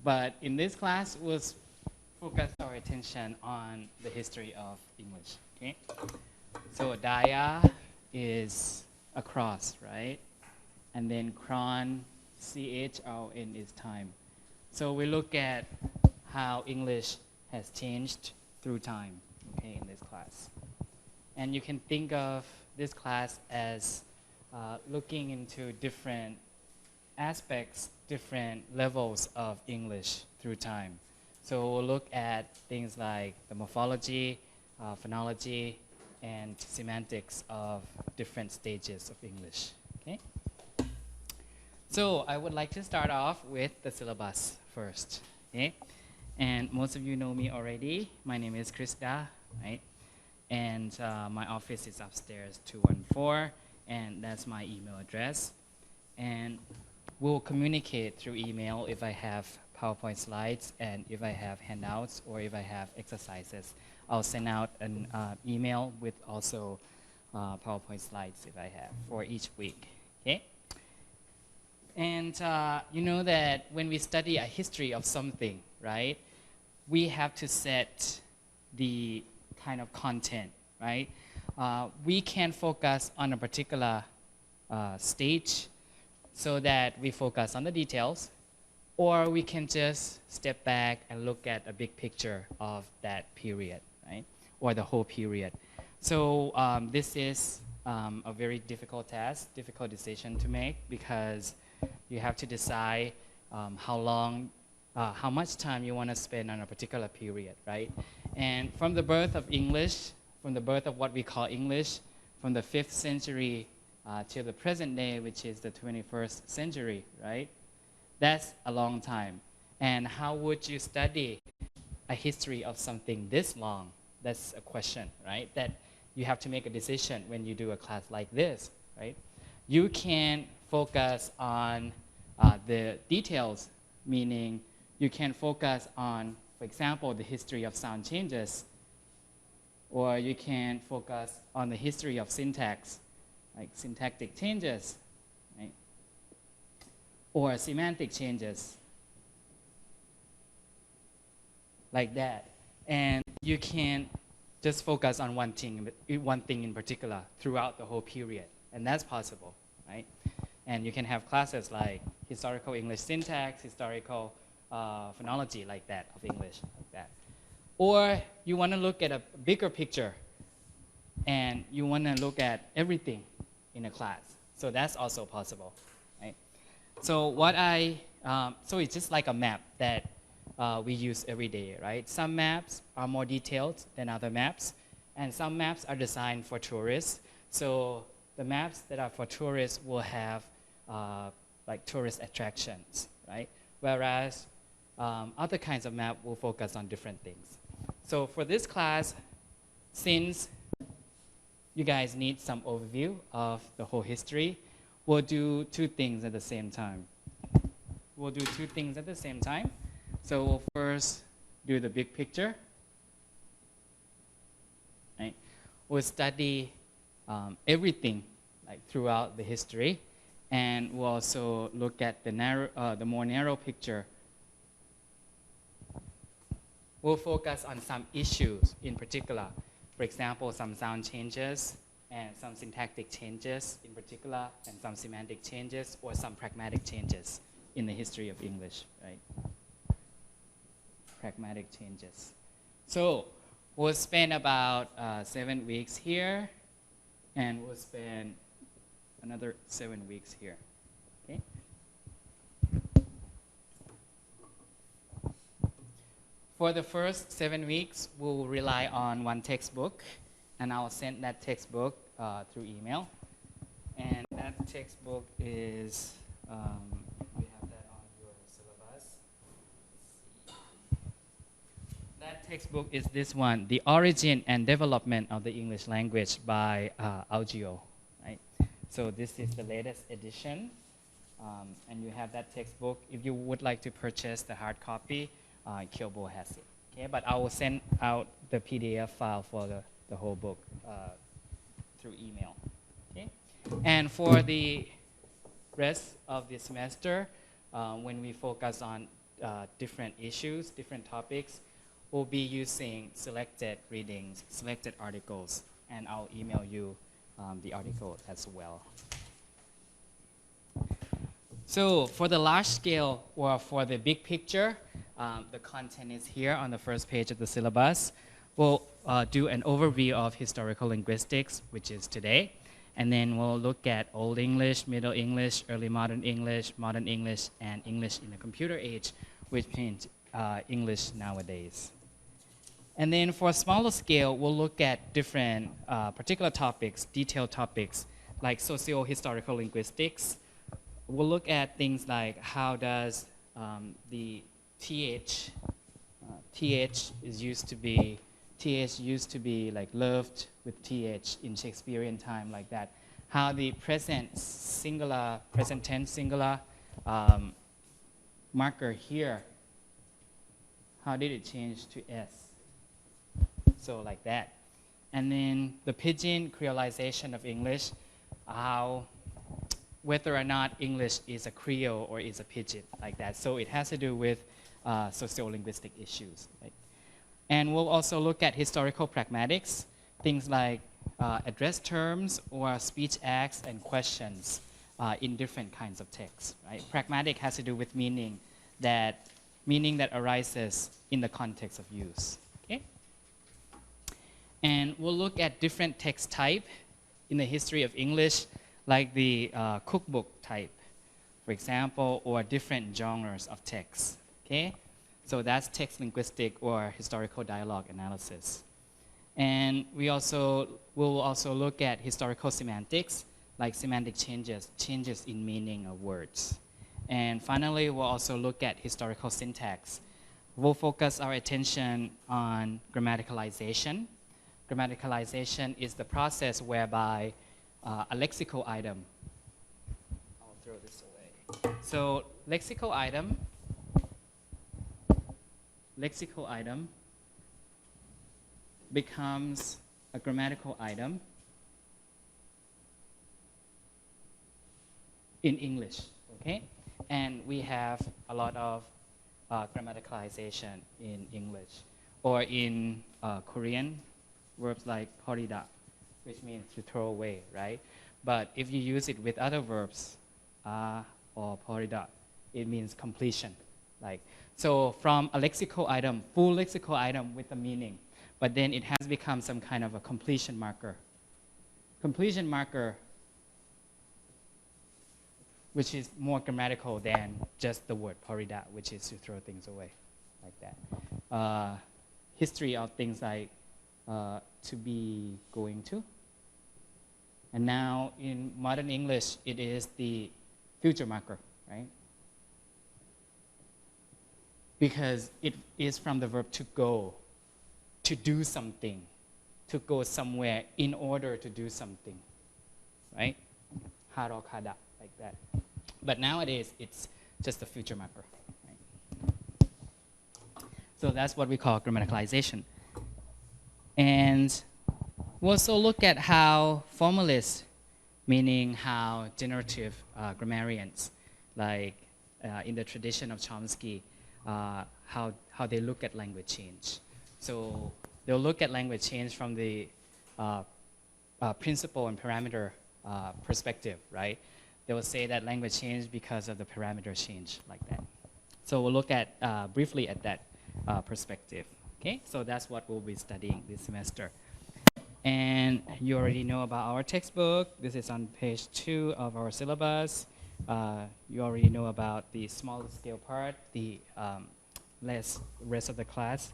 But in this class, we'll focus our attention on the history of English. Okay? So dia is across, right? And then chron, CHRN is time. So we look at how English has changed through time, okay, in this class. And you can think of this class as looking into different aspects, different levels of English through time. So we'll look at things like the morphology, phonology, and semantics of different stages of English. Okay? So I would like to start off with the syllabus first. Okay? And most of you know me already. My name is Krista, right? And my office is upstairs 214, and that's my email address. And we'll communicate through email if I have PowerPoint slides and if I have handouts or if I have exercises. I'll send out an email with also PowerPoint slides if I have for each week. Okay? And you know that when we study a history of something, right, we have to set the kind of content, right? We can focus on a particular stage so that we focus on the details, or we can just step back and look at a big picture of that period, right? Or the whole period. So this is a very difficult task, difficult decision to make, because you have to decide how much time you want to spend on a particular period, right? And from the birth of English, from the birth of what we call English, from the 5th century till the present day, which is the 21st century, right? That's a long time. And how would you study a history of something this long? That's a question, right? That you have to make a decision when you do a class like this, right? You can focus on the details, meaning you can focus on, for example, the history of sound changes, or you can focus on the history of syntax, like syntactic changes, right? Or semantic changes, like that. And you can just focus on one thing in particular throughout the whole period, and that's possible, right? And you can have classes like historical English syntax, historical phonology, like that, of English, like that. Or you want to look at a bigger picture, and you want to look at everything in a class. So that's also possible, right? So so it's just like a map that we use every day, right? Some maps are more detailed than other maps, and some maps are designed for tourists. So the maps that are for tourists will have like tourist attractions, right? Whereas other kinds of map will focus on different things. So for this class, since you guys need some overview of the whole history, we'll do two things at the same time. So we'll first do the big picture, right? We'll study everything, like throughout the history, and we'll also look at the more narrow picture. We'll focus on some issues in particular. For example, some sound changes and some syntactic changes in particular, and some semantic changes or some pragmatic changes in the history of English, right? Pragmatic changes. So we'll spend about 7 weeks here, and we'll spend another 7 weeks here, okay? For the first 7 weeks, we'll rely on one textbook, and I'll send that textbook through email. And that textbook is, we have that on your syllabus. That textbook is this one, The Origin and Development of the English Language by OCW-HYU, right? So this is the latest edition, and you have that textbook. If you would like to purchase the hard copy, Kyobo has it. Okay, but I will send out the PDF file for the whole book through email. Okay, and for the rest of the semester, when we focus on different issues, different topics, we'll be using selected readings, selected articles, and I'll email you the article as well. So for the large scale or for the big picture, the content is here on the first page of the syllabus. We'll do an overview of historical linguistics, which is today. And then we'll look at Old English, Middle English, Early Modern English, Modern English, and English in the computer age, which means English nowadays. And then for a smaller scale, we'll look at different particular topics, detailed topics, like socio-historical linguistics. We'll look at things like how does the TH used to be like loved with TH in Shakespearean time, like that. How the present tense singular marker here, how did it change to S? So like that. And then the pidgin creolization of English, whether or not English is a Creole or is a pidgin, like that. So it has to do with sociolinguistic issues. Right? And we'll also look at historical pragmatics, things like address terms or speech acts and questions in different kinds of texts. Right? Pragmatic has to do with meaning that arises in the context of use. Okay? And we'll look at different text type in the history of English, like the cookbook type, for example, or different genres of text. Okay? So that's text linguistic or historical dialogue analysis. And we'll also look at historical semantics, like semantic changes in meaning of words. And finally, we'll also look at historical syntax. We'll focus our attention on grammaticalization. Grammaticalization is the process whereby a lexical item, I'll throw this away. So lexical item becomes a grammatical item in English, okay? And we have a lot of grammaticalization in English. Or in Korean, verbs like 버리다, which means to throw away, right? But if you use it with other verbs, or 버리다, it means completion. Like, so from a lexical item, full lexical item with a meaning, but then it has become some kind of a completion marker. Completion marker, which is more grammatical than just the word 버리다, which is to throw things away, like that. History of things like to be, going to. And now in modern English, it is the future marker, right? Because it is from the verb to go, to do something, to go somewhere in order to do something, right? 하러 가다, like that. But nowadays, it's just a future marker. Right? So that's what we call grammaticalization. And we'll also look at how formalists, meaning how generative grammarians, like in the tradition of Chomsky, how they look at language change. So they'll look at language change from the principle and parameter perspective, right? They will say that language changed because of the parameter change, like that. So we'll look at briefly at that perspective. Okay, so that's what we'll be studying this semester. And you already know about our textbook. This is on page 2 of our syllabus. You already know about the smaller scale part, the rest of the class.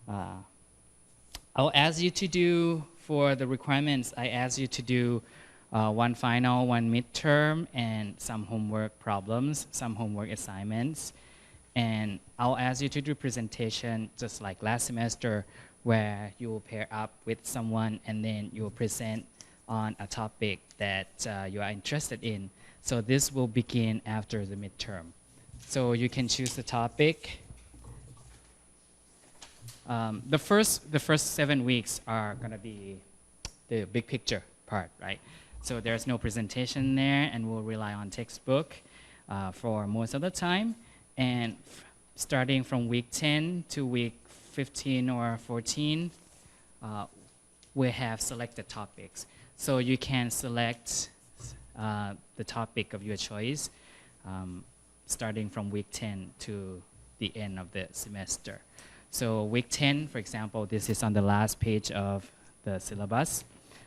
I'll ask you to do, for the requirements, I ask you to do one final, one midterm, and some homework problems, some homework assignments. And I'll ask you to do presentation just like last semester, where you will pair up with someone and then you will present on a topic that you are interested in. So this will begin after the midterm. So you can choose the topic. The first 7 weeks are going to be the big picture part, right? So there's no presentation there, and we'll rely on textbook for most of the time. And starting from week 10 to week 15 or 14, we have selected topics. So you can select the topic of your choice starting from week 10 to the end of the semester. So week 10, for example, this is on the last page of the syllabus.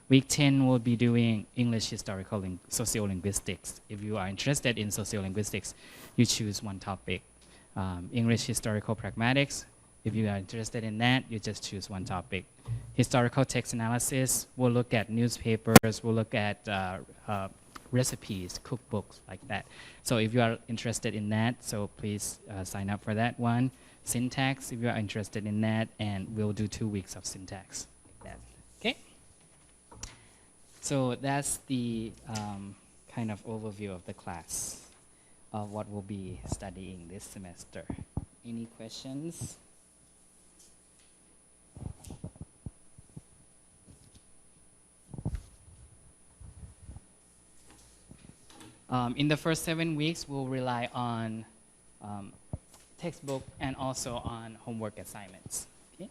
Week 10 will be doing English historical and sociolinguistics. If you are interested in sociolinguistics, you choose one topic. English historical pragmatics, if you are interested in that, you just choose one topic. Historical text analysis, we'll look at newspapers, we'll look at recipes, cookbooks, like that. So if you are interested in that, so please sign up for that one. Syntax, if you are interested in that, and we'll do 2 weeks of syntax. Like that. Okay? So that's the kind of overview of the class of what we'll be studying this semester. Any questions? In the first 7 weeks, we'll rely on textbook and also on homework assignments. Okay?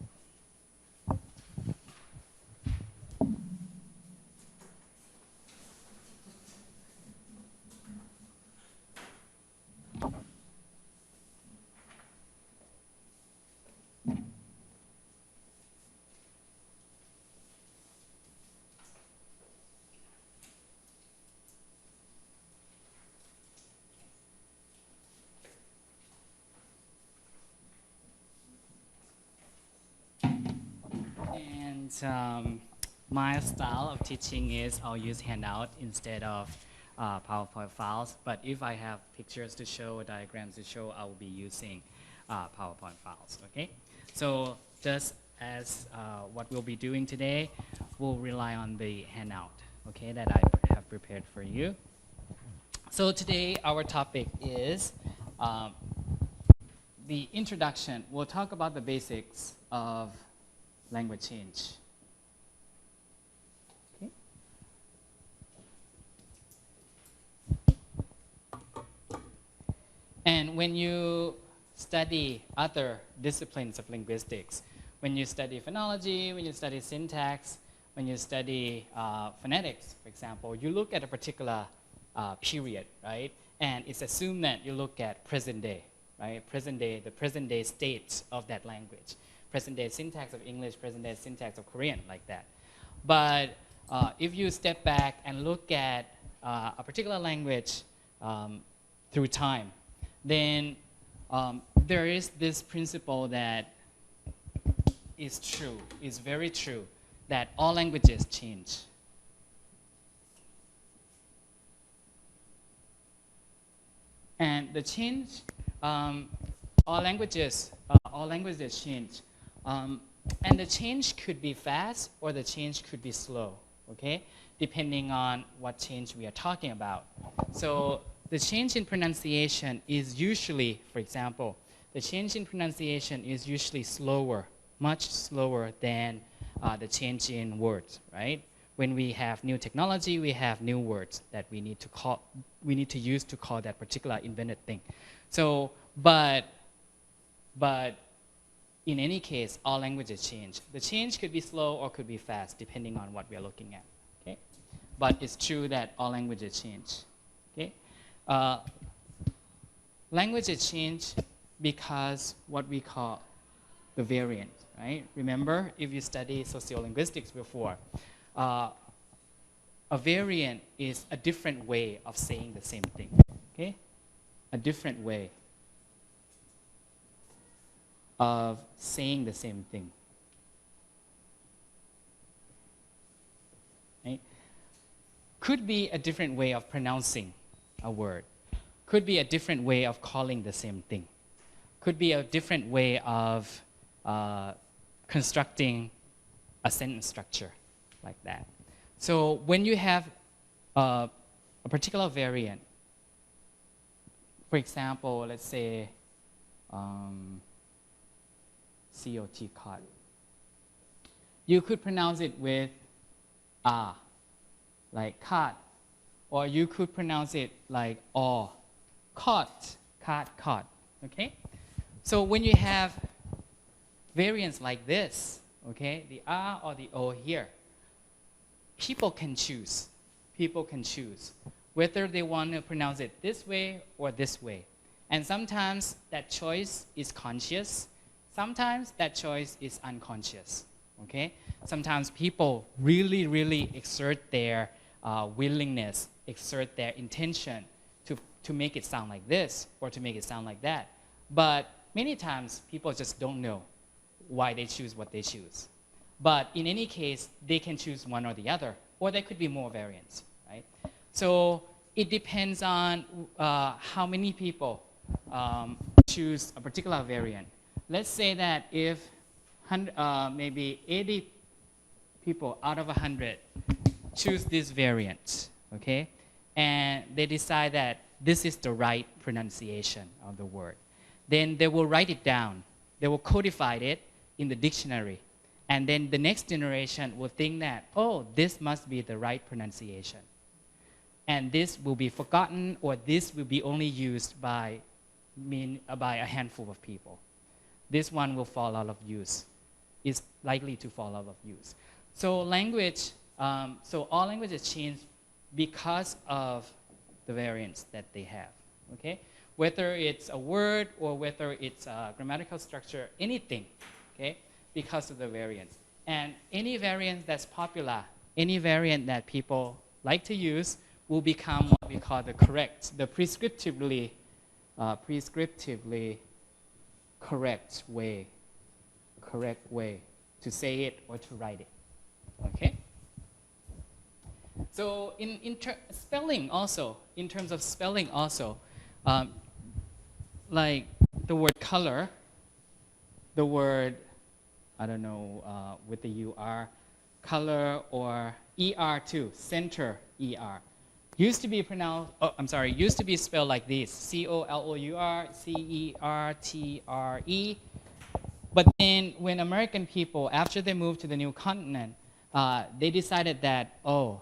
My style of teaching is I'll use handout instead of PowerPoint files. But if I have pictures to show or diagrams to show, I will be using PowerPoint files. Okay. So just as what we'll be doing today, we'll rely on the handout. Okay, that I have prepared for you. So today our topic is the introduction. We'll talk about the basics of language change. Okay. And when you study other disciplines of linguistics, when you study phonology, when you study syntax, when you study phonetics, for example, you look at a particular period, right? And it's assumed that you look at present day, right? Present day, the present day state of that language. Present day syntax of English, present day syntax of Korean, like that. But if you step back and look at a particular language through time, then there is this principle that is true, is very true, that all languages change. And the change, all languages change. And the change could be fast or the change could be slow, okay? Depending on what change we are talking about. So the change in pronunciation is usually, for example, the change in pronunciation is usually slower, much slower than the change in words, right? When we have new technology, we have new words that we need to use to call that particular invented thing. So, but in any case, all languages change. The change could be slow or could be fast, depending on what we are looking at. Okay? But it's true that all languages change. Okay? Languages change because what we call the variant, right? Remember, if you study sociolinguistics before, a variant is a different way of saying the same thing. Okay? A different way of saying the same thing. Right? Could be a different way of pronouncing a word. Could be a different way of calling the same thing. Could be a different way of constructing a sentence structure, like that. So when you have a particular variant, for example, let's say COT, caught. You could pronounce it with like caught, or you could pronounce it like caught, caught, okay? So when you have variants like this, okay, the R or the O here, people can choose. People can choose whether they want to pronounce it this way or this way. And sometimes that choice is conscious. Sometimes that choice is unconscious, okay? Sometimes people really, really exert their willingness, exert their intention to make it sound like this or to make it sound like that. But many times, people just don't know why they choose what they choose. But in any case, they can choose one or the other, or there could be more variants, right? So it depends on how many people choose a particular variant. Let's say that if maybe 80 people out of 100 choose this variant, okay? And they decide that this is the right pronunciation of the word. Then they will write it down. They will codify it in the dictionary. And then the next generation will think that, oh, this must be the right pronunciation. And this will be forgotten, or this will be only used by a handful of people. This one will fall out of use, is likely to fall out of use. So language, so all languages change because of the variants that they have, okay? Whether it's a word or whether it's a grammatical structure, anything, okay? Because of the variants. And any variant that's popular, any variant that people like to use will become what we call the prescriptively correct way to say it or to write it, okay? So in spelling also, in terms of spelling also, like the word color, the word, I don't know, with the UR, color, or ER too, center ER. Used to be pronounced, used to be spelled like this, C-O-L-O-U-R, C-E-R-T-R-E. But then when American people, after they moved to the new continent, they decided that, oh,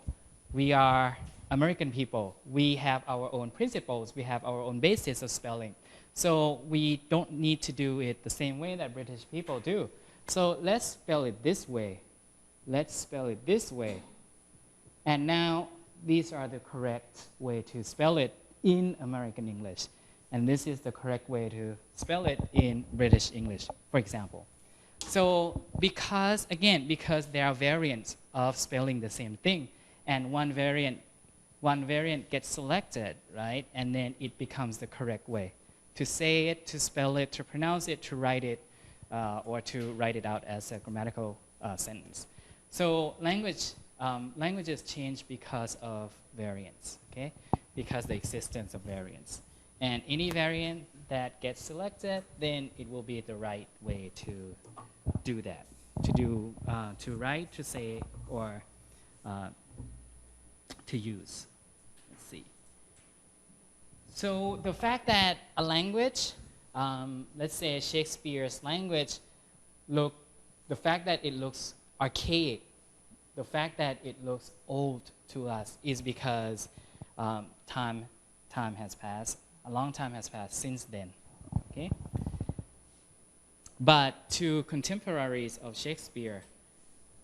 we are American people. We have our own principles. We have our own basis of spelling. So we don't need to do it the same way that British people do. So let's spell it this way. Let's spell it this way. And now these are the correct way to spell it in American English. And this is the correct way to spell it in British English, for example. So because there are variants of spelling the same thing, and one variant gets selected, right? And then it becomes the correct way to say it, to spell it, to pronounce it, to write it, or to write it out as a grammatical sentence. So languages change because of variants, okay? Because the existence of variants. And any variant that gets selected, then it will be the right way to do that, to write, to say, or to use. Let's see. So the fact that a language, let's say Shakespeare's language, the fact that it looks archaic, the fact that it looks old to us is because time has passed. A long time has passed since then, okay? But to contemporaries of Shakespeare,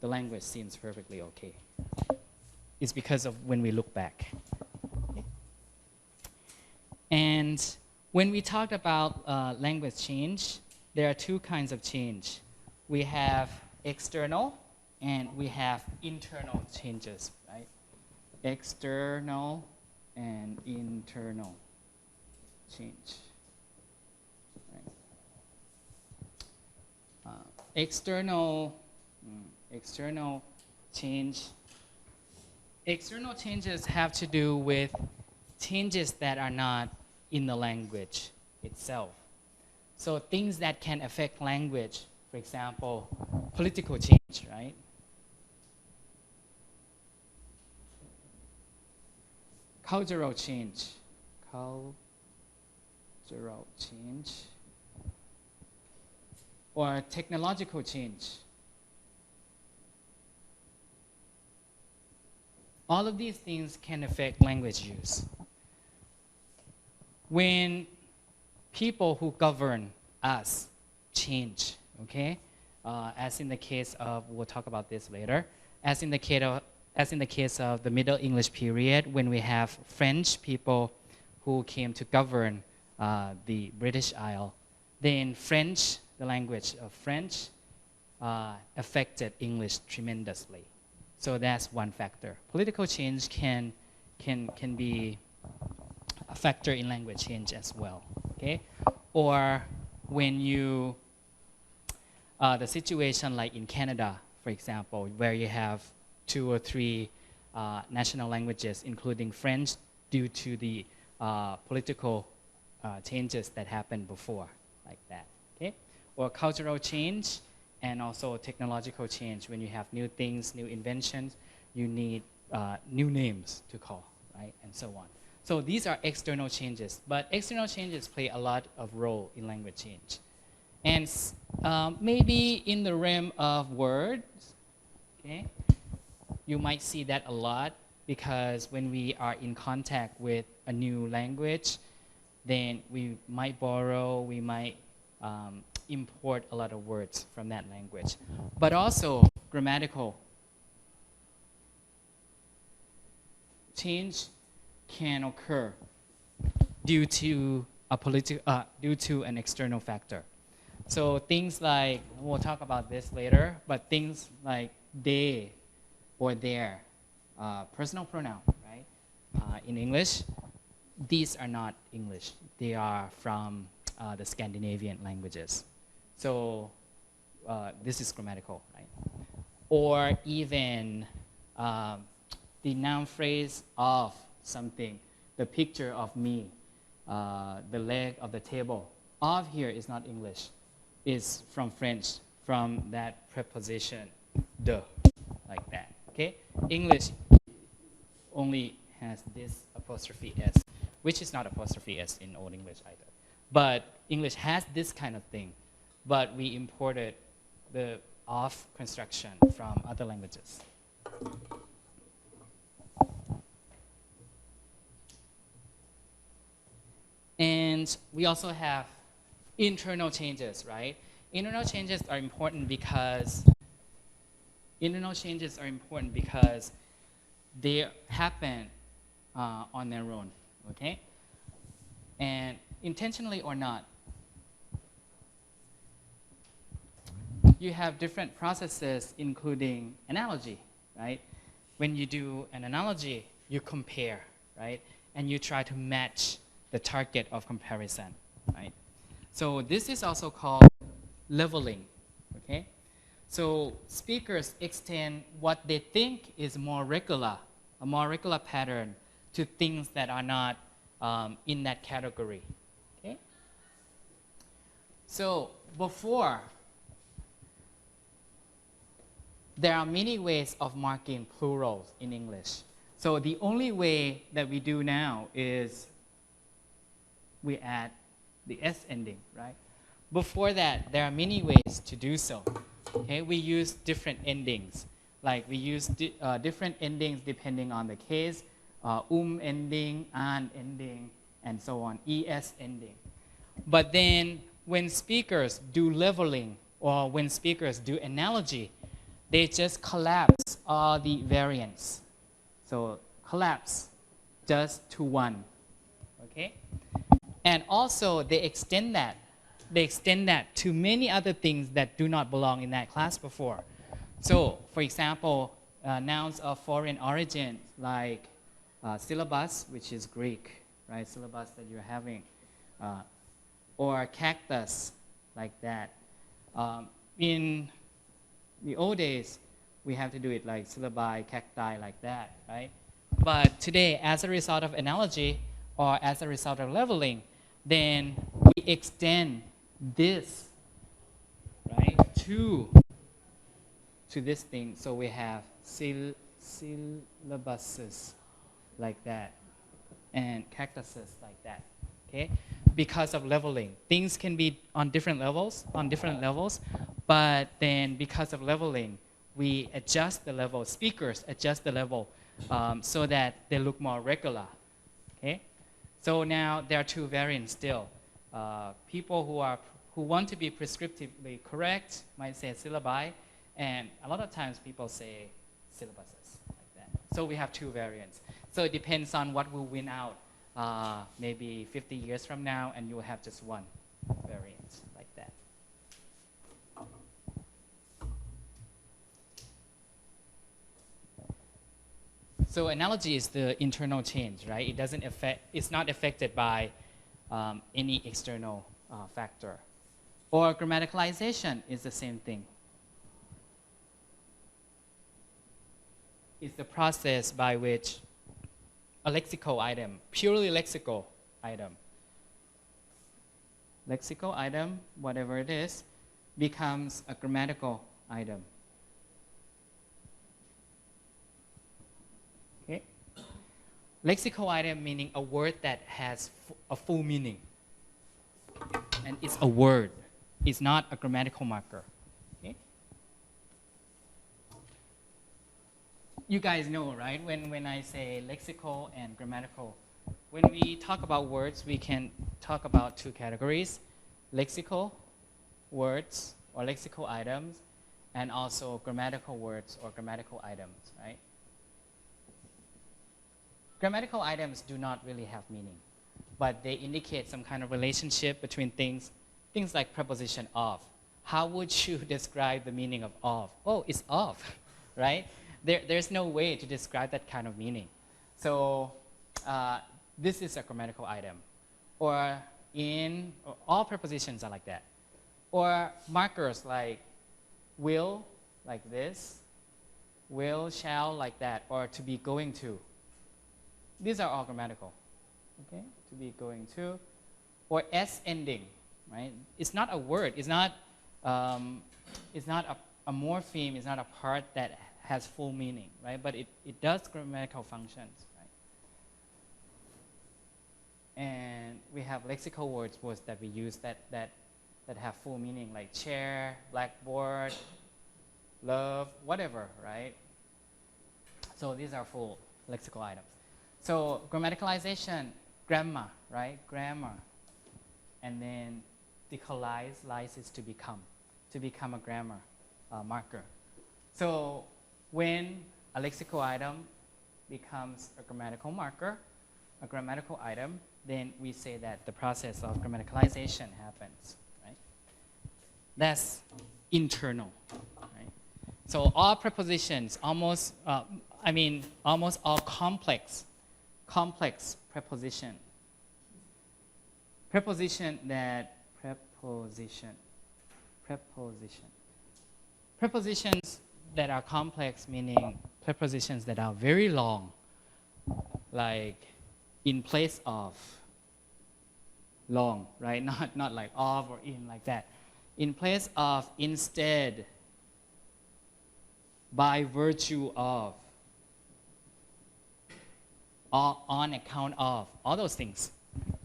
the language seems perfectly okay. It's because of when we look back. Okay? And when we talk about language change, there are two kinds of change. We have external and we have internal changes, right? External and internal change. Right? External change. External changes have to do with changes that are not in the language itself. So things that can affect language, for example, political change, right? Cultural change. Or technological change. All of these things can affect language use. When people who govern us change, okay? As in the case of, we'll talk about this later, as in the case of the Middle English period, when we have French people who came to govern the British Isle, then French, the language of French, affected English tremendously. So that's one factor. Political change can be a factor in language change as well, okay? Or when you, the situation like in Canada, for example, where you have 2 or 3 national languages, including French, due to the political changes that happened before, like that, okay? Or cultural change and also technological change. When you have new things, new inventions, you need new names to call, right? And so on. So these are external changes, but external changes play a lot of role in language change. And maybe in the realm of words, okay, you might see that a lot, because when we are in contact with a new language, then we might borrow, we might import a lot of words from that language. But also grammatical change can occur due to an external factor. So things like, we'll talk about this later, but things like they or their, personal pronoun, right? In English, these are not English. They are from the Scandinavian languages. So this is grammatical, right? Or even the noun phrase of something, the picture of me, the leg of the table. Of here is not English. It's from French, from that preposition, de, like that, okay? English only has this apostrophe S, which is not apostrophe S in Old English either. But English has this kind of thing, but we imported the of construction from other languages. And we also have internal changes, right? Internal changes are important because they happen on their own, okay? And intentionally or not, you have different processes, including analogy, right? When you do an analogy, you compare, right? And you try to match the target of comparison, right? So this is also called leveling, okay? So speakers extend what they think is a more regular pattern to things that are not in that category, okay? So before, there are many ways of marking plurals in English. So the only way that we do now is we add the S ending, right? Before that, there are many ways to do so. Okay, we use different endings. Like we use different endings depending on the case, ending, an ending, and so on, es ending. But then when speakers do leveling or when speakers do analogy, they just collapse all the variants. So collapse just to one, okay? And also they extend that to many other things that do not belong in that class before. So for example, nouns of foreign origin like syllabus, which is Greek, right? Syllabus that you're having, or cactus, like that. In the old days, we have to do it like syllabi, cacti, like that, right? But today, as a result of analogy or as a result of leveling, then we extend this, right, to this thing. So we have syllabuses, like that, and cactuses, like that, okay? Because of leveling. Things can be on different levels, but then because of leveling, we adjust the level, speakers adjust the level so that they look more regular, okay? So now there are two variants still. People who want to be prescriptively correct might say syllabi, and a lot of times people say syllabuses like that. So we have two variants. So it depends on what will win out maybe 50 years from now, and you will have just one variant like that. So analogy is the internal change, right? It doesn't affect, it's not affected by any external factor. Or grammaticalization is the same thing. It's the process by which a lexical item, purely lexical item, whatever it is, becomes a grammatical item. Okay? Lexical item meaning a word that has a full meaning. And it's a word. It's not a grammatical marker. Okay? You guys know, right? When I say lexical and grammatical, when we talk about words, we can talk about two categories: lexical words or lexical items, and also grammatical words or grammatical items, right? Grammatical items do not really have meaning, but they indicate some kind of relationship between things like preposition of. How would you describe the meaning of of? Oh, it's of, right? There's no way to describe that kind of meaning. So this is a grammatical item. Or all prepositions are like that. Or markers like will, like this, will, shall, like that, or to be going to. These are all grammatical, okay? To be going to. Or S ending, right? It's not a word. It's not a morpheme. It's not a part that has full meaning, right? But it does grammatical functions, right? And we have lexical words that we use that have full meaning, like chair, blackboard, love, whatever, right? So these are full lexical items. So grammaticalization, grammar, right? Grammar. And then decalize is to become a grammar marker. So when a lexical item becomes a grammatical marker, a grammatical item, then we say that the process of grammaticalization happens, right? That's internal, right? So all prepositions, almost all complex prepositions that are complex, meaning prepositions that are very long, like in place of, long, right? Not like of or in, like that. In place of, instead, by virtue of, on account of, all those things.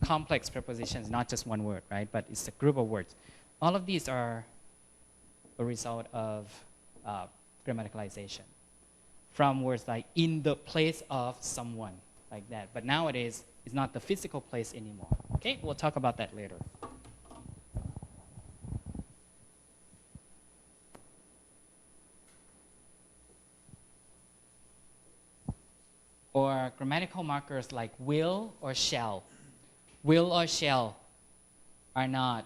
Complex prepositions, not just one word, right? But it's a group of words. All of these are a result of grammaticalization from words like in the place of someone, like that. But nowadays, it's not the physical place anymore. Okay, we'll talk about that later. Or grammatical markers like will or shall. Will or shall are not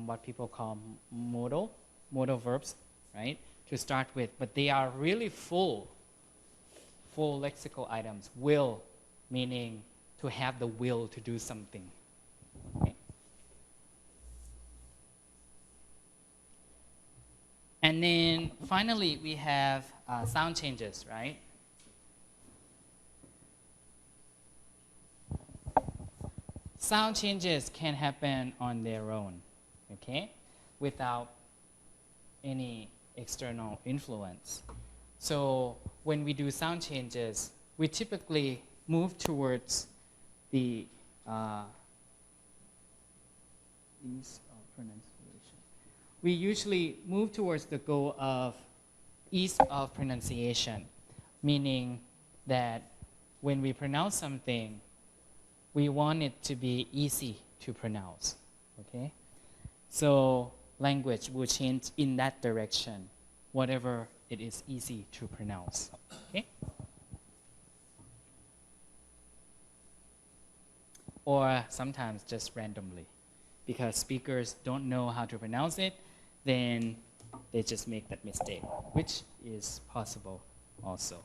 what people call modal verbs, right? To start with, but they are really full lexical items. Will, meaning to have the will to do something. Okay? And then finally, we have sound changes, right? Sound changes can happen on their own, okay, without any external influence. So when we do sound changes, we typically move towards the ease of pronunciation. We usually move towards the goal of ease of pronunciation, meaning that when we pronounce something, we want it to be easy to pronounce, okay? So language will change in that direction, whatever it is easy to pronounce. Okay? Or sometimes just randomly. Because speakers don't know how to pronounce it, then they just make that mistake, which is possible also.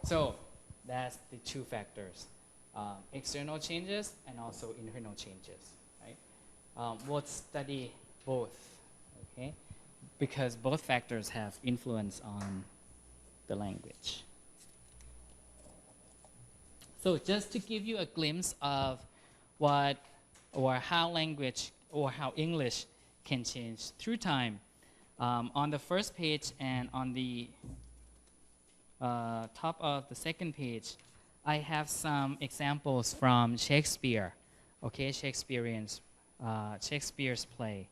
So that's the two factors, external changes and also internal changes, right? We'll study both, okay? Because both factors have influence on the language. So just to give you a glimpse of what or how language or how English can change through time, on the first page and on the top of the second page, I have some examples from Shakespeare, okay, Shakespeare's play.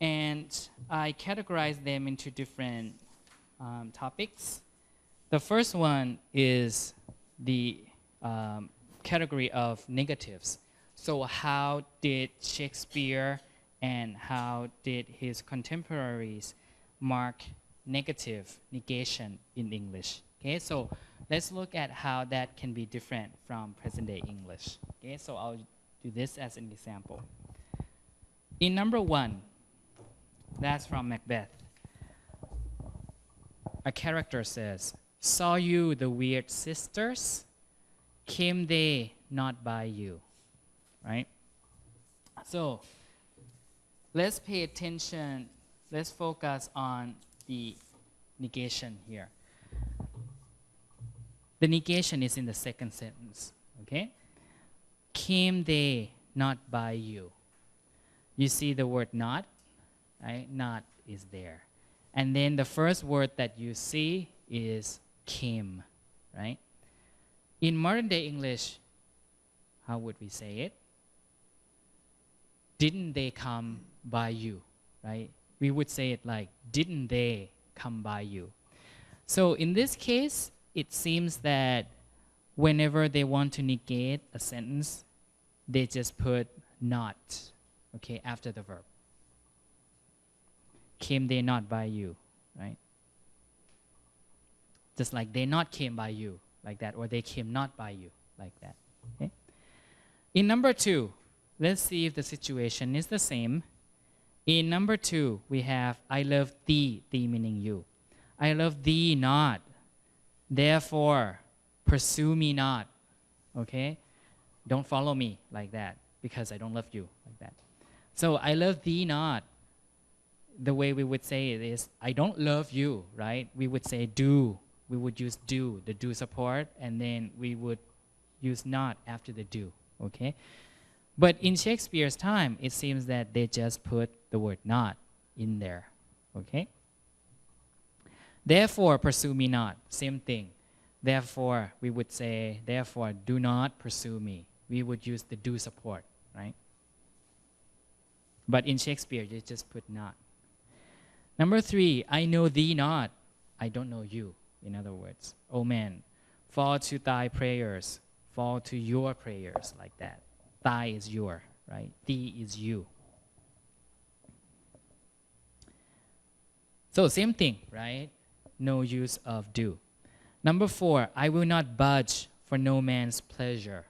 And I categorize them into different topics. The first one is the category of negatives. So how did Shakespeare and how did his contemporaries mark negative, negation in English? Okay, so let's look at how that can be different from present-day English. Okay, so I'll do this as an example. In number 1, that's from Macbeth. A character says, "Saw you the weird sisters? Came they not by you?" Right? So let's pay attention. Let's focus on the negation here. The negation is in the second sentence. Okay? Came they not by you? You see the word not, right? Not is there. And then the first word that you see is came, right? In modern day English, how would we say it? Didn't they come by you, right? We would say it like, didn't they come by you? So in this case, it seems that whenever they want to negate a sentence, they just put not, okay, after the verb. Came they not by you, right? Just like they not came by you, like that, or they came not by you, like that. Okay? In number 2, let's see if the situation is the same. In number 2, we have I love thee, thee meaning you. I love thee not, therefore pursue me not. Okay? Don't follow me like that, because I don't love you like that. So I love thee not. The way we would say it is, I don't love you, right? We would say do. We would use do, the do support, and then we would use not after the do, okay? But in Shakespeare's time, it seems that they just put the word not in there, okay? Therefore, pursue me not, same thing. Therefore, we would say, therefore, do not pursue me. We would use the do support, right? But in Shakespeare, they just put not. Number 3, I know thee not, I don't know you. In other words, oh man, fall to thy prayers, fall to your prayers, like that. Thy is your, right? Thee is you. So same thing, right? No use of do. Number 4, I will not budge for no man's pleasure.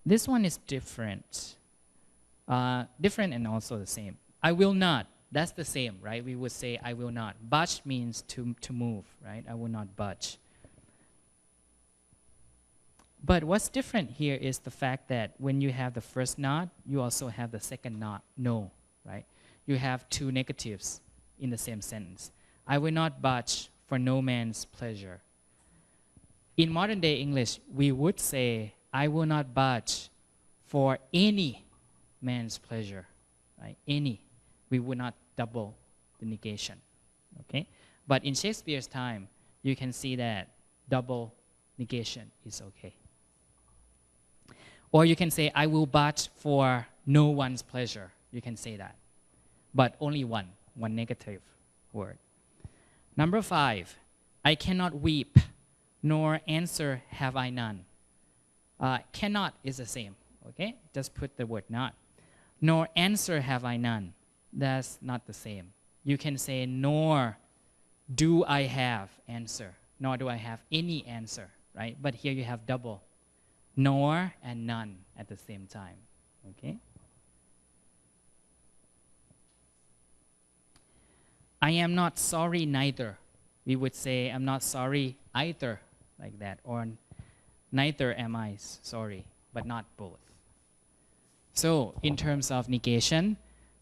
This one is different. Different and also the same. I will not. That's the same, right? We would say, I will not. Budge means to move, right? I will not budge. But what's different here is the fact that when you have the first not, you also have the second not, no, right? You have 2 negatives in the same sentence. I will not budge for no man's pleasure. In modern day English, we would say, I will not budge for any man's pleasure, right? Any. We would not double the negation, okay? But in Shakespeare's time, you can see that double negation is okay. Or you can say, I will budge for no one's pleasure. You can say that. But only one negative word. Number 5, I cannot weep nor answer have I none. Cannot is the same, okay? Just put the word not. Nor answer have I none. That's not the same. You can say nor do I have answer, nor do I have any answer, right? But here you have double, nor and none at the same time, okay? I am not sorry neither. We would say I'm not sorry either, like that, or neither am I sorry, but not both. So in terms of negation,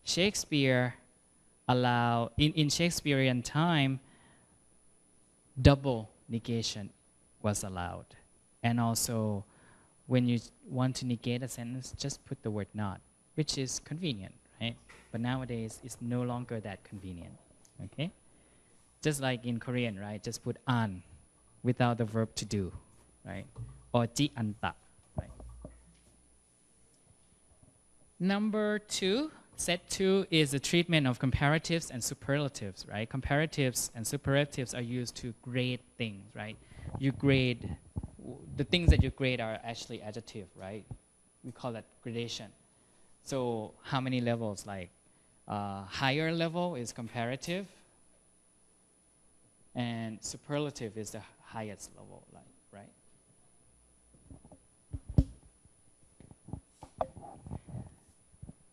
Shakespeare in Shakespearean time, double negation was allowed. And also, when you want to negate a sentence, just put the word not, which is convenient, right? But nowadays, it's no longer that convenient, okay? Just like in Korean, right? Just put an without the verb to do, right? Or ji anta, right? Number 2, set 2 is the treatment of comparatives and superlatives, right? Comparatives and superlatives are used to grade things, right? You grade, the things that you grade are actually adjective, right? We call that gradation. So how many levels? Like higher level is comparative, and superlative is the highest level, like, right?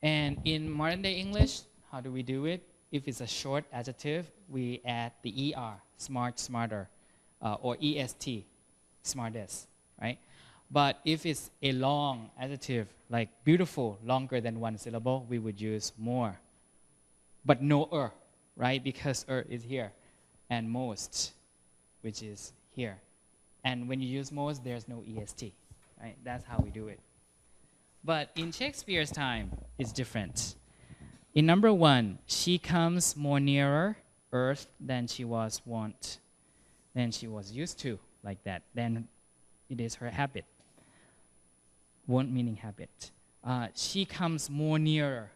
And in modern day English, how do we do it? If it's a short adjective, we add the ER, smart, smarter, or EST, smartest, right? But if it's a long adjective, like beautiful, longer than one syllable, we would use more. But no right? Because is here. And most, which is here. And when you use most, there's no EST, right? That's how we do it. But in Shakespeare's time, it's different. In number 1, she comes more nearer earth than she was wont, than she was used to, like that. Then it is her habit. Wont meaning habit. She comes more nearer.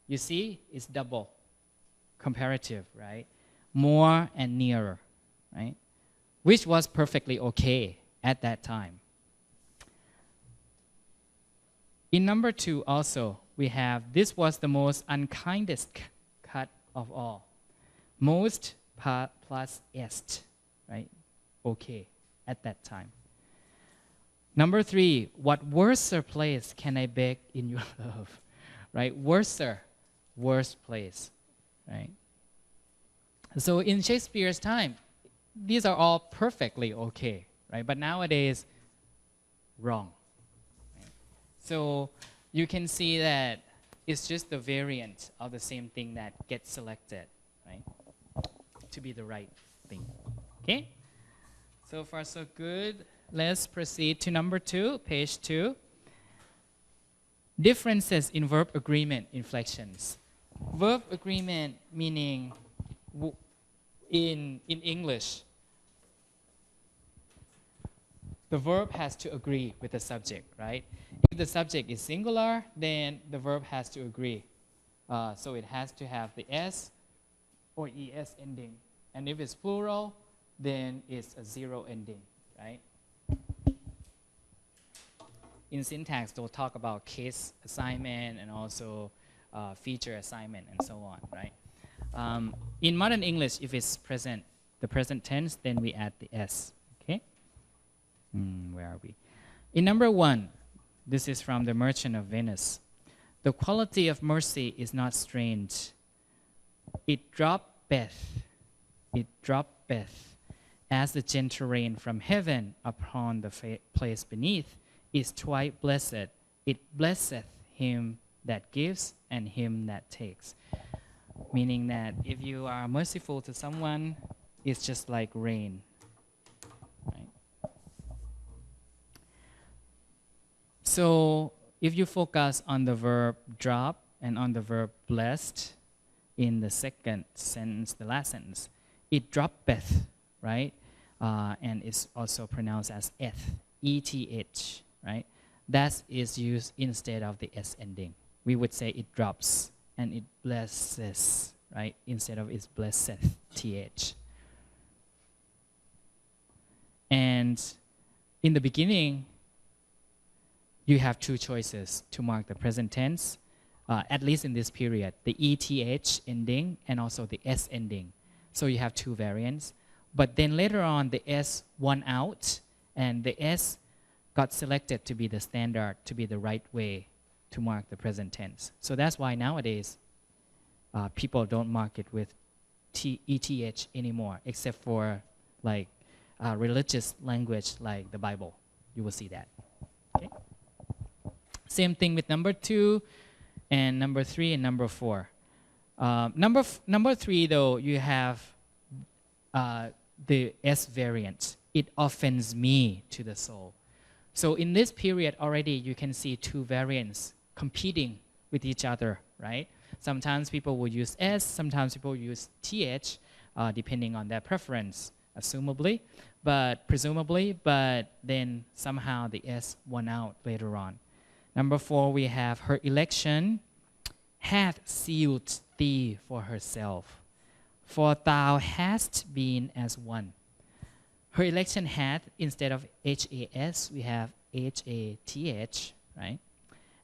You see, it's double. Comparative, right? More and nearer, right? Which was perfectly okay at that time. In number 2 also, we have, this was the most unkindest cut of all. Most plus est, right? Okay, at that time. Number 3, what worser place can I beg in your love? Right? Worser, worst place, right? So in Shakespeare's time, these are all perfectly okay, right? But nowadays, wrong. So you can see that it's just the variant of the same thing that gets selected, right? To be the right thing, okay? So far so good. Let's proceed to number 2, page 2. Differences in verb agreement inflections. Verb agreement meaning in English, the verb has to agree with the subject, right? If the subject is singular, then the verb has to agree. So it has to have the S or ES ending. And if it's plural, then it's a 0 ending, right? In syntax, they'll talk about case assignment and also feature assignment and so on, right? In modern English, if it's present, the present tense, then we add the S, okay? Where are we? In number 1, this is from The Merchant of Venice. The quality of mercy is not strange. It droppeth, as the gentle rain from heaven upon the place beneath, is twice blessed. It blesseth him that gives and him that takes. Meaning that if you are merciful to someone, it's just like rain. Right? So if you focus on the verb drop and on the verb blessed in the second sentence, the last sentence, it droppeth, right? And it's also pronounced as eth, E-T-H, right? That is used instead of the S ending. We would say it drops and it blesses, right? Instead of it blesseth, TH. And And in the beginning, you have two choices to mark the present tense, at least in this period, the ETH ending and also the S ending. So you have two variants. But then later on, the S won out, and the S got selected to be the standard, to be the right way to mark the present tense. So that's why nowadays, people don't mark it with ETH anymore, except for like religious language like the Bible. You will see that. Okay? Same thing with number 2 and number 3 and number 4. Number 3, though, you have the S variant. It offends me to the soul. So in this period already, you can see two variants competing with each other, right? Sometimes people will use S, sometimes people use TH, depending on their preference, presumably, but then somehow the S won out later on. Number 4, we have her election hath sealed thee for herself, for thou hast been as one. Her election hath, instead of HAS, we have HATH, right?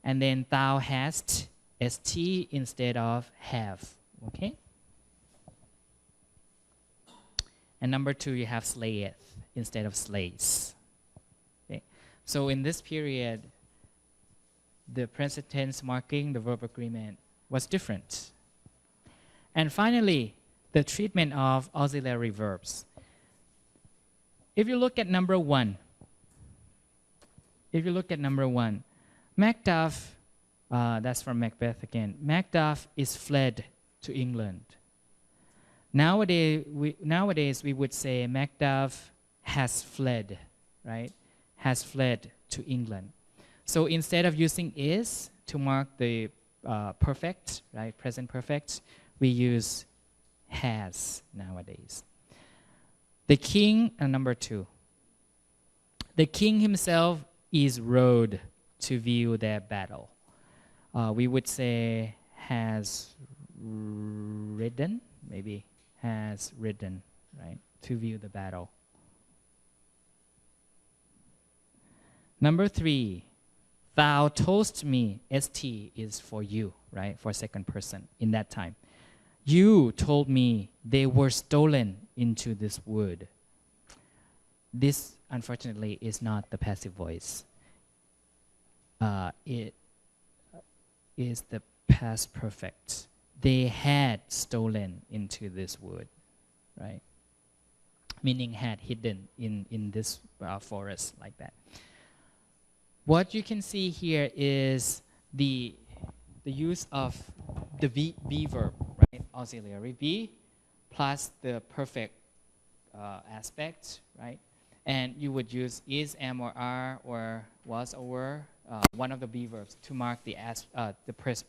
And then thou hast, ST instead of have, okay? And number 2, you have slayeth instead of slays. Okay? So in this period, the present tense marking, the verb agreement, was different. And finally, the treatment of auxiliary verbs. If you look at number 1, Macduff, that's from Macbeth again. Macduff is fled to England. Nowadays we would say Macduff has fled, right? Has fled to England. So instead of using is to mark the perfect, right, present perfect, we use has nowadays. The king, number 2. The king himself is rode to view their battle. We would say has ridden, maybe has ridden, right, to view the battle. Number 3, thou toldst me, ST is for you, right, for second person in that time. You told me they were stolen into this wood. This, unfortunately, is not the passive voice. It is the past perfect. They had stolen into this wood, right? Meaning had hidden in this forest like that. What you can see here is the use of the be verb, right? Auxiliary be plus the perfect aspect, right? And you would use is, am, or are, or was, or were, one of the be verbs to mark the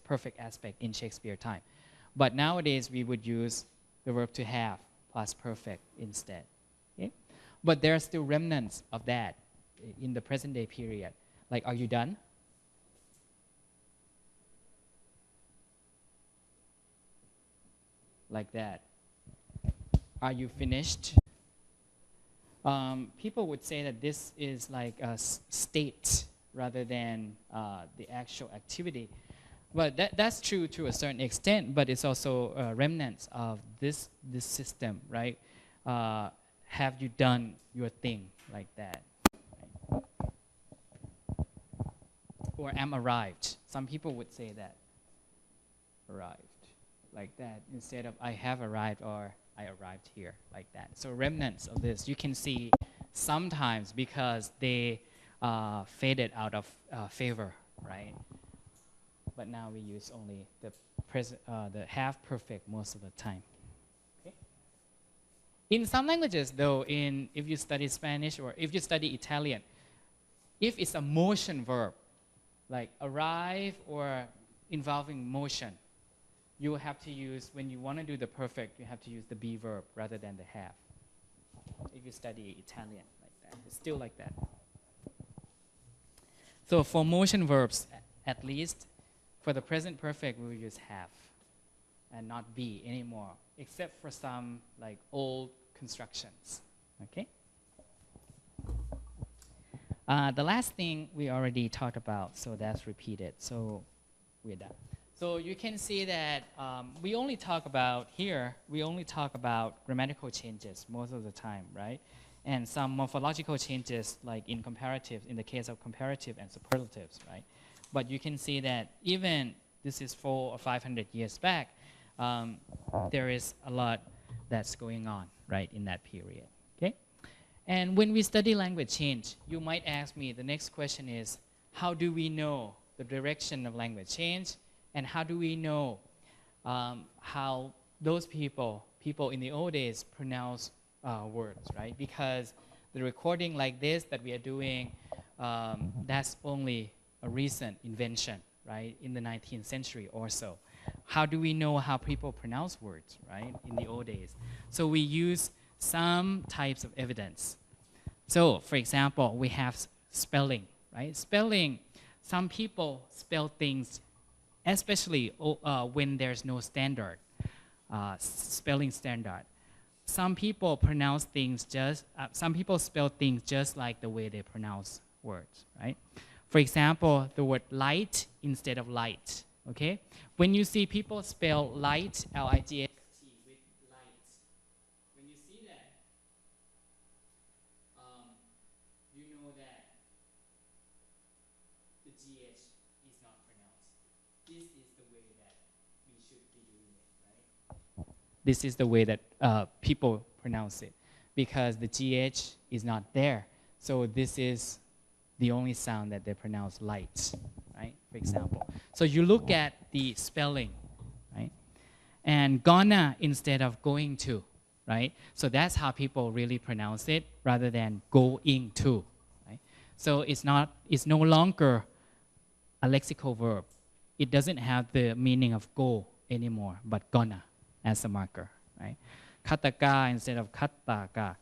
perfect aspect in Shakespeare time. But nowadays we would use the verb to have plus perfect instead. Okay? But there are still remnants of that in the present day period. Like, are you done? Like that. Are you finished? People would say that this is like a state rather than the actual activity. But that's true to a certain extent, but it's also remnants of this system, right? Have you done your thing, like that? Right? Or am arrived. Some people would say that. Arrived, like that, instead of I have arrived or I arrived here, like that. So remnants of this you can see sometimes because they faded out of favor, right? But now we use only the have perfect most of the time. Okay? In some languages, though, if you study Spanish or if you study Italian, if it's a motion verb, like arrive or involving motion, you will have to use, when you want to do the perfect, you have to use the be verb rather than the have. If you study Italian like that, it's still like that. So for motion verbs, at least, for the present perfect, we will use have and not be anymore, except for some like old constructions. Okay? The last thing we already talked about, so that's repeated. So we're done. So you can see that we only talk about grammatical changes most of the time, right? And some morphological changes like in comparative, in the case of comparative and superlatives, right? But you can see that even this is 400 or 500 years back, there is a lot that's going on, right, in that period, okay? And when we study language change, you might ask me, the next question is, how do we know the direction of language change? And how do we know how those people in the old days pronounce words, right? Because the recording like this that we are doing, that's only a recent invention, right, in the 19th century or so. How do we know how people pronounce words, right, in the old days? So we use some types of evidence. So, for example, we have spelling, right? Spelling, some people spell things, especially when there's no standard, spelling standard. Some people pronounce things some people spell things just like the way they pronounce words, right? For example, the word light instead of light, okay? When you see people spell light, L-I-G-H-T, with light, when you see that, you know that the GH is not pronounced. This is the way that we should be doing it, right? This is the way that people pronounce it, because the GH is not there. So this is the only sound that they pronounce, light, right, for example. So you look at the spelling, right? And gonna instead of going to, right? So that's how people really pronounce it, rather than going to, right? So it's no longer a lexical verb. It doesn't have the meaning of go anymore, but gonna as a marker, right? Kataka instead of kataka.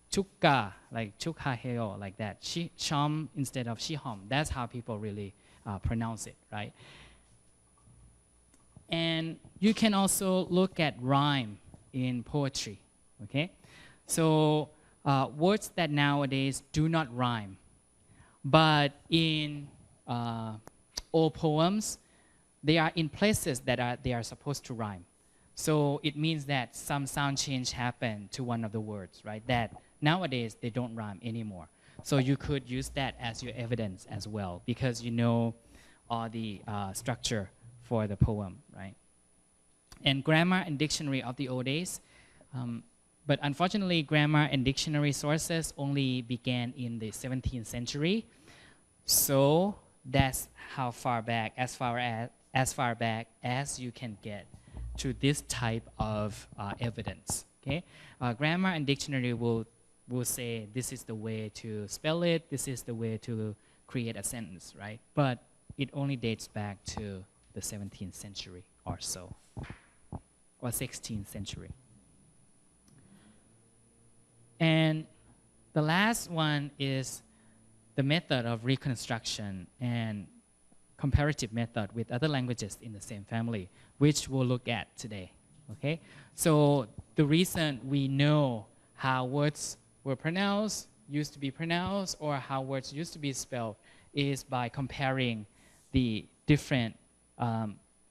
Chukka, like chukhaheo, like that. Sham instead of shihom. That's how people really pronounce it, right? And you can also look at rhyme in poetry, okay? So words that nowadays do not rhyme, but in old poems, they are in places that they are supposed to rhyme. So it means that some sound change happened to one of the words, right? That nowadays they don't rhyme anymore. So you could use that as your evidence as well, because you know all the structure for the poem, right? And grammar and dictionary of the old days, but unfortunately grammar and dictionary sources only began in the 17th century. So that's how far back, as far back as you can get to this type of evidence, okay? Grammar and dictionary will say this is the way to spell it, this is the way to create a sentence, right? But it only dates back to the 17th century or so, or 16th century. And the last one is the method of reconstruction and comparative method with other languages in the same family, which we'll look at today, okay? So the reason we know how words were pronounced, used to be pronounced, or how words used to be spelled is by comparing the different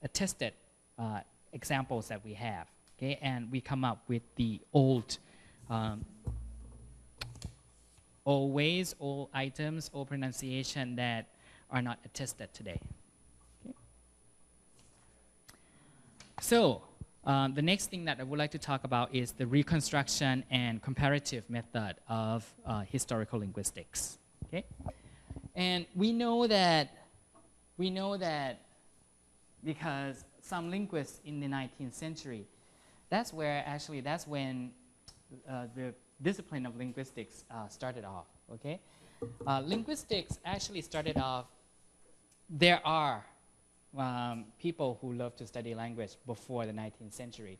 attested examples that we have, okay? And we come up with the old ways, old items, old pronunciation that are not attested today. Okay. So the next thing that I would like to talk about is the reconstruction and comparative method of historical linguistics. Okay, and we know that because some linguists in the 19th century, that's when the discipline of linguistics started off. Okay, linguistics actually started off. There are people who love to study language before the 19th century.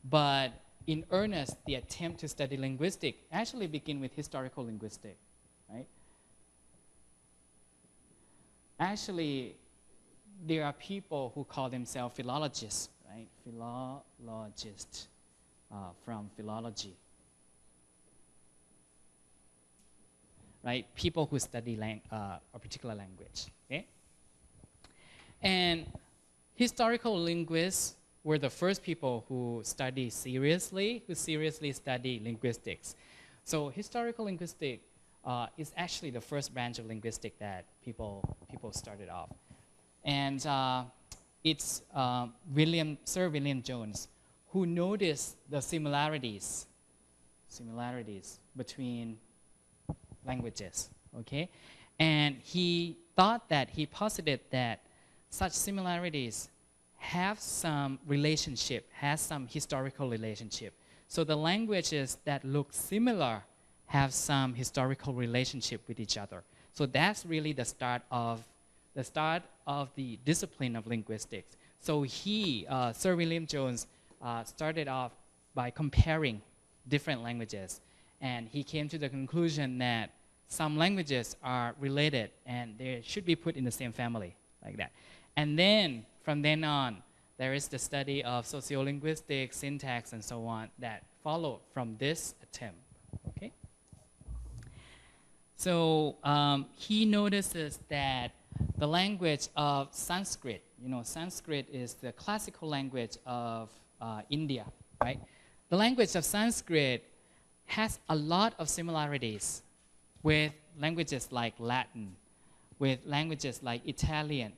But in earnest, the attempt to study linguistics actually began with historical linguistics, right? Actually, there are people who call themselves philologists, right? Philologists from philology. right? People who study a particular language, okay? And historical linguists were the first people who seriously study linguistics. So historical linguistics is actually the first branch of linguistics that people started off. And it's Sir William Jones who noticed the similarities between languages, okay? And he posited that such similarities have some relationship, has some historical relationship. So the languages that look similar have some historical relationship with each other. So that's really the start of the discipline of linguistics. So Sir William Jones, started off by comparing different languages, and he came to the conclusion that some languages are related and they should be put in the same family, like that. And then, from then on, there is the study of sociolinguistics, syntax, and so on that follow from this attempt, okay? So he notices that the language of Sanskrit, Sanskrit is the classical language of India, right? The language of Sanskrit has a lot of similarities with languages like Latin, with languages like Italian.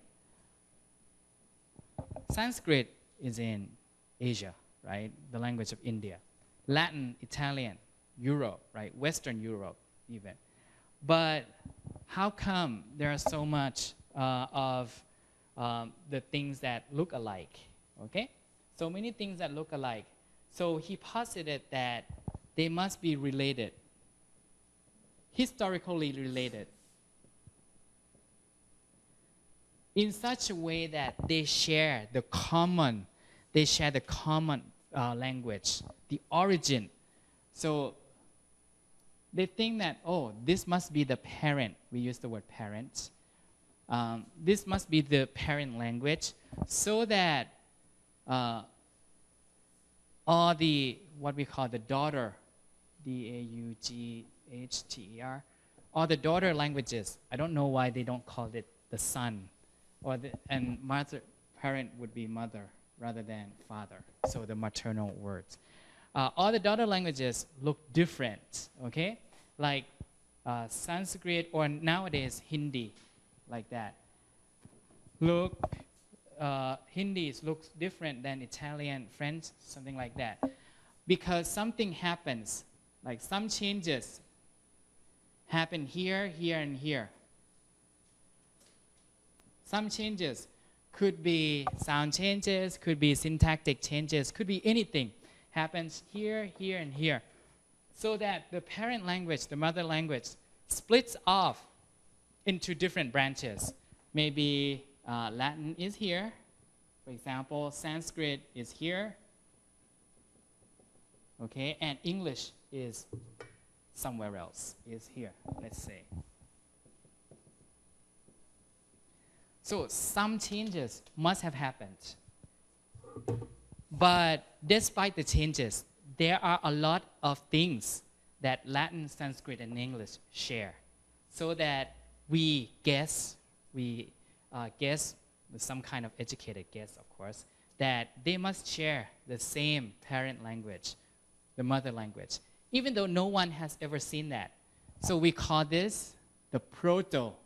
Sanskrit is in Asia, right? The language of India. Latin, Italian, Europe, right? Western Europe even. But how come there are so much of the things that look alike, okay? So many things that look alike. So he posited that they must be related, historically related, in such a way that they share the common language, the origin. So they think that, oh, this must be the parent. We use the word parent. This must be the parent language, so that all the, what we call the daughter, D-A-U-G-H-T-E-R, all the daughter languages, I don't know why they don't call it the son, and parent would be mother rather than father, so the maternal words. All the daughter languages look different, okay? Like Sanskrit, or nowadays Hindi, like that. Hindi looks different than Italian, French, something like that. Because something happens, like some changes happen here, here, and here. Some changes could be sound changes, could be syntactic changes, could be anything. Happens here, here, and here. So that the parent language, the mother language, splits off into different branches. Maybe Latin is here. For example, Sanskrit is here. Okay, and English is somewhere else, is here, let's say. So some changes must have happened. But despite the changes, there are a lot of things that Latin, Sanskrit, and English share. So that we guess, with some kind of educated guess, of course, that they must share the same parent language, the mother language, even though no one has ever seen that. So we call this the proto-language.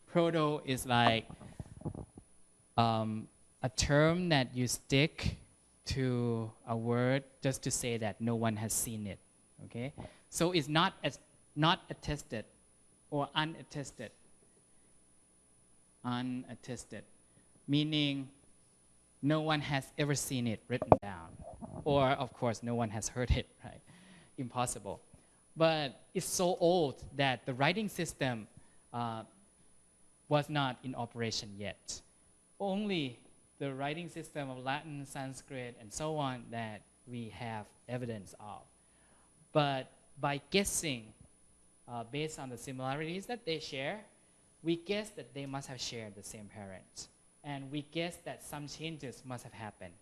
Proto is like a term that you stick to a word just to say that no one has seen it, okay? So it's not attested or unattested. Unattested, meaning no one has ever seen it written down. Or, of course, no one has heard it, right? Impossible. But it's so old that the writing system was not in operation yet. Only the writing system of Latin, Sanskrit, and so on that we have evidence of. But by guessing, based on the similarities that they share, we guess that they must have shared the same parents. And we guess that some changes must have happened,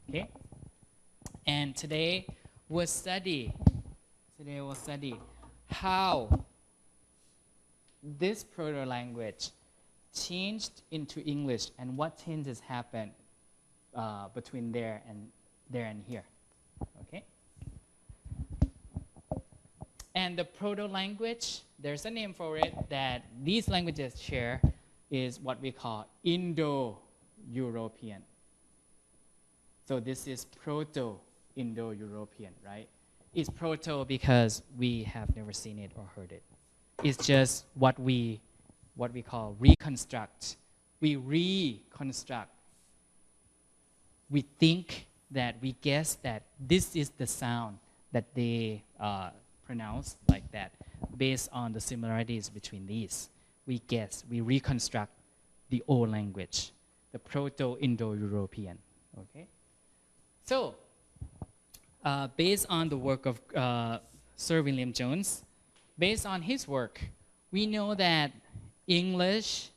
okay? And today we'll study Today we'll study how this proto-language changed into English and what changes happened between there and here. Okay? And the proto-language, there's a name for it that these languages share, is what we call Indo-European. So this is Proto-Indo-European, right? It's proto because we have never seen it or heard it. It's just what we call reconstruct. We reconstruct. We think that, we guess that this is the sound that they pronounce like that based on the similarities between these. We guess, we reconstruct the old language, the Proto-Indo-European, okay? So, based on the work of Sir William Jones, based on his work, we know that English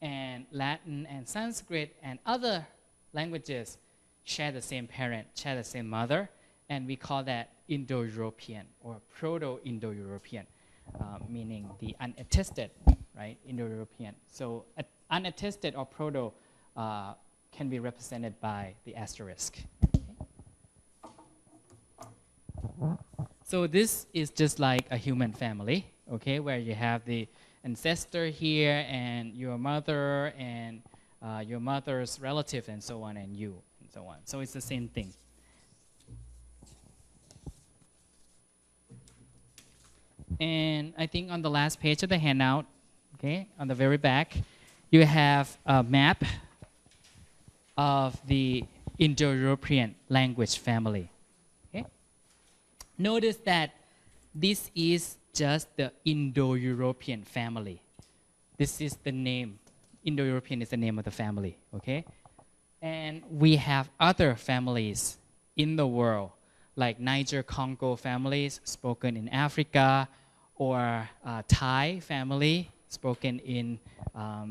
and Latin and Sanskrit and other languages share the same parent, share the same mother, and we call that Indo-European or Proto-Indo-European, meaning the unattested, right, Indo-European. So unattested or proto can be represented by the asterisk. So this is just like a human family, okay, where you have the ancestor here and your mother and your mother's relative and so on, and you and so on. So it's the same thing. And I think on the last page of the handout, okay, on the very back, you have a map of the Indo-European language family. Okay? Notice that this is just the Indo-European family. This is the name. Indo-European is the name of the family, okay? And we have other families in the world, like Niger-Congo families spoken in Africa, or Thai family spoken in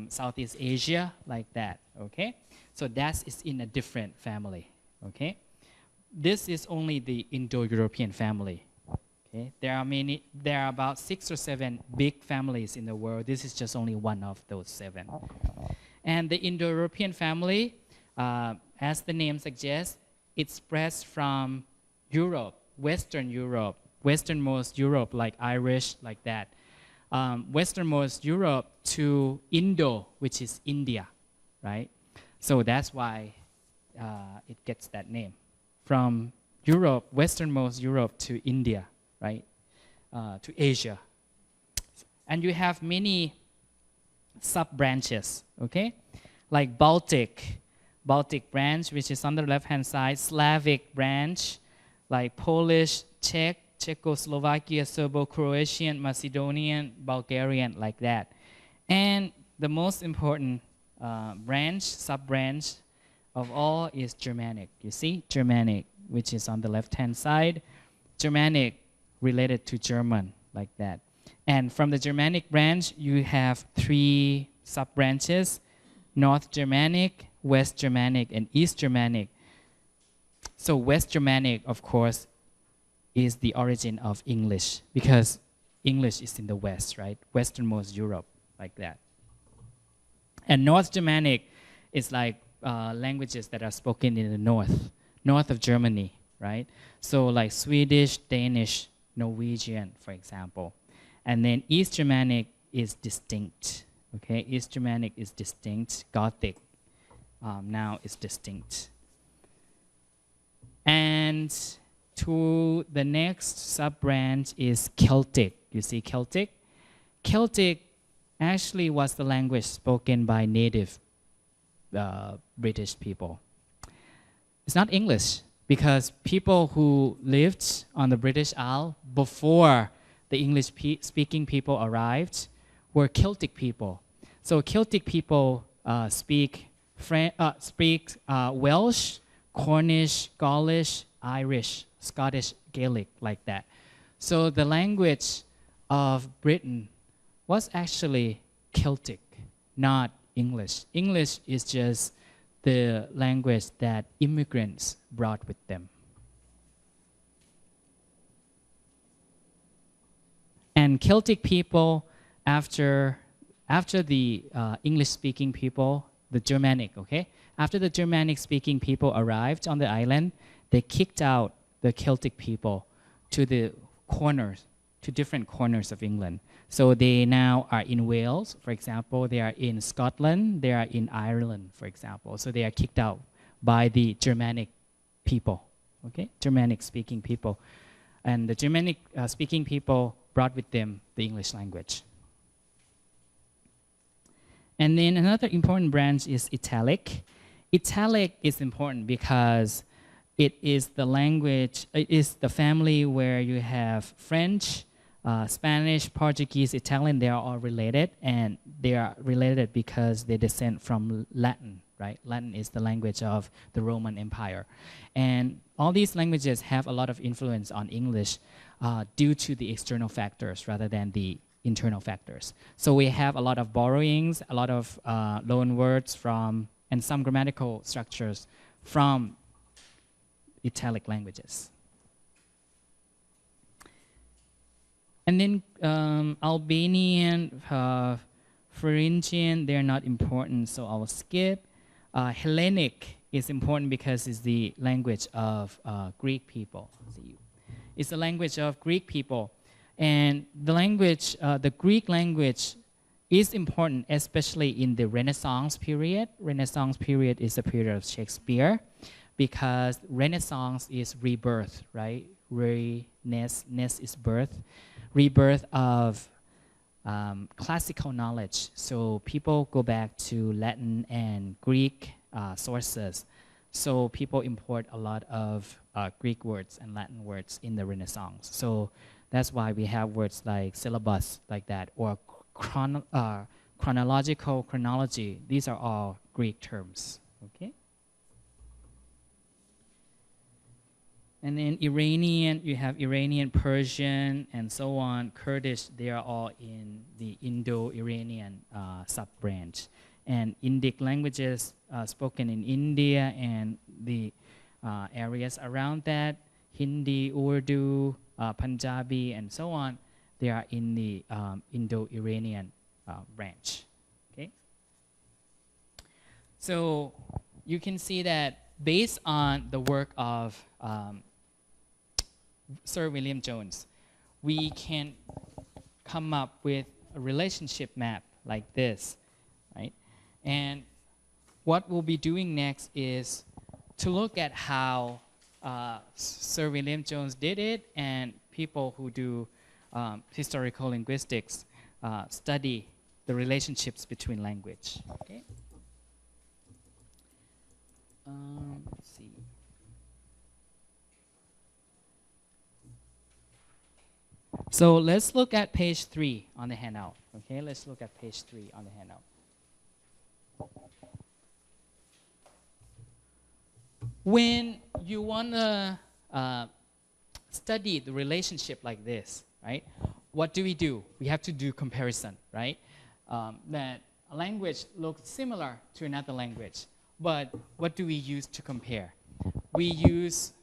Southeast Asia, like that, okay? So that is in a different family, okay? This is only the Indo-European family, okay? There are about 6 or 7 big families in the world. This is just only one of those 7. And the Indo-European family, as the name suggests, it spreads from Europe, Western Europe, westernmost Europe, like Irish, like that. Westernmost Europe to Indo, which is India, right? So that's why it gets that name. From Europe, westernmost Europe to India, right? To Asia. And you have many sub-branches, okay? Like Baltic branch, which is on the left-hand side, Slavic branch, like Polish, Czech, Czechoslovakia, Serbo-Croatian, Macedonian, Bulgarian, like that. And the most important sub-branch of all is Germanic. You see, Germanic, which is on the left-hand side. Germanic related to German, like that. And from the Germanic branch, you have 3 sub-branches: North Germanic, West Germanic, and East Germanic. So West Germanic, of course, is the origin of English, because English is in the West, right? Westernmost Europe, like that. And North Germanic is like languages that are spoken in the north of Germany, right? So like Swedish, Danish, Norwegian, for example. And then East Germanic is distinct, okay? East Germanic is distinct. Gothic now is distinct. And to the next sub-branch is Celtic. You see Celtic? Celtic actually was the language spoken by native British people. It's not English, because people who lived on the British Isle before the English-speaking people arrived were Celtic people. So Celtic people speak Welsh, Cornish, Gaulish, Irish, Scottish, Gaelic, like that. So the language of Britain was actually Celtic, not English. English is just the language that immigrants brought with them. And Celtic people, after the English-speaking people, the Germanic, okay? After the Germanic-speaking people arrived on the island, they kicked out the Celtic people to the corners, to different corners of England. So they now are in Wales, for example. They are in Scotland. They are in Ireland, for example. So they are kicked out by the Germanic people, okay? Germanic-speaking people. And the Germanic-speaking people brought with them the English language. And then another important branch is Italic. Italic is important because it is the language, it is the family where you have French, Spanish, Portuguese, Italian. They are all related, and they are related because they descend from Latin, right? Latin is the language of the Roman Empire. And all these languages have a lot of influence on English due to the external factors rather than the internal factors. So we have a lot of borrowings, a lot of loan words from, and some grammatical structures from Italic languages. And then Albanian, Pharyngian, they're not important, so I'll skip. Hellenic is important because it's the language of Greek people. It's the language of Greek people. And the language, the Greek language is important, especially in the Renaissance period. Renaissance period is the period of Shakespeare because Renaissance is rebirth, right? Ness is birth. Rebirth of classical knowledge. So people go back to Latin and Greek sources. So people import a lot of Greek words and Latin words in the Renaissance. So that's why we have words like syllabus, like that, or chronology. These are all Greek terms, okay? And then Iranian, you have Iranian, Persian, and so on. Kurdish, they are all in the Indo-Iranian sub-branch. And Indic languages spoken in India and the areas around that, Hindi, Urdu, Punjabi, and so on, they are in the Indo-Iranian branch, okay? So you can see that based on the work of Sir William Jones, we can come up with a relationship map like this, right? And what we'll be doing next is to look at how Sir William Jones did it, and people who do historical linguistics study the relationships between language. Okay. Let's see. So let's look at page 3 on the handout. Okay, let's look at page 3 on the handout. When you want to study the relationship like this, right? What do? We have to do comparison, right? That a language looks similar to another language, but what do we use to compare? We use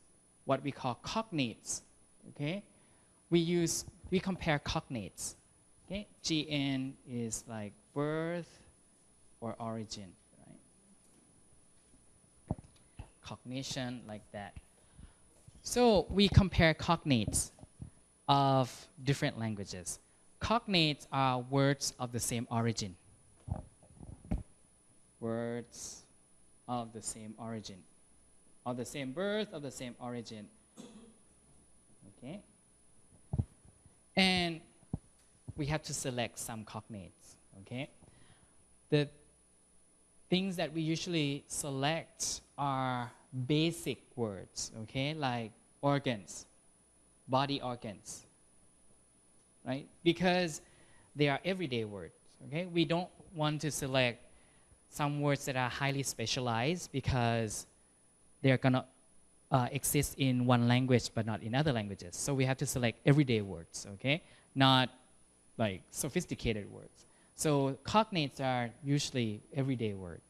what we call cognates, okay? We compare cognates, okay? GN is like birth or origin, right? Cognition, like that. So we compare cognates of different languages. Cognates are words of the same origin. Words of the same origin. Of the same birth, of the same origin. Okay? And we have to select some cognates, okay? The things that we usually select are basic words, okay? Like organs, body organs, right? Because they are everyday words, okay? We don't want to select some words that are highly specialized because they're gonna exist in one language but not in other languages. So we have to select everyday words, okay? Not like sophisticated words. So cognates are usually everyday words.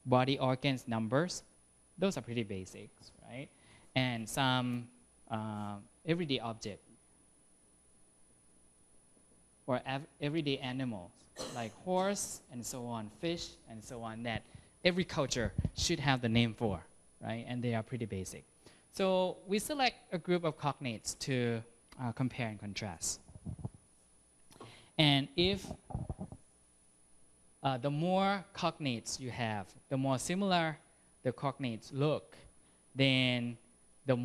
Body organs, numbers, those are pretty basics, right? And some everyday object. or everyday animals like horse and so on, fish and so on, that every culture should have the name for, right? And they are pretty basic. So we select a group of cognates to compare and contrast. And if the more cognates you have, the more similar the cognates look, then the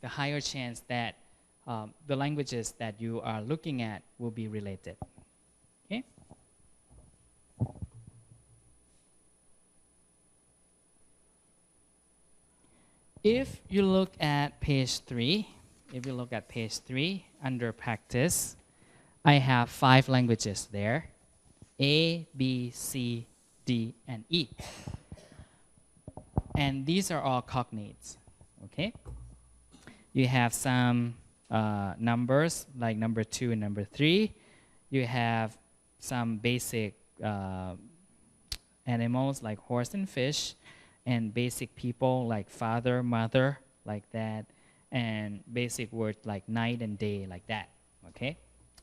higher chance that the languages that you are looking at will be related. Okay? If you look at page 3, under practice, I have 5 languages there: A, B, C, D, and E. And these are all cognates. Okay? You have some numbers like number 2 and number 3. You have some basic animals like horse and fish, and basic people like father, mother, like that, and basic words like night and day, like that. Okay?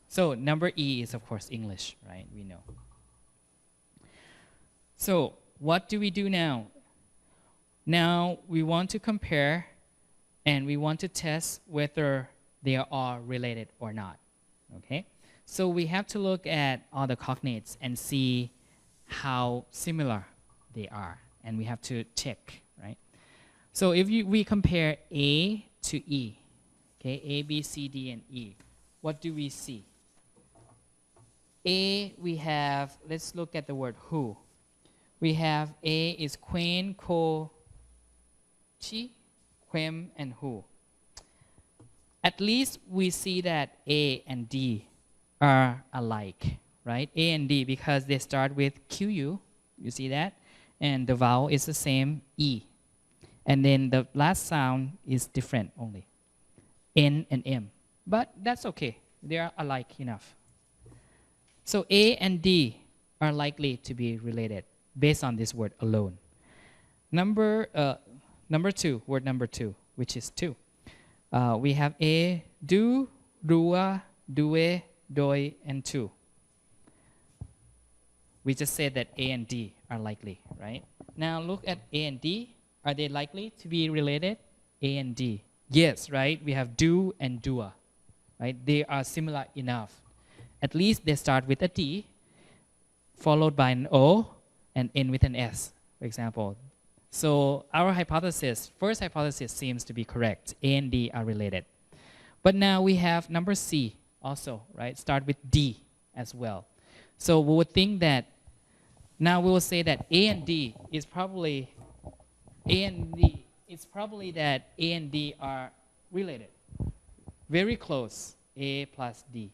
So number E is, of course, English, right? We know. So what do we do now? Now we want to compare and we want to test whether they are related or not. Okay? So we have to look at all the cognates and see how similar they are. And we have to check, right? So if we compare A to E, okay, A, B, C, D, and E, what do we see? A, we have, let's look at the word who. We have A is Queen, Ko, Chi, Quem, and who. At least we see that A and D are alike, right? A and D, because they start with QU, you see that? And the vowel is the same, E. And then the last sound is different only, N and M. But that's okay, they are alike enough. So A and D are likely to be related based on this word alone. Number 2, word number 2, which is 2. We have A, do, dua, due, doi, and 2. We just said that A and D are likely, right? Now look at A and D. Are they likely to be related? A and D. Yes, right? We have do and dua, right? They are similar enough. At least they start with a D, followed by an O, and end with an S, for example. So our first hypothesis seems to be correct. A and D are related. But now we have number C also, right? Start with D as well. So we would think that, now we will say that A and D is probably, it's probably that A and D are related. Very close, A plus D.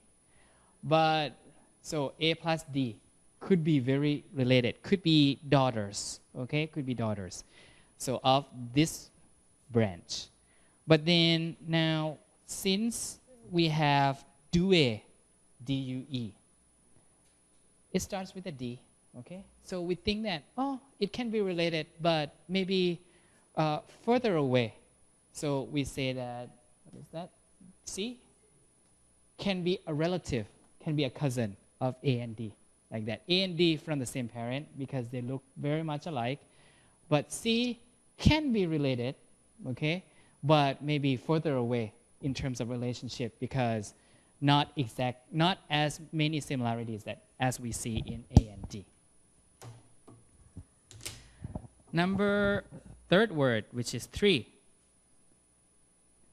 But, so A plus D could be very related, could be daughters, okay? Could be daughters, so of this branch. But then now, since we have due, D-U-E, it starts with a D, okay? So we think that, oh, it can be related, but maybe further away. So we say that, what is that? C can be a relative, can be a cousin of A and D, like that. A and D from the same parent because they look very much alike. But C can be related, okay? But maybe further away in terms of relationship because not as many similarities as we see in A and D. Number 3rd word, which is 3.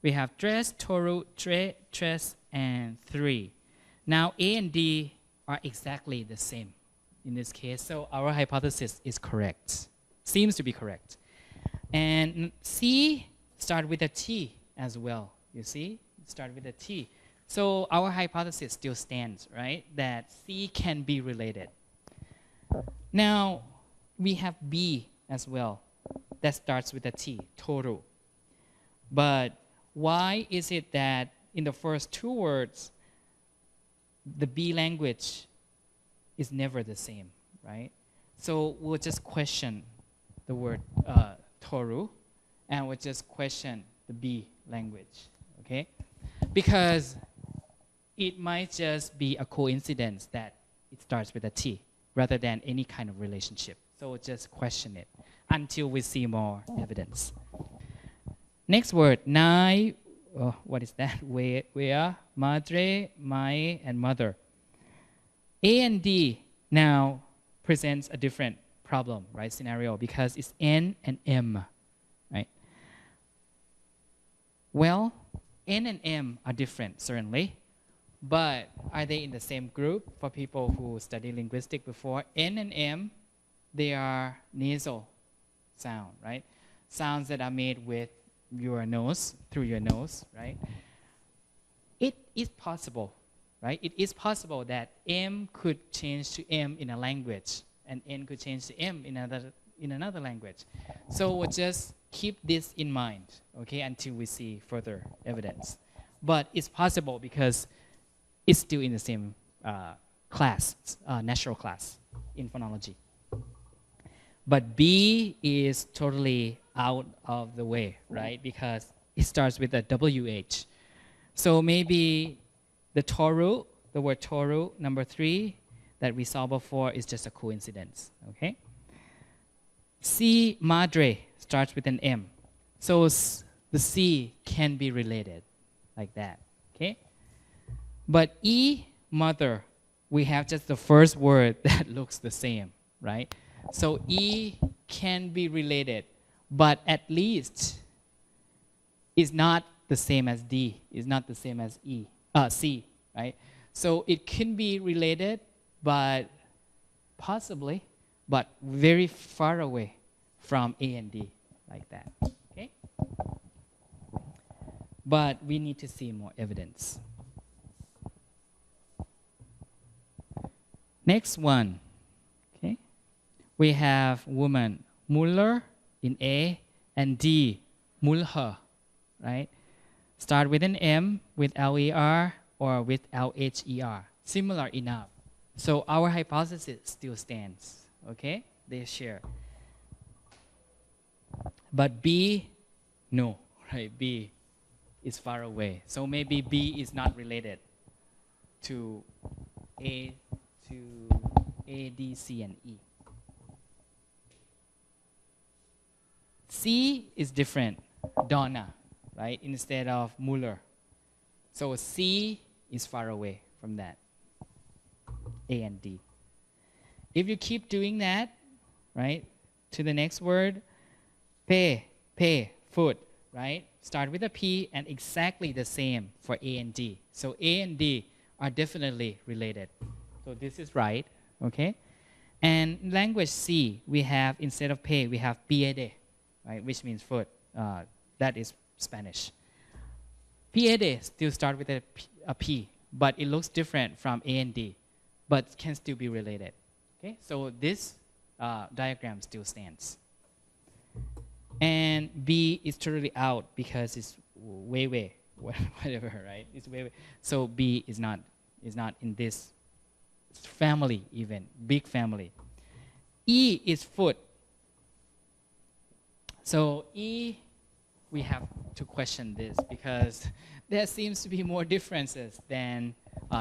We have dress, toru, tre, tres, and 3. Now A and D are exactly the same in this case, so our hypothesis is correct. Seems to be correct. And C start with a T as well, you see? Start with a T. So our hypothesis still stands, right? That C can be related. Now, we have B as well. That starts with a T, toru. But why is it that in the first 2 words, the B language is never the same, right? So we'll just question the word toru, and we'll just question the B language, okay? Because it might just be a coincidence that it starts with a T rather than any kind of relationship. So just question it until we see more evidence. Next word, nai, what is that? Where, madre, mai, and mother. A and D now presents a different problem, right, scenario, because it's N and M, right? Well, N and M are different, certainly, but are they in the same group for people who study linguistics before? N and M, they are nasal sound, right? Sounds that are made with your nose, through your nose, right? It is possible, right? It is possible that M could change to M in a language, and N could change to M in another language. So we'll just keep this in mind, okay, until we see further evidence. But it's possible because it's still in the same class, natural class in phonology. But B is totally out of the way, right? Because it starts with a WH. So maybe the Toru, the word Toru, number 3, that we saw before is just a coincidence, okay? C, madre, starts with an M. So the C can be related like that, okay? But E, mother, we have just the first word that looks the same, right? So E can be related, but at least is not the same as D, is not the same as C, right? So it can be related, but possibly, but very far away from A and D, like that, okay? But we need to see more evidence. Next one, okay? We have woman, Muller in A, and D, Mulher, right? Start with an M, with L-E-R, or with L-H-E-R. Similar enough. So our hypothesis still stands, okay? They share. But B, no, right? B is far away. So maybe B is not related to A, D, C, and E. C is different, Donna, right? Instead of Muller. So C is far away from that, A and D. If you keep doing that, right, to the next word, pay, foot, right? Start with a P and exactly the same for A and D. So A and D are definitely related. So this is right, okay? And language C, we have, instead of pay, we have piede, right, which means foot. That is Spanish. Piede still start with a P, but it looks different from A and D, but can still be related. Okay, so this diagram still stands. And B is totally out because it's way, whatever, right? It's way. So B is not in this family even, big family. E is foot. So E, we have to question this because there seems to be more differences than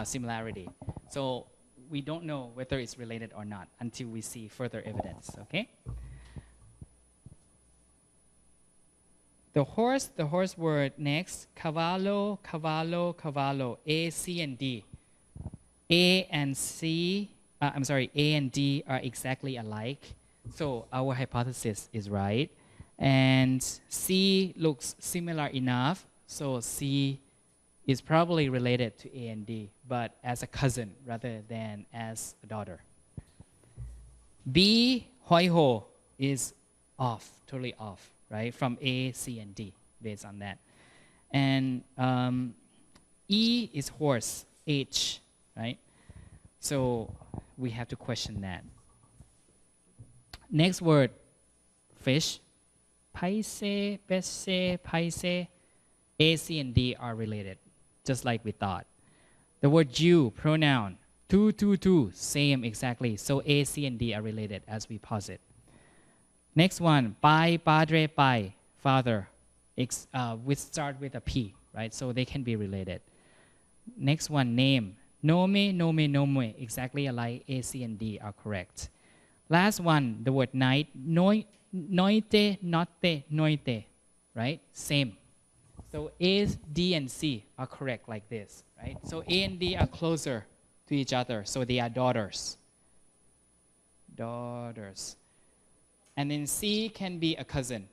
similarity. So we don't know whether it's related or not until we see further evidence, okay? The horse word next, cavallo, A, C, and D. A and D are exactly alike. So our hypothesis is right. And C looks similar enough. So C is probably related to A and D, but as a cousin rather than as a daughter. B, HYU, is off, totally off, right? From A, C, and D, based on that. And E is horse, H, right? So we have to question that. Next word, fish. Paise, pese, paise. A, C, and D are related, just like we thought. The word you, pronoun, tu, same exactly. So A, C, and D are related as we posit. Next one, pai, padre, pai, father. We start with a P, right? So they can be related. Next one, name. Nome, nome, nome. Exactly alike. A, C, and D are correct. Last one, the word night. Noite, notte, noite. Right? Same. So A, D, and C are correct like this. Right? So A and D are closer to each other. So they are daughters. Daughters. And then C can be a cousin,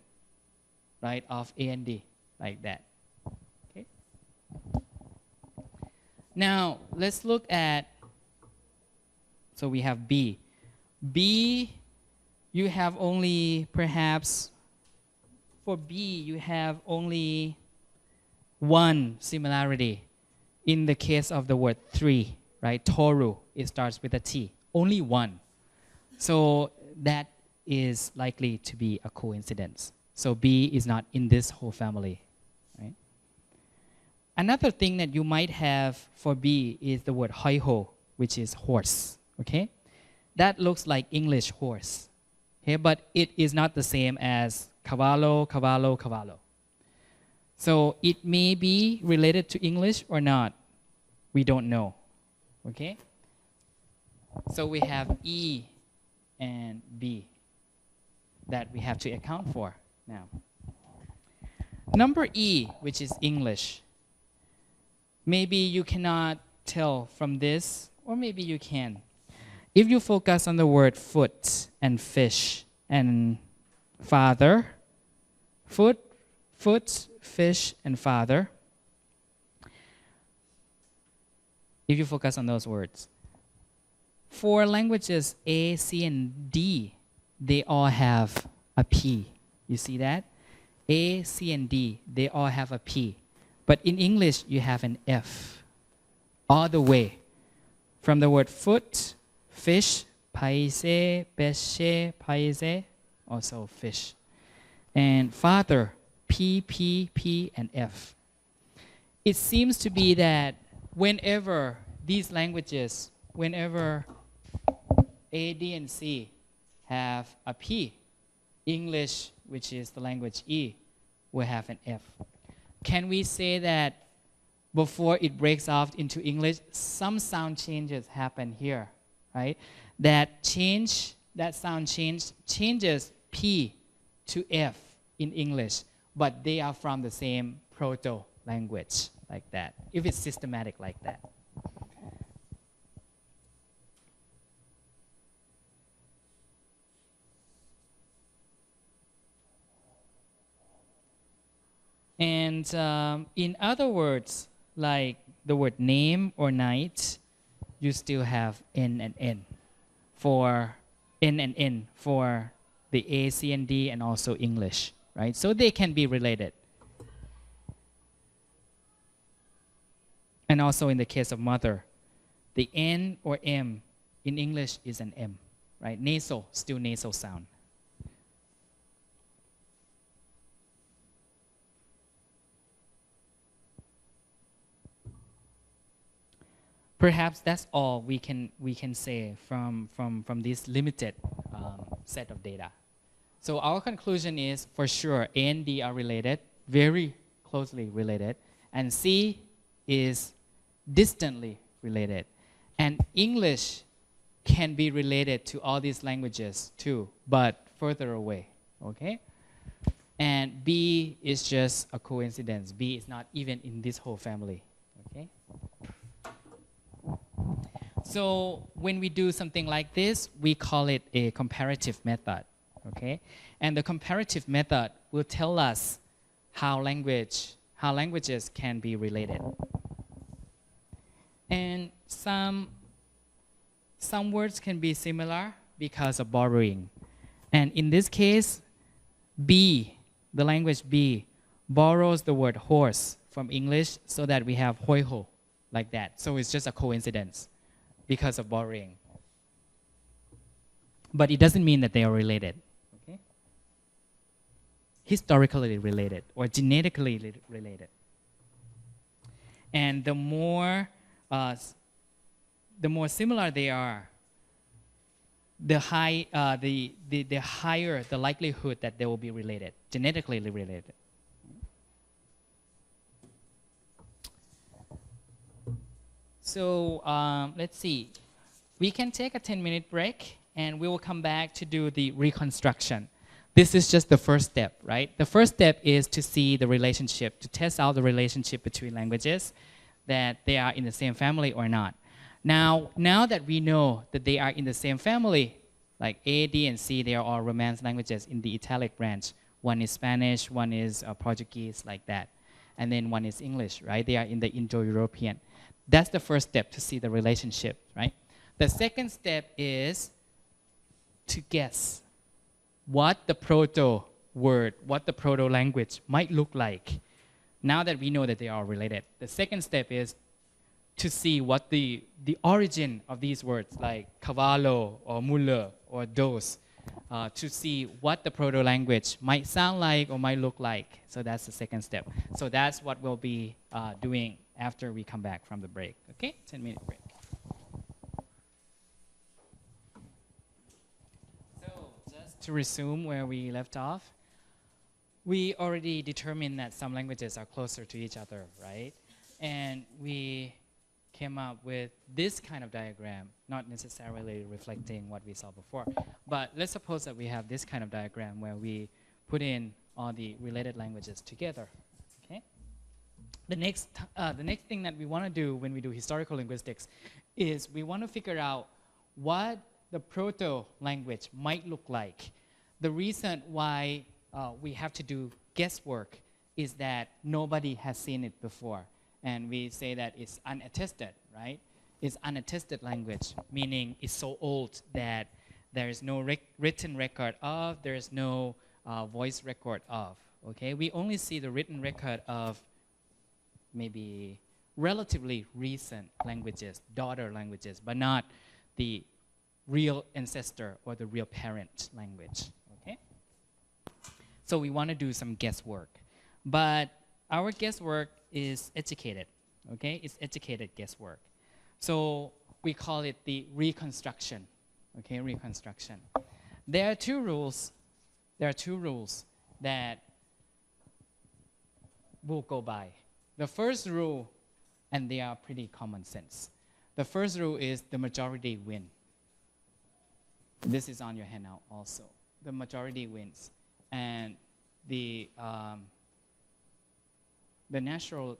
right, of A and D, like that. Okay. Now, let's look at, so we have B. B, you have only perhaps, for B, you have only one similarity in the case of the word three, right? Toru, it starts with a T, only one. So that is likely to be a coincidence. So B is not in this whole family, right? Another thing that you might have for B is the word HYU, which is horse, okay? That looks like English horse, okay? But it is not the same as cavallo, cavallo, cavallo. So it may be related to English or not. We don't know, okay? So we have E and B that we have to account for now. Number E, which is English. Maybe you cannot tell from this, or maybe you can. If you focus on the word foot and fish and father, foot, fish, and father, if you focus on those words, for languages A, C, and D, they all have a P. You see that? A, C, and D, they all have a P. But in English, you have an F all the way. From the word foot, fish, paise, pesce, paise, also fish. And father, P, P, P, and F. It seems to be that whenever these languages, whenever A, D, and C have a P, English, which is the language E, will have an F. Can we say that before it breaks off into English, some sound changes happen here, right? That sound change changes P to F in English, but they are from the same proto-language, like that, if it's systematic like that. And in other words, like the word name or night, you still have N and N for N and N for the A, C, and D, and also English, right? So they can be related. And also in the case of mother, the N or M in English is an M, right? Nasal, still nasal sound. Perhaps that's all we can say from this limited set of data. So our conclusion is, for sure, A and D are related, very closely related, and C is distantly related. And English can be related to all these languages too, but further away, okay? And B is just a coincidence. B is not even in this whole family, okay? So when we do something like this, we call it a comparative method, okay? And the comparative method will tell us how languages can be related. And some words can be similar because of borrowing. And in this case, B, the language B, borrows the word horse from English so that we have HYU, like that. So it's just a coincidence because of borrowing. But it doesn't mean that they are related, okay? Historically related or genetically related. And the more similar they are, the higher the likelihood that they will be related, genetically related. So let's see. We can take a 10-minute break and we will come back to do the reconstruction. This is just the first step, right? The first step is to see the relationship, to test out the relationship between languages, that they are in the same family or not. Now that we know that they are in the same family, like A, D, and C, they are all Romance languages in the Italic branch. One is Spanish, one is Portuguese, like that. And then one is English, right? They are in the Indo-European. That's the first step to see the relationship, right? The second step is to guess what the proto-word, what the proto-language might look like. Now that we know that they are related, the second step is to see what the origin of these words, like cavallo or muller or dos, to see what the proto-language might sound like or might look like. So that's the second step. So that's what we'll be doing after we come back from the break. Okay, 10-minute break. So just to resume where we left off, we already determined that some languages are closer to each other, right? And we came up with this kind of diagram, not necessarily reflecting what we saw before. But let's suppose that we have this kind of diagram where we put in all the related languages together. Okay? The next thing that we want to do when we do historical linguistics is we want to figure out what the proto-language might look like. The reason why we have to do guesswork is that nobody has seen it before. And we say that it's unattested, right? It's unattested language, meaning it's so old that there is no written record of, there is no voice record of, okay? We only see the written record of maybe relatively recent languages, daughter languages, but not the real ancestor or the real parent language, okay? So we want to do some guesswork. But our guesswork is educated, okay? It's educated guesswork. So we call it the reconstruction, okay? Reconstruction. There are two rules that we'll go by. The first rule, and they are pretty common sense. The first rule is the majority win. This is on your handout also. The majority wins. And the naturalness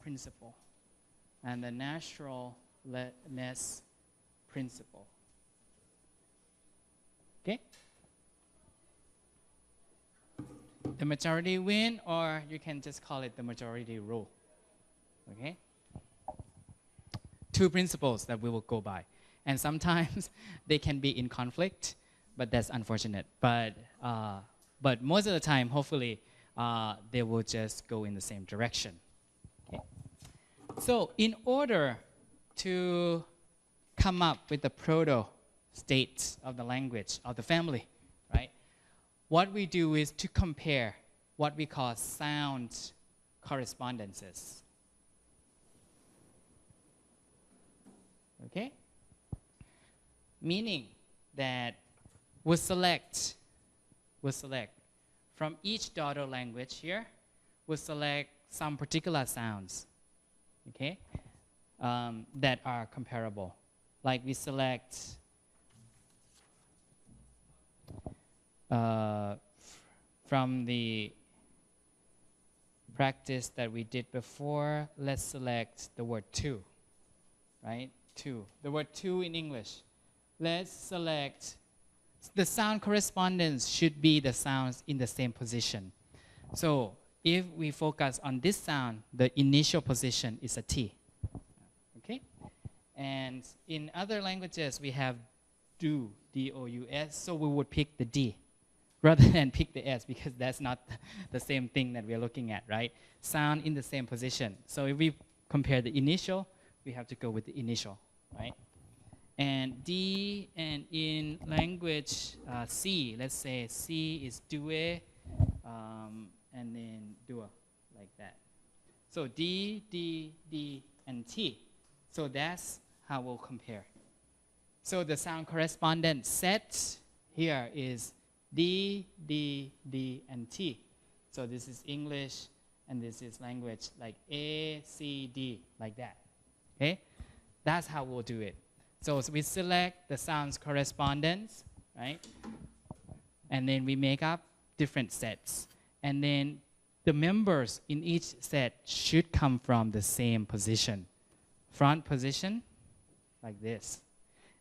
principle and the naturalness principle. Okay? The majority win, or you can just call it the majority rule. Okay? Two principles that we will go by. And sometimes they can be in conflict, but that's unfortunate. But most of the time, hopefully, they will just go in the same direction. Okay? So in order to come up with the proto-state of the language, of the family, right? What we do is to compare what we call sound correspondences. Okay? Meaning that we'll select from each daughter language here, we'll select some particular sounds, okay, that are comparable. Like we select from the practice that we did before, let's select the word to, right? To. The word to in English. Let's select, the sound correspondence should be the sounds in the same position. So if we focus on this sound, the initial position is a T. Okay? And in other languages, we have do, D-O-U-S, so we would pick the D rather than pick the S, because that's not the same thing that we're looking at, right? Sound in the same position. So if we compare the initial, we have to go with the initial, right? And D, and in language C, let's say C is due, and then dua, like that. So D, D, D, and T. So that's how we'll compare. So the sound correspondence set here is D, D, D, and T. So this is English, and this is language like A, C, D, like that. Okay? That's how we'll do it. So we select the sounds correspondence, right? And then we make up different sets. And then the members in each set should come from the same position. Front position, like this.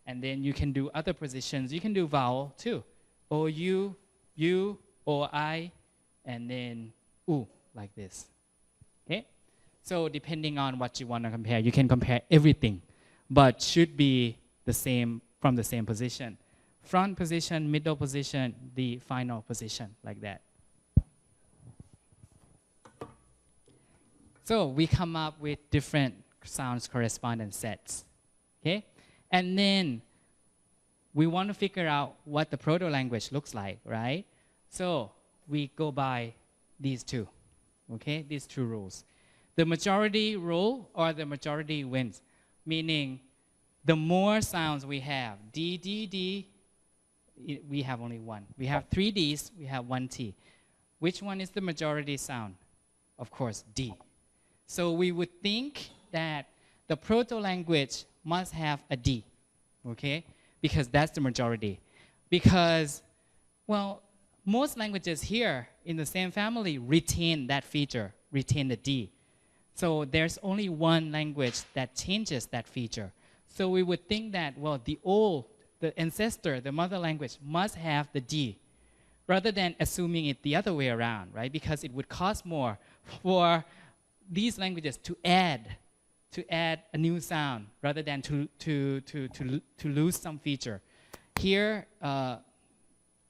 And then you can do other positions. You can do vowel too. O-U, U, O-I, and then U, like this. Okay? So depending on what you want to compare, you can compare everything, but should be the same from the same position. Front position, middle position, the final position, like that. So we come up with different sounds correspondence sets. Okay? And then we want to figure out what the proto-language looks like, right? So we go by these two, okay? These two rules. The majority rule or the majority wins, meaning the more sounds we have, D, D, D, we have only one. We have 3 Ds, we have 1 T. Which one is the majority sound? Of course, D. So we would think that the proto-language must have a D, okay? Because that's the majority. Because, well, most languages here in the same family retain that feature, retain the D. So there's only one language that changes that feature. So we would think that, well, the ancestor, the mother language, must have the D, rather than assuming it the other way around, right? Because it would cost more for these languages to add a new sound rather than to lose some feature. Here,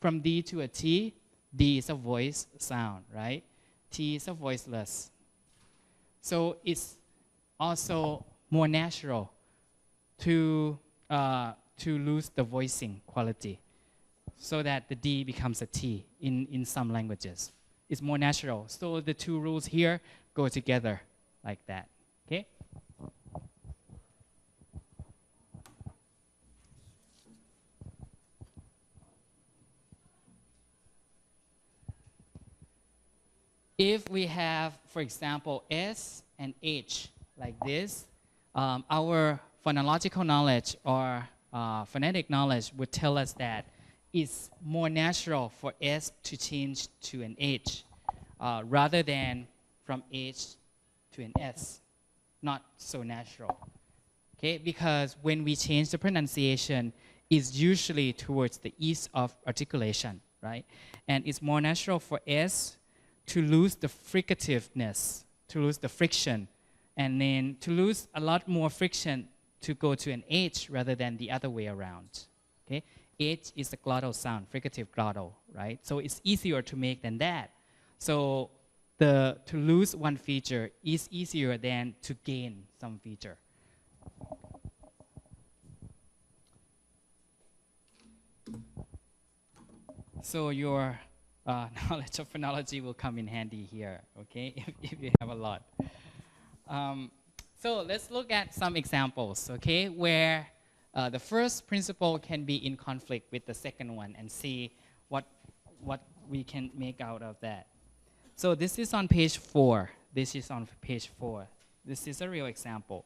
from D to a T, D is a voice sound, right? T is a voiceless. So it's also more natural to lose the voicing quality so that the D becomes a T in some languages. It's more natural. So the two rules here go together like that, okay? If we have, for example, S and H like this, our phonological knowledge or phonetic knowledge would tell us that it's more natural for S to change to an H rather than from H to an S. Not so natural. Okay, because when we change the pronunciation, it's usually towards the ease of articulation, right? And it's more natural for S to lose the fricativeness, to lose the friction, and then to lose a lot more friction to go to an H rather than the other way around. Okay, H is a glottal sound, fricative glottal, right? So it's easier to make than that. So to lose one feature is easier than to gain some feature. So your knowledge of phonology will come in handy here, okay, if you have a lot. So let's look at some examples, okay, where the first principle can be in conflict with the second one and see what we can make out of that. So this is on page 4. This is on page 4. This is a real example.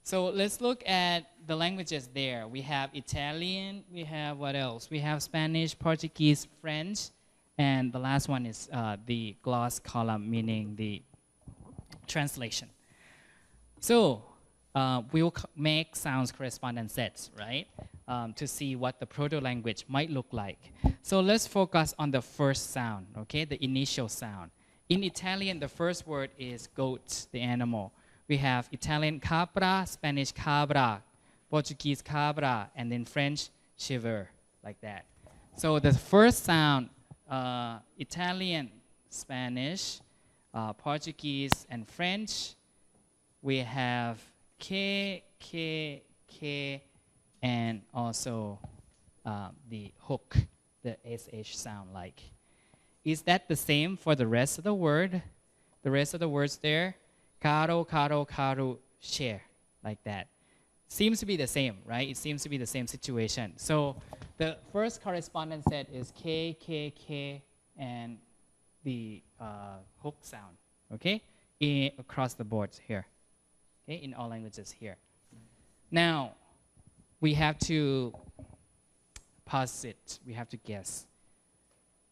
So let's look at the languages there. We have Italian, we have what else? We have Spanish, Portuguese, French, and the last one is the gloss column, meaning the translation. So we'll make sounds correspondence sets, right? To see what the proto-language might look like. So let's focus on the first sound, okay? The initial sound. In Italian, the first word is goat, the animal. We have Italian capra, Spanish cabra, Portuguese cabra, and then French chèvre, like that. So the first sound, Italian, Spanish, Portuguese, and French, we have K, K, K, and also the hook, the SH sound like. Is that the same for the rest of the word? The rest of the words there? Caro, caro, caro, share, like that. Seems to be the same, right? It seems to be the same situation. So the first correspondence set is K, K, K, and the hook sound, okay, across the board here, okay, in all languages here. Now, we have to posit, we have to guess,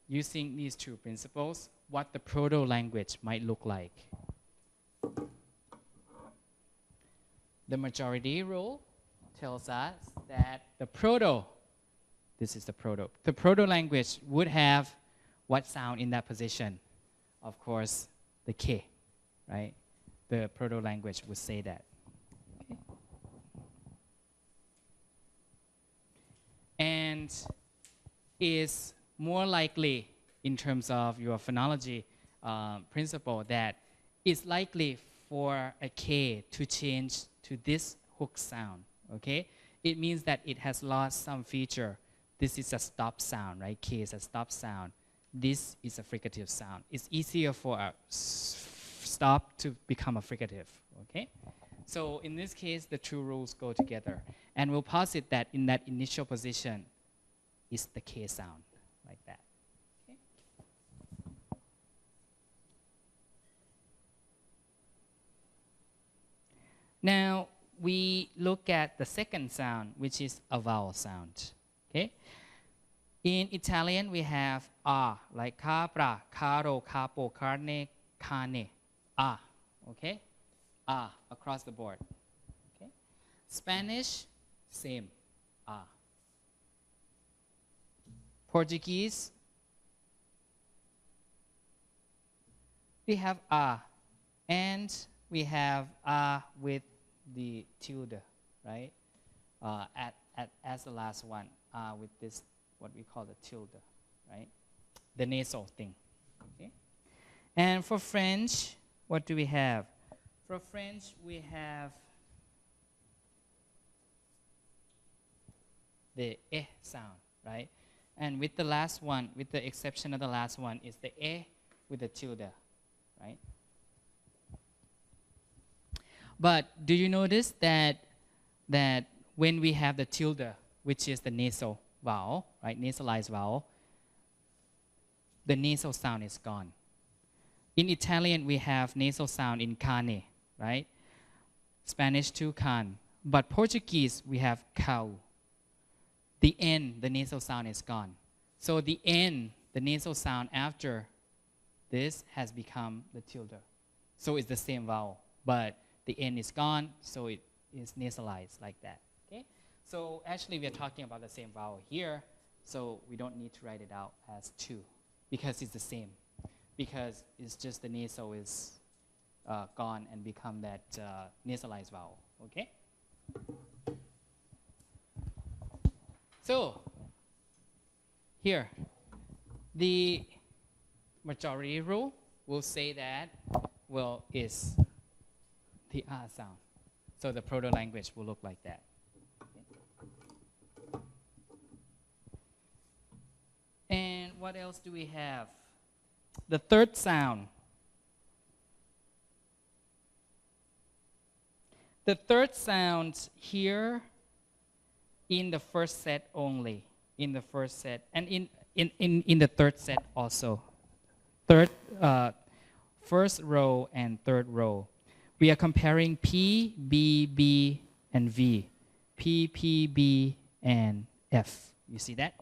using these two principles, what the proto-language might look like. The majority rule tells us that the proto-language would have what sound in that position? Of course, the K, right? The proto-language would say that. Okay. And is more likely in terms of your phonology principle that it's likely for a K to change to this hook sound, okay? It means that it has lost some feature. This is a stop sound, right? K is a stop sound. This is a fricative sound. It's easier for a stop to become a fricative, okay? So in this case, the two rules go together. And we'll posit that in that initial position is the K sound, like that. Okay? Now, we look at the second sound, which is a vowel sound. Okay? In Italian, we have a, like capra, caro, capo, carne, cane, a. Okay? A, across the board. Okay? Spanish, same, a. Portuguese, we have a, and we have a with the tilde, right? As the last one, with this, what we call the tilde, right? The nasal thing, okay? And for French, what do we have? For French, we have the eh sound, right? And with the last one, with the exception of the last one, is the eh with the tilde, right? But do you notice that when we have the tilde, which is the nasal vowel, right, nasalized vowel, the nasal sound is gone. In Italian, we have nasal sound in cane, right? Spanish too, can. But Portuguese, we have cau. The N, the nasal sound is gone. So the N, the nasal sound after this has become the tilde. So it's the same vowel, but the N is gone, so it is nasalized like that. Okay? So actually, we are talking about the same vowel here, so we don't need to write it out as two, because it's the same. Because it's just the nasal is gone and become that nasalized vowel. Okay? So here, the majority rule will say that, well, is the ah sound. So the proto-language will look like that. Okay. And what else do we have? The third sound. The third sound here in the first set only, in the first set, and in the third set also. First row and third row. We are comparing P, B, B, and V. P, P, B, and F. You see that?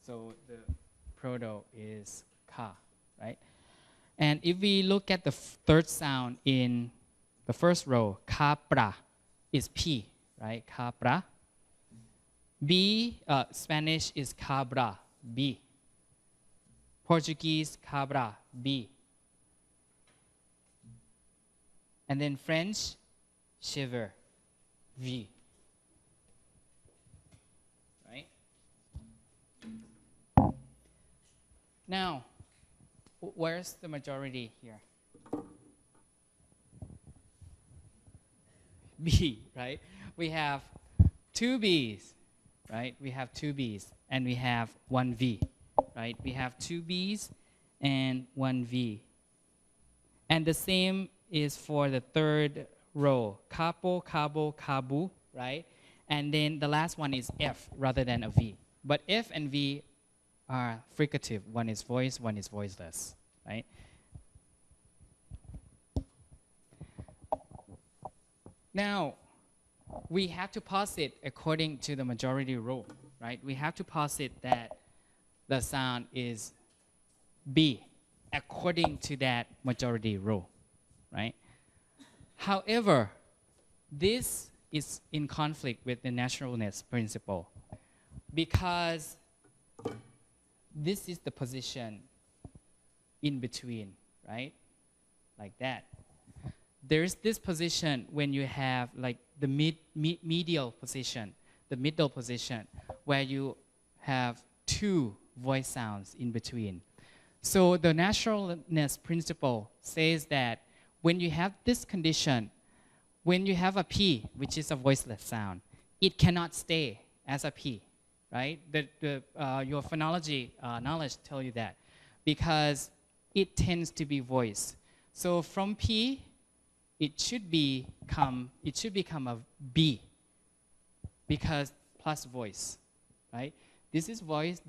So the proto is ka, right? And if we look at the third sound in the first row, capra is P, right? Capra. B, Spanish is cabra, B. Portuguese, cabra, B. And then French, shiver, V. Right? Now, where's the majority here? B, right? We have two B's, right? We have two B's, and we have one V, right? We have two B's and one V. And the same is for the third row. Capo, cabo, cabu, right? And then the last one is F rather than a V. But F and V are fricative. One is voiced, one is voiceless, right? Now, we have to posit according to the majority rule, right? We have to posit that the sound is B according to that majority rule, right? However, this is in conflict with the naturalness principle because this is the position in between, right? Like that. There's this position when you have like the medial position, the middle position, where you have two voice sounds in between. So the naturalness principle says that when you have this condition, when you have a P, which is a voiceless sound, it cannot stay as a P, right? Your phonology knowledge tell you that because it tends to be voiced. So from P, it should become a B because plus voice, right? This is voice,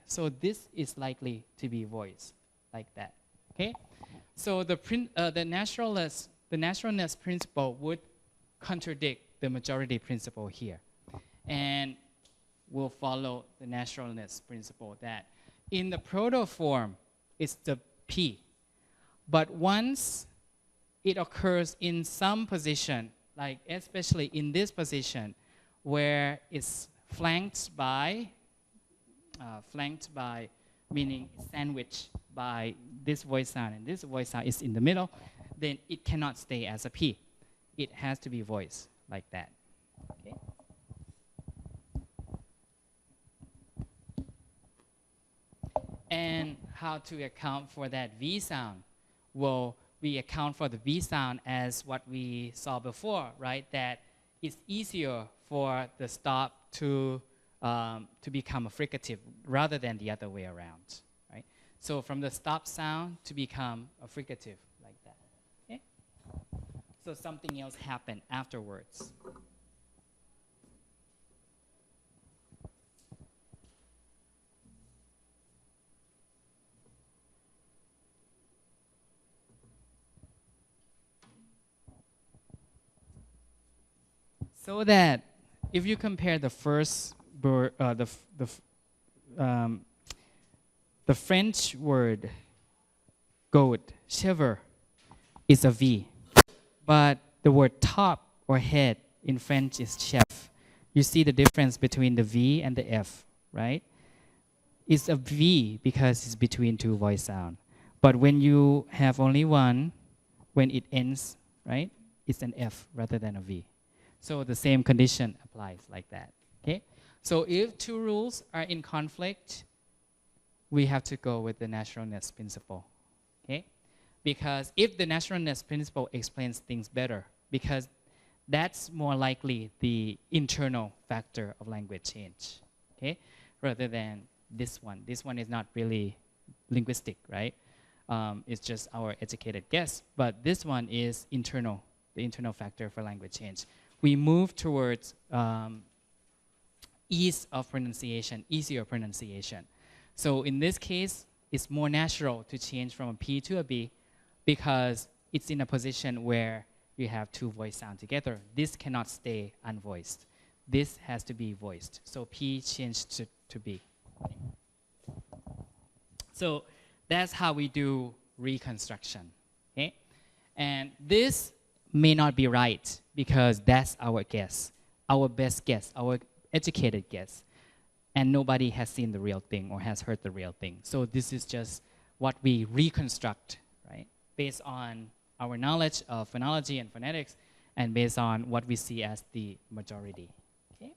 so this is likely to be voice, like that, okay? So the naturalness principle would contradict the majority principle here. And we'll follow the naturalness principle that in the protoform, it's the P. But once it occurs in some position, like especially in this position, where it's flanked by, meaning sandwiched by this voice sound, and this voice sound is in the middle, then it cannot stay as a P. It has to be voiced like that. Okay? And how to account for that V sound? Well, we account for the V sound as what we saw before, right? That it's easier for the stop to become a fricative rather than the other way around, right? So from the stop sound to become a fricative like that, okay? So something else happened afterwards. So that if you compare the first word, the French word goat, chèvre, is a V. But the word top or head in French is chef. You see the difference between the V and the F, right? It's a V because it's between two voice sound. But when you have only one, when it ends, right, it's an F rather than a V. So the same condition applies like that, okay? So if two rules are in conflict, we have to go with the naturalness principle, okay? Because if the naturalness principle explains things better, because that's more likely the internal factor of language change, okay? Rather than this one. This one is not really linguistic, right? It's just our educated guess, but this one is internal, the internal factor for language change. We move towards ease of pronunciation, easier pronunciation. So in this case, it's more natural to change from a P to a B because it's in a position where you have two voice sound together. This cannot stay unvoiced. This has to be voiced. So P changed to B. So that's how we do reconstruction, okay? And this may not be right because that's our guess, our best guess, our educated guess. And nobody has seen the real thing or has heard the real thing. So this is just what we reconstruct, right? Based on our knowledge of phonology and phonetics and based on what we see as the majority, okay?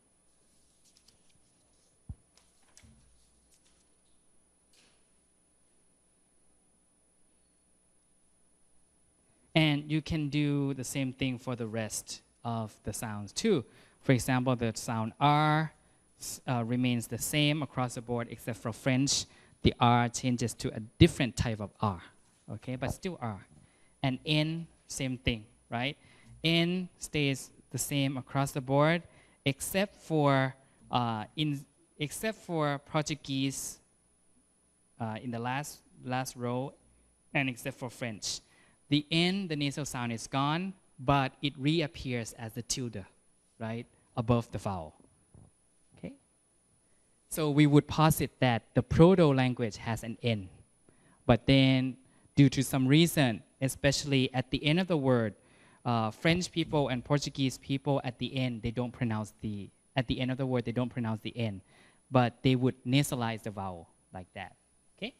And you can do the same thing for the rest of the sounds too. For example, the sound R remains the same across the board except for French. The R changes to a different type of R, okay, but still R. And N, same thing, right? N stays the same across the board except for Portuguese in the last row, and except for French. The N, the nasal sound is gone, but it reappears as the tilde, right, above the vowel. Okay? So we would posit that the proto-language has an N, but then due to some reason, especially at the end of the word, French people and Portuguese people at the end, they don't pronounce at the end of the word, they don't pronounce the N, but they would nasalize the vowel like that, okay?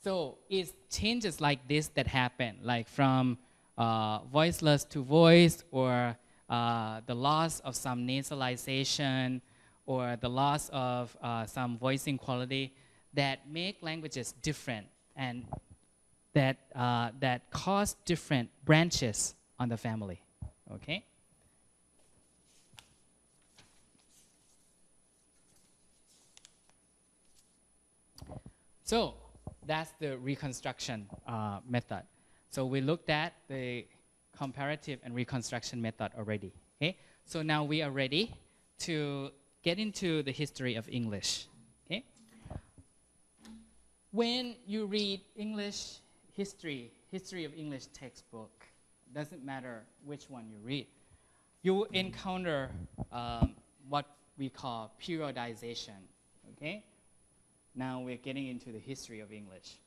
So it's changes like this that happen, like from voiceless to voice, or the loss of some nasalization, or the loss of some voicing quality that make languages different, and that cause different branches on the family, okay? So that's the reconstruction method. So we looked at the comparative and reconstruction method already, okay? So now we are ready to get into the history of English, okay? When you read English history of English textbook, doesn't matter which one you read, you will encounter what we call periodization, okay? Now we're getting into the history of English.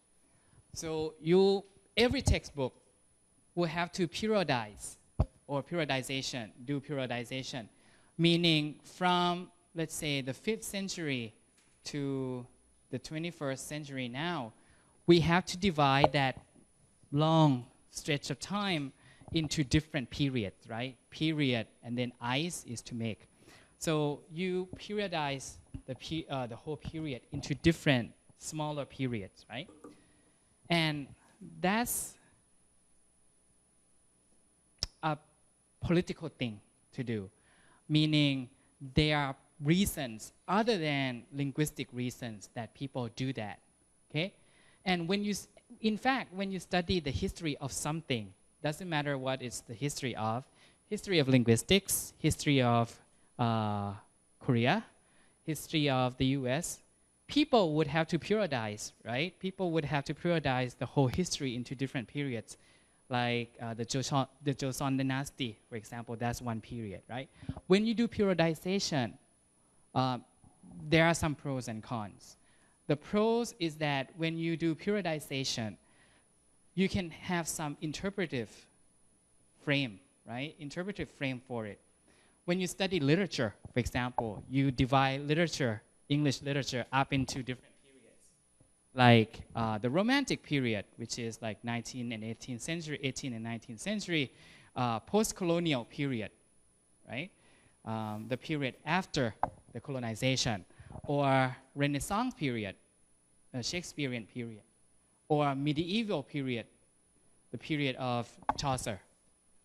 So every textbook will have to periodize, or do periodization, meaning from, let's say, the 5th century to the 21st century now, we have to divide that long stretch of time into different periods, right? Period, and then ice is to make. So you periodize the whole period into different smaller periods, right? And that's a political thing to do, meaning there are reasons other than linguistic reasons that people do that, okay? And in fact, when you study the history of something, doesn't matter what it's the history of linguistics, history of Korea, history of the US, people would have to periodize, right? People would have to periodize the whole history into different periods, like the Joseon dynasty, for example, that's one period, right? When you do periodization, there are some pros and cons. The pros is that when you do periodization, you can have some interpretive frame, right? Interpretive frame for it. When you study literature, for example, you divide literature, English literature, up into different periods. Like the Romantic period, which is like 18th and 19th century, post-colonial period, right? The period after the colonization, or Renaissance period, Shakespearean period, or medieval period, the period of Chaucer,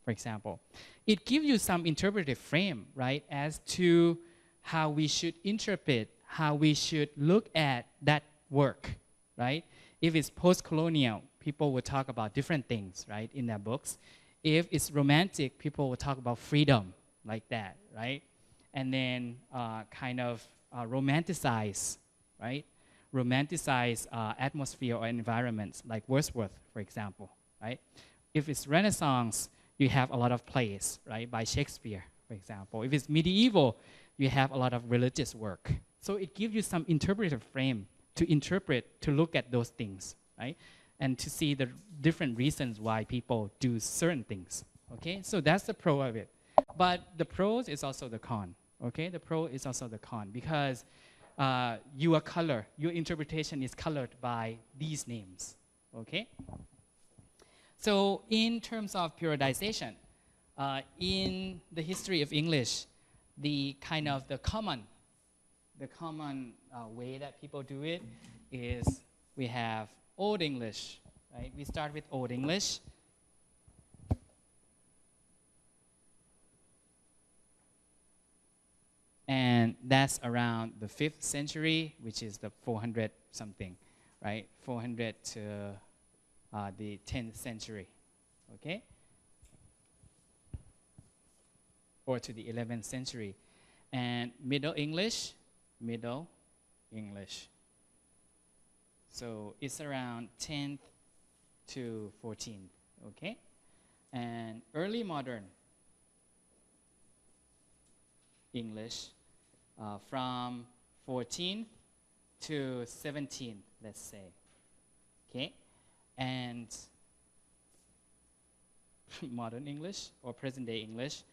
for example. It gives you some interpretive frame, right, as to how we should interpret, how we should look at that work, right? If it's post-colonial, people will talk about different things, right, in their books. If it's romantic, people will talk about freedom, like that, right? And then kind of romanticize, right? Romanticize atmosphere or environments, like Wordsworth, for example, right? If it's Renaissance, you have a lot of plays, right, by Shakespeare, for example. If it's medieval, you have a lot of religious work. So it gives you some interpretive frame to interpret, to look at those things, right? And to see the different reasons why people do certain things, okay? So that's the pro of it. But the pros is also the con, okay? The pro is also the con, because your interpretation is colored by these names, okay? So in terms of periodization, in the history of English, the common way that people do it is we have Old English, right? We start with Old English. And that's around the 5th century, which is the 400 something, right? 400 to the 10th century, okay? Or to the 11th century. And Middle English, middle, English. So it's around 10th to 14th, okay? And early modern English from 14th to 17th, let's say, okay? And modern English or present day English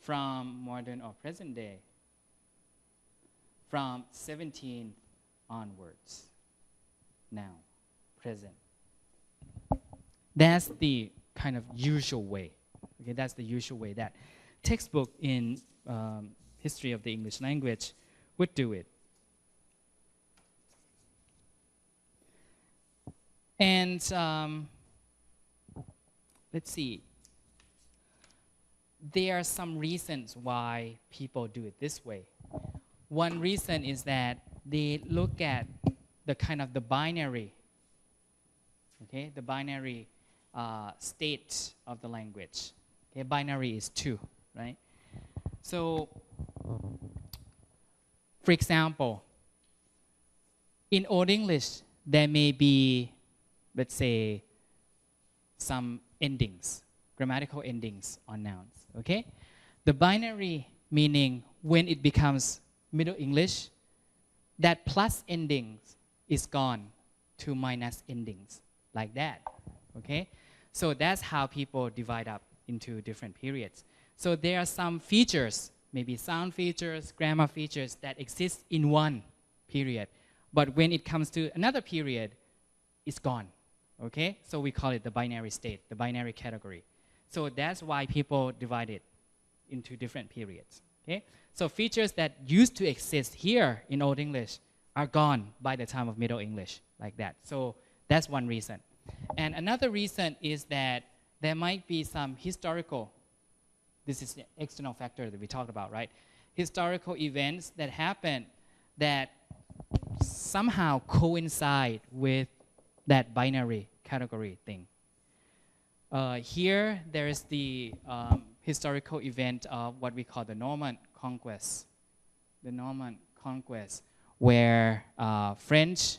from modern or present day from 17th onwards, now, present. That's the kind of usual way. Okay, that's the usual way that textbook in history of the English language would do it. And let's see. There are some reasons why people do it this way. One reason is that they look at the kind of the binary, okay, the binary state of the language. Okay, binary is 2, right? So, for example, in Old English, there may be, let's say, some endings, grammatical endings on nouns, okay? The binary meaning when it becomes Middle English, that plus endings is gone to minus endings, like that, okay? So that's how people divide up into different periods. So there are some features, maybe sound features, grammar features that exist in one period. But when it comes to another period, it's gone, okay? So we call it the binary state, the binary category. So that's why people divide it into different periods, okay? So features that used to exist here in Old English are gone by the time of Middle English, like that. So that's one reason. And another reason is that there might be some historical, this is the external factor that we talked about, right? Historical events that happen that somehow coincide with that binary category thing. Here, there is the historical event of what we call the Norman Conquest. The Norman Conquest, where French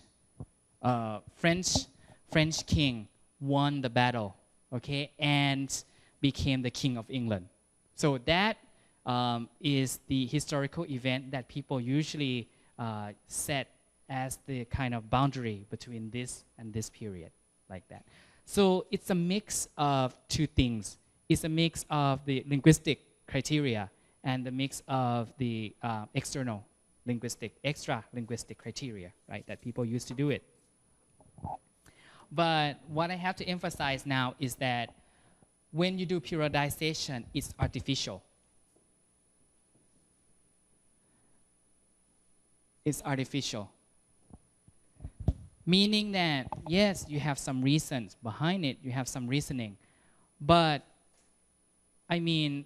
king won the battle, okay, and became the king of England. So that is the historical event that people usually set as the kind of boundary between this and this period, like that. So it's a mix of two things. It's a mix of the linguistic criteria and the mix of the external linguistic, extra linguistic criteria, right, that people use to do it. But what I have to emphasize now is that when you do periodization, it's artificial. It's artificial. Meaning that, yes, you have some reasons behind it, you have some reasoning, but I mean,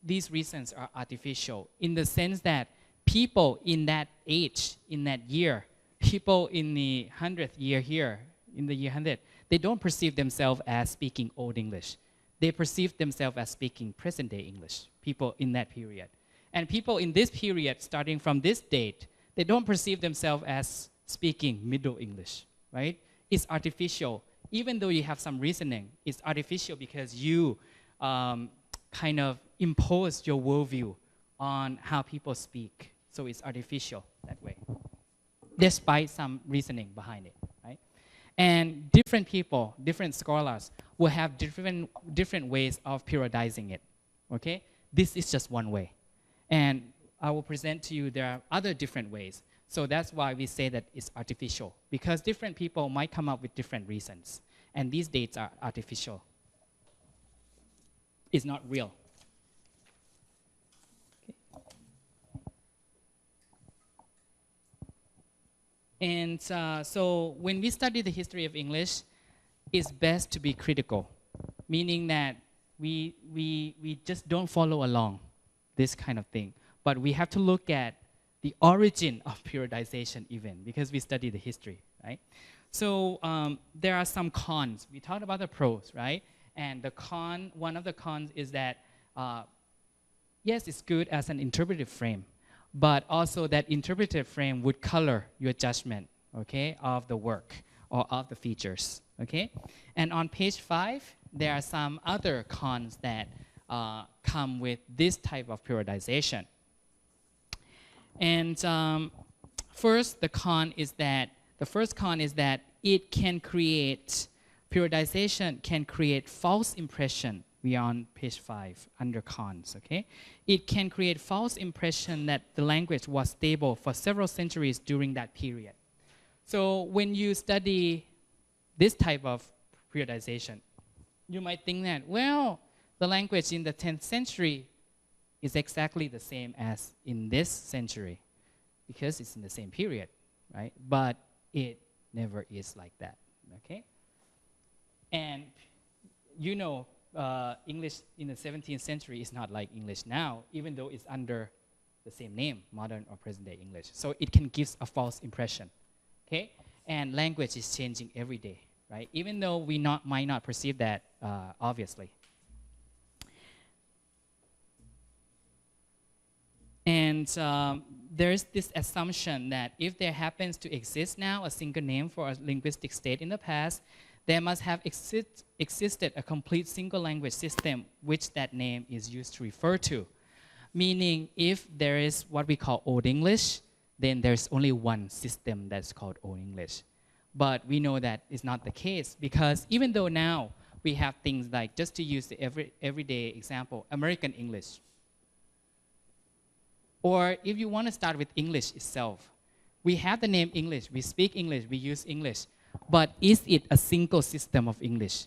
these reasons are artificial in the sense that people in that age, in that year, people in the 100th year here, in the year 100, they don't perceive themselves as speaking Old English. They perceive themselves as speaking present-day English, people in that period. And people in this period, starting from this date, they don't perceive themselves as speaking Middle English, right? It's artificial. Even though you have some reasoning, it's artificial because you kind of impose your worldview on how people speak. So it's artificial that way, despite some reasoning behind it, right? And different people, different scholars will have different ways of periodizing it, okay? This is just one way. And I will present to you there are other different ways. So that's why we say that it's artificial, because different people might come up with different reasons. And these dates are artificial. It's not real. Okay. And so when we study the history of English, it's best to be critical, meaning that we just don't follow along this kind of thing. But we have to look at the origin of periodization even, because we study the history, right? So there are some cons. We talked about the pros, right? And one of the cons is that, yes, it's good as an interpretive frame, but also that interpretive frame would color your judgment, okay, of the work or of the features, okay? And on page 5, there are some other cons that come with this type of periodization. And first, the first con is that it can create, periodization can create false impression. We are on page 5 under cons, okay? It can create false impression that the language was stable for several centuries during that period. So when you study this type of periodization, you might think that, well, the language in the 10th century is exactly the same as in this century because it's in the same period, right? But it never is like that, okay? And you know, English in the 17th century is not like English now, even though it's under the same name, modern or present-day English. So it can give a false impression, okay? And language is changing every day, right? Even though we might not perceive that, obviously. And there's this assumption that if there happens to exist now a single name for a linguistic state in the past, there must have existed a complete single language system which that name is used to refer to. Meaning, if there is what we call Old English, then there's only one system that's called Old English. But we know that is not the case, because even though now we have things like, just to use the everyday example, American English. Or if you want to start with English itself, we have the name English, we speak English, we use English. But is it a single system of English?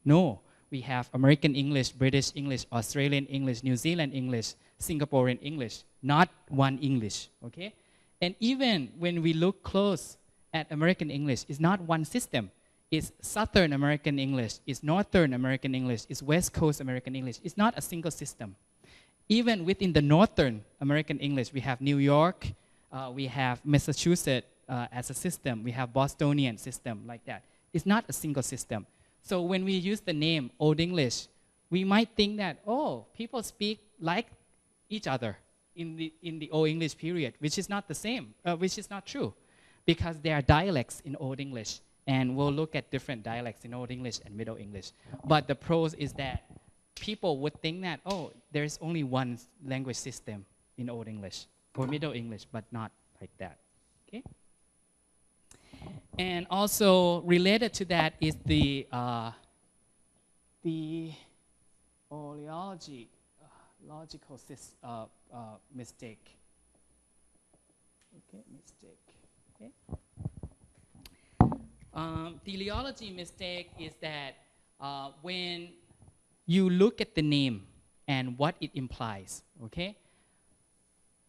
No. We have American English, British English, Australian English, New Zealand English, Singaporean English, not one English, okay? And even when we look close at American English, it's not one system. It's Southern American English, it's Northern American English, it's West Coast American English. It's not a single system. Even within the Northern American English, we have New York, we have Massachusetts as a system, we have Bostonian system like that. It's not a single system. So when we use the name Old English, we might think that, oh, people speak like each other in the Old English period, which is not the same, which is not true, because there are dialects in Old English, and we'll look at different dialects in Old English and Middle English. But the pros is that people would think that, oh, there's only one language system in Old English or Middle English, but not like that, okay? And also related to that is the oleology, logical mistake. Okay, mistake. Okay. The oleology mistake is that when you look at the name and what it implies, okay?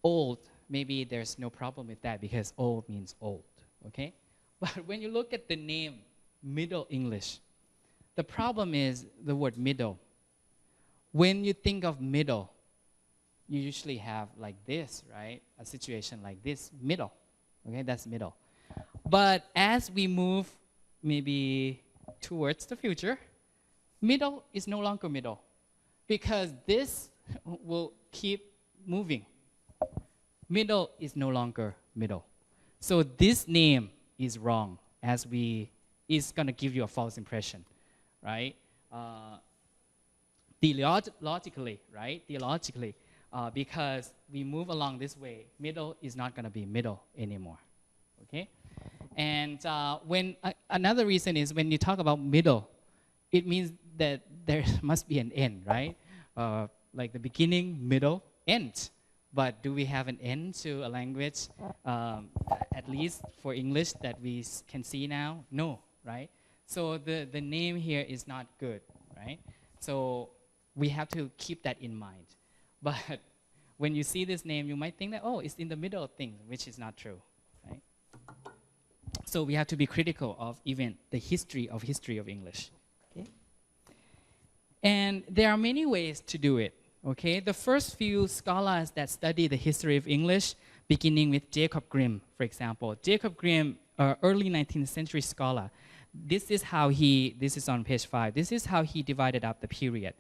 Old, maybe there's no problem with that because old means old, okay? But when you look at the name Middle English, the problem is the word middle. When you think of middle, you usually have like this, right? A situation like this, middle, okay? That's middle. But as we move maybe towards the future, middle is no longer middle because this will keep moving. Middle is no longer middle. So this name is wrong as is going to give you a false impression, right? Theologically, right? Theologically, because we move along this way, middle is not going to be middle anymore, okay? And another reason is when you talk about middle, it means that there must be an end, right? Like the beginning, middle, end. But do we have an end to a language, at least for English, that we can see now? No, right? So the name here is not good, right? So we have to keep that in mind. But when you see this name, you might think that, oh, it's in the middle of things, which is not true, right? So we have to be critical of even the history of English, okay? And there are many ways to do it. Okay, the first few scholars that study the history of English, beginning with Jacob Grimm, for example. Jacob Grimm, early 19th century scholar, this is on page 5, this is how he divided up the period.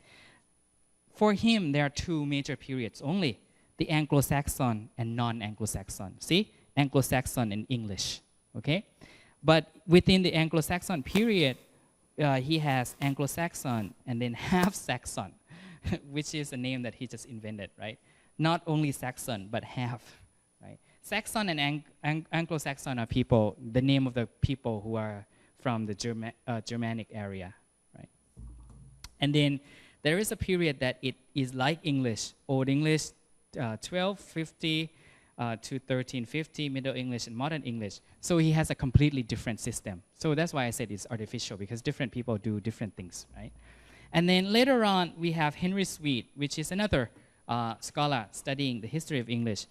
For him, there are two major periods only. the Anglo-Saxon and non-Anglo-Saxon. See, Anglo-Saxon and English, okay? But within the Anglo-Saxon period, he has Anglo-Saxon and then half Saxon, which is a name that he just invented, right? Not only Saxon, but half, right? Saxon and Anglo-Saxon are people, the name of the people who are from the Germanic area, right? And then there is a period that it is like English, Old English, 1250 to 1350, Middle English, and Modern English. So he has a completely different system. So that's why I said it's artificial, because different people do different things, right? And then later on, we have Henry Sweet, which is another scholar studying the history of English.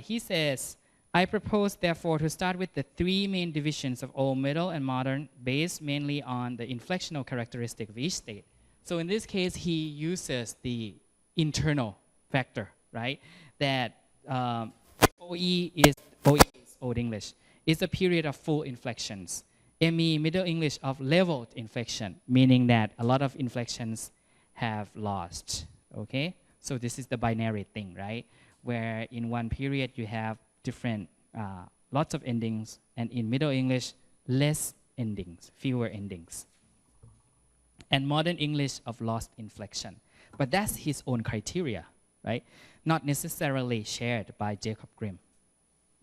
He says, I propose, therefore, to start with the three main divisions of Old, Middle, and Modern, based mainly on the inflectional characteristic of each state. So in this case, he uses the internal factor, right? That OE is Old English. It's a period of full inflections. ME, Middle English, of leveled inflection, meaning that a lot of inflections have lost, okay? So this is the binary thing, right? Where in one period you have different, lots of endings, and in Middle English, less endings, fewer endings. And Modern English of lost inflection. But that's his own criteria, right? Not necessarily shared by Jacob Grimm,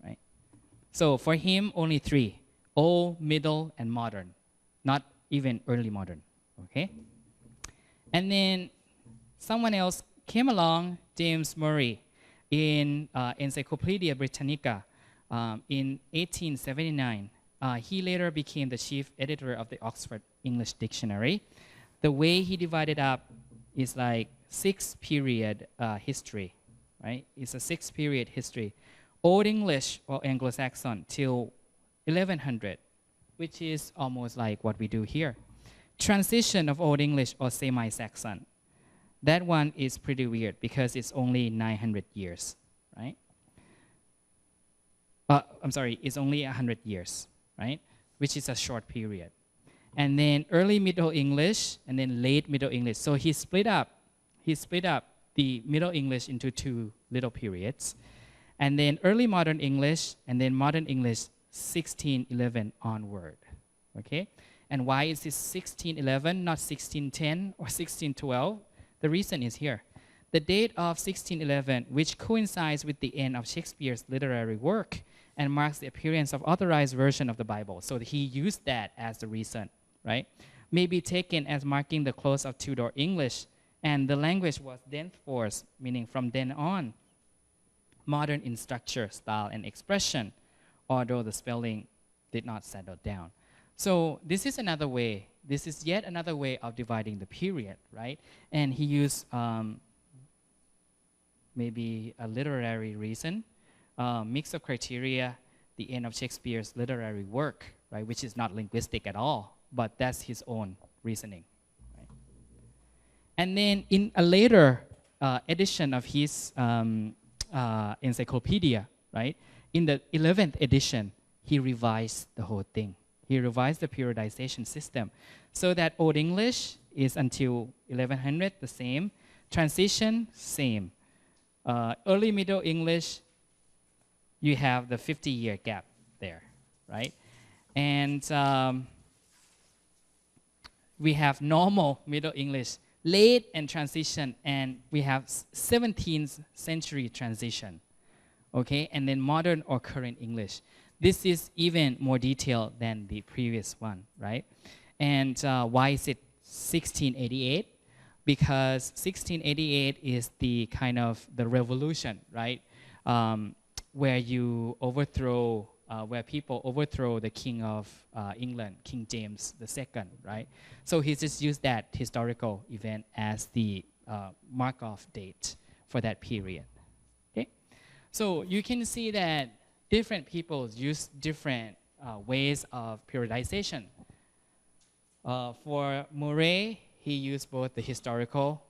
right? So for him, only three: Old, Middle, and Modern, not even Early Modern, okay? And then someone else came along, James Murray, in Encyclopedia Britannica in 1879. He later became the chief editor of the Oxford English Dictionary. The way he divided up is like 6-period history, right? It's a 6-period history. Old English or Anglo-Saxon till 1100, which is almost like what we do here. Transition of Old English or Semi-Saxon. That one is pretty weird because it's only 900 years, right? I'm sorry, it's only 100 years, right? Which is a short period. And then early Middle English and then late Middle English. So he split up the Middle English into 2 little periods. And then early Modern English and then Modern English 1611 onward, okay? And why is this 1611, not 1610 or 1612? The reason is here. The date of 1611, which coincides with the end of Shakespeare's literary work and marks the appearance of authorized version of the Bible. So he used that as the reason, right? May be taken as marking the close of Tudor English, and the language was thenceforth, meaning from then on, modern in structure, style, and expression, although the spelling did not settle down. So this is another way. This is yet another way of dividing the period, right? And he used maybe a literary reason, mix of criteria, the end of Shakespeare's literary work, right? Which is not linguistic at all, but that's his own reasoning. Right? And then in a later edition of his encyclopedia, right? In the 11th edition, he revised the whole thing. He revised the periodization system so that Old English is until 1100 the same, transition same. Early Middle English, you have the 50-year gap there, right? And we have normal Middle English, late and transition, and we have 17th century transition, okay? And then modern or current English. This is even more detailed than the previous one, right? And why is it 1688? Because 1688 is the kind of the revolution, right? Where you overthrow, where people overthrow the king of England, King James II, right? So he just used that historical event as the mark-off date for that period, okay? So you can see that different people use different ways of periodization. For Murray, he used both the historical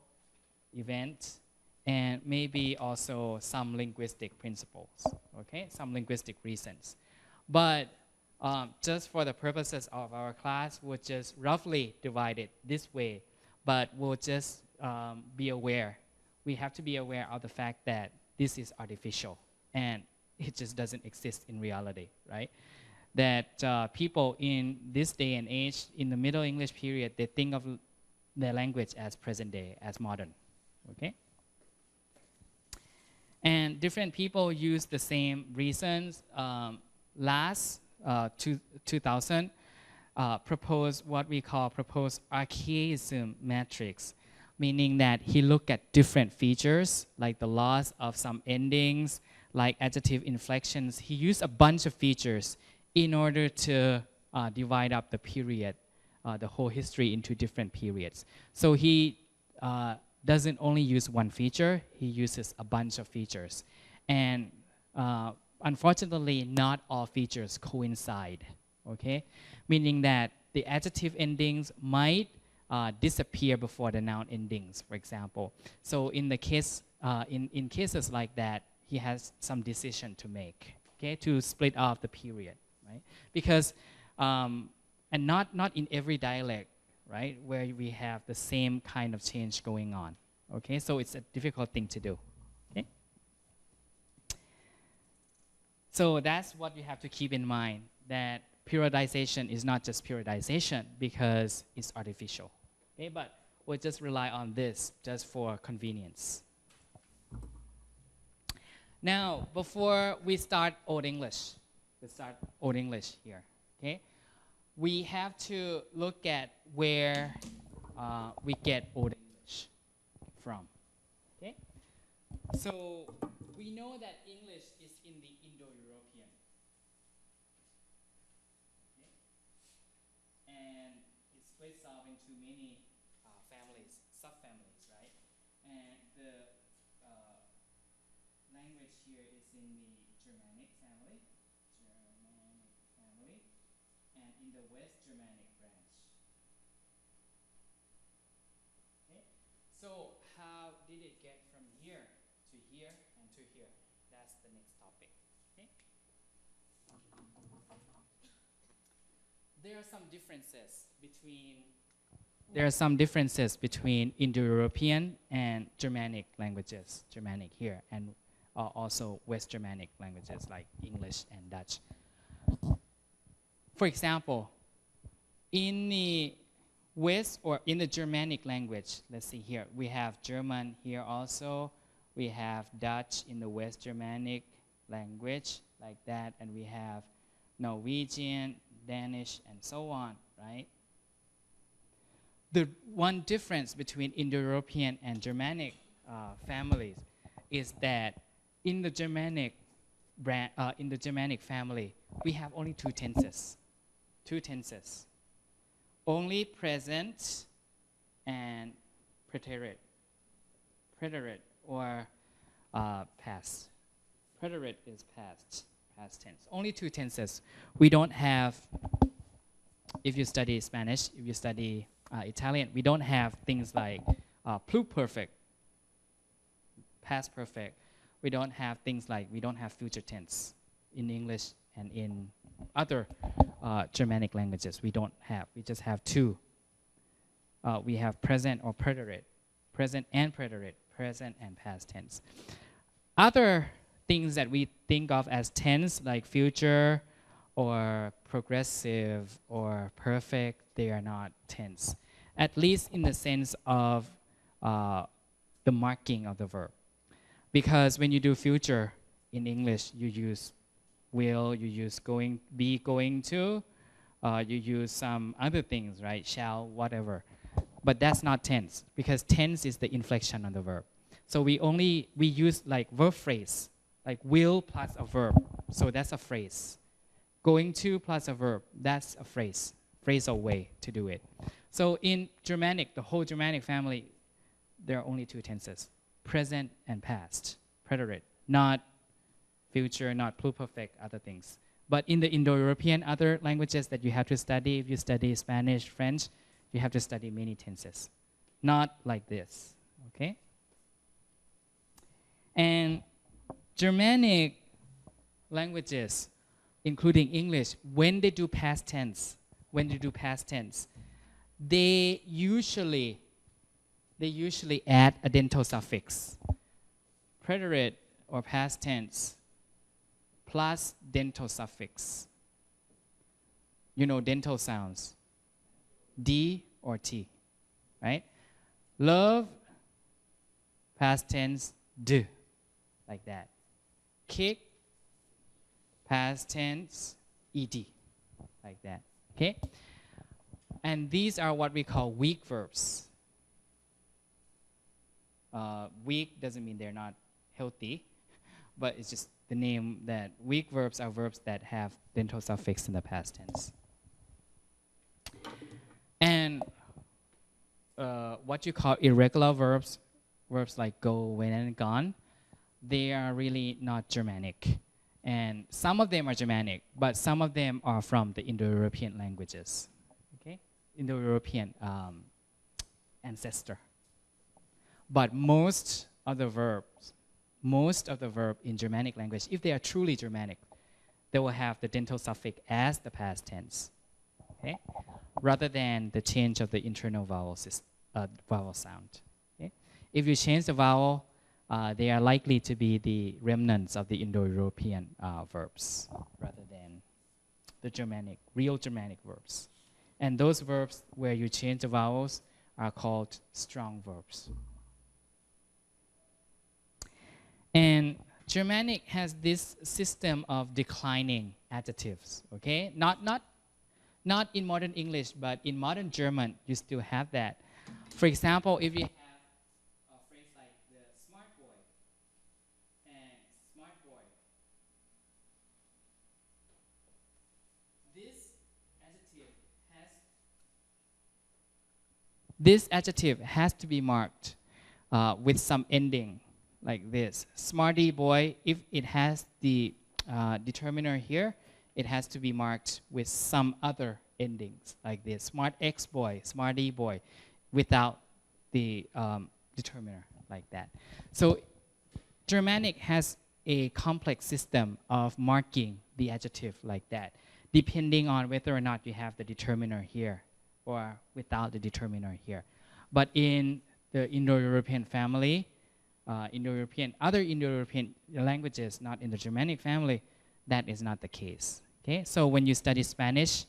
event and maybe also some linguistic principles, okay? Some linguistic reasons. But just for the purposes of our class, we'll just roughly divide it this way, but we'll just be aware. We have to be aware of the fact that this is artificial and it just doesn't exist in reality, right? That people in this day and age, in the Middle English period, they think of their language as present day, as modern, okay? And different people use the same reasons. Last 2000, proposed what we call proposed archaism matrix, meaning that he looked at different features, like the loss of some endings, like adjective inflections. He used a bunch of features in order to divide up the period, the whole history into different periods. So he doesn't only use one feature, he uses a bunch of features. And unfortunately, not all features coincide, okay? Meaning that the adjective endings might disappear before the noun endings, for example. So in the case, in cases like that, he has some decision to make, okay, to split off the period, right? Because, and not in every dialect, right, where we have the same kind of change going on, okay? So it's a difficult thing to do, okay? So that's what you have to keep in mind, that periodization is not just periodization because it's artificial, okay? But we'll just rely on this just for convenience. Now, before we start Old English, here, okay? We have to look at where we get Old English from, okay? So we know that English is in the Indo-European, okay? And it splits off into many families, subfamilies, right? And the language here is in the Germanic family, and in the West Germanic branch. Okay? So how did it get from here to here and to here? That's the next topic. Okay? There are some differences between Indo-European and Germanic languages, Germanic here, and also West Germanic languages like English and Dutch. For example, in the West or in the Germanic language, let's see here, we have German here also, we have Dutch in the West Germanic language like that, and we have Norwegian, Danish, and so on, right? The one difference between Indo-European and Germanic families is that in the Germanic family, we have only two tenses. Only present and preterite or past. Preterite is past tense. Only two tenses. We don't have, if you study Spanish, if you study Italian, we don't have things like pluperfect, past perfect. We don't have things like, we don't have future tense in English and in other Germanic languages. We just have two. We have present or preterite, present and preterite, present and past tense. Other things that we think of as tense, like future or progressive or perfect, they are not tense, at least in the sense of the marking of the verb. Because when you do future in English, you use will, you use going, be going to, you use some other things, right? Shall, whatever. But that's not tense, because tense is the inflection on the verb. So we use like verb phrase, like will plus a verb. So that's a phrase. Going to plus a verb, that's a phrase, phrasal way to do it. So in Germanic, the whole Germanic family, there are only two tenses, present and past, preterite, not future, not pluperfect, other things. But in the Indo-European other languages that you have to study, if you study Spanish, French, you have to study many tenses. Not like this, okay? And Germanic languages, including English, when they do past tense, they usually add a dental suffix. Preterite or past tense plus dental suffix. You know dental sounds, D or T, right? Love, past tense, D, like that. Kick, past tense, ED, like that, okay? And these are what we call weak verbs. Weak doesn't mean they're not healthy, but it's just the name that weak verbs are verbs that have dental suffix in the past tense. And what you call irregular verbs, verbs like go, went, and gone, they are really not Germanic. And some of them are Germanic, but some of them are from the Indo-European languages, okay? Indo-European ancestor. But most of the verb in Germanic language, if they are truly Germanic, they will have the dental suffix as the past tense, okay? Rather than the change of the internal vowel sound. Okay? If you change the vowel, they are likely to be the remnants of the Indo-European verbs rather than the Germanic, real Germanic verbs. And those verbs where you change the vowels are called strong verbs. And Germanic has this system of declining adjectives, okay? Not in modern English, but in modern German, you still have that. For example, if you have a phrase like the smart boy and smart boy, this adjective has to be marked with some ending like this. Smarty boy, if it has the determiner here, it has to be marked with some other endings like this. Smart X boy, smarty boy, without the determiner like that. So Germanic has a complex system of marking the adjective like that, depending on whether or not you have the determiner here or without the determiner here. But in the Indo-European family, other Indo-European languages, not in the Germanic family, that is not the case. Okay, so when you study Spanish,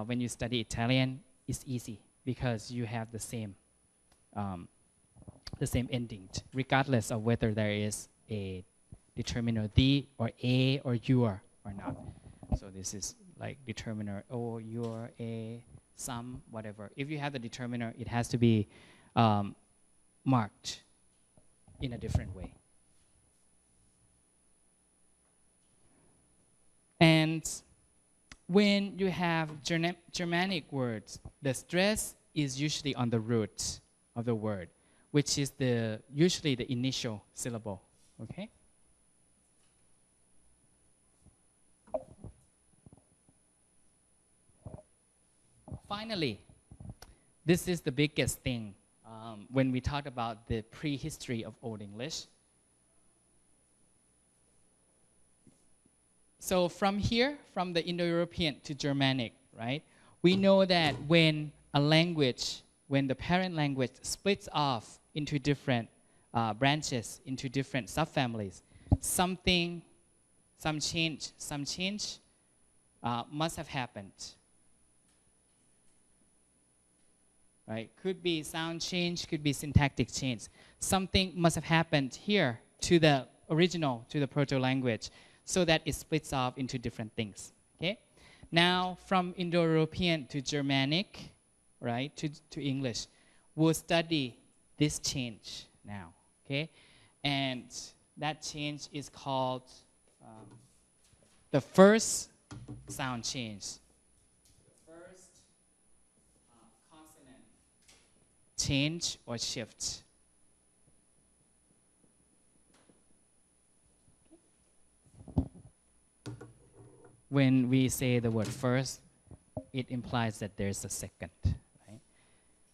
when you study Italian, it's easy because you have the same ending, regardless of whether there is a determiner the or a or your or not. So this is like determiner or your, a, some, whatever. If you have the determiner, it has to be marked in a different way. And when you have Germanic words, the stress is usually on the root of the word, which is usually the initial syllable, okay? Finally, this is the biggest thing when we talk about the prehistory of Old English. So from here, from the Indo-European to Germanic, right? We know that when the parent language splits off into different branches, into different subfamilies, some change must have happened. Right? Could be sound change, could be syntactic change. Something must have happened here to the original, to the proto-language, so that it splits off into different things. Okay? Now, from Indo-European to Germanic, right, to English, we'll study this change now. Okay? And that change is called the first sound change. Change or shift. When we say the word first, it implies that there's a second, right?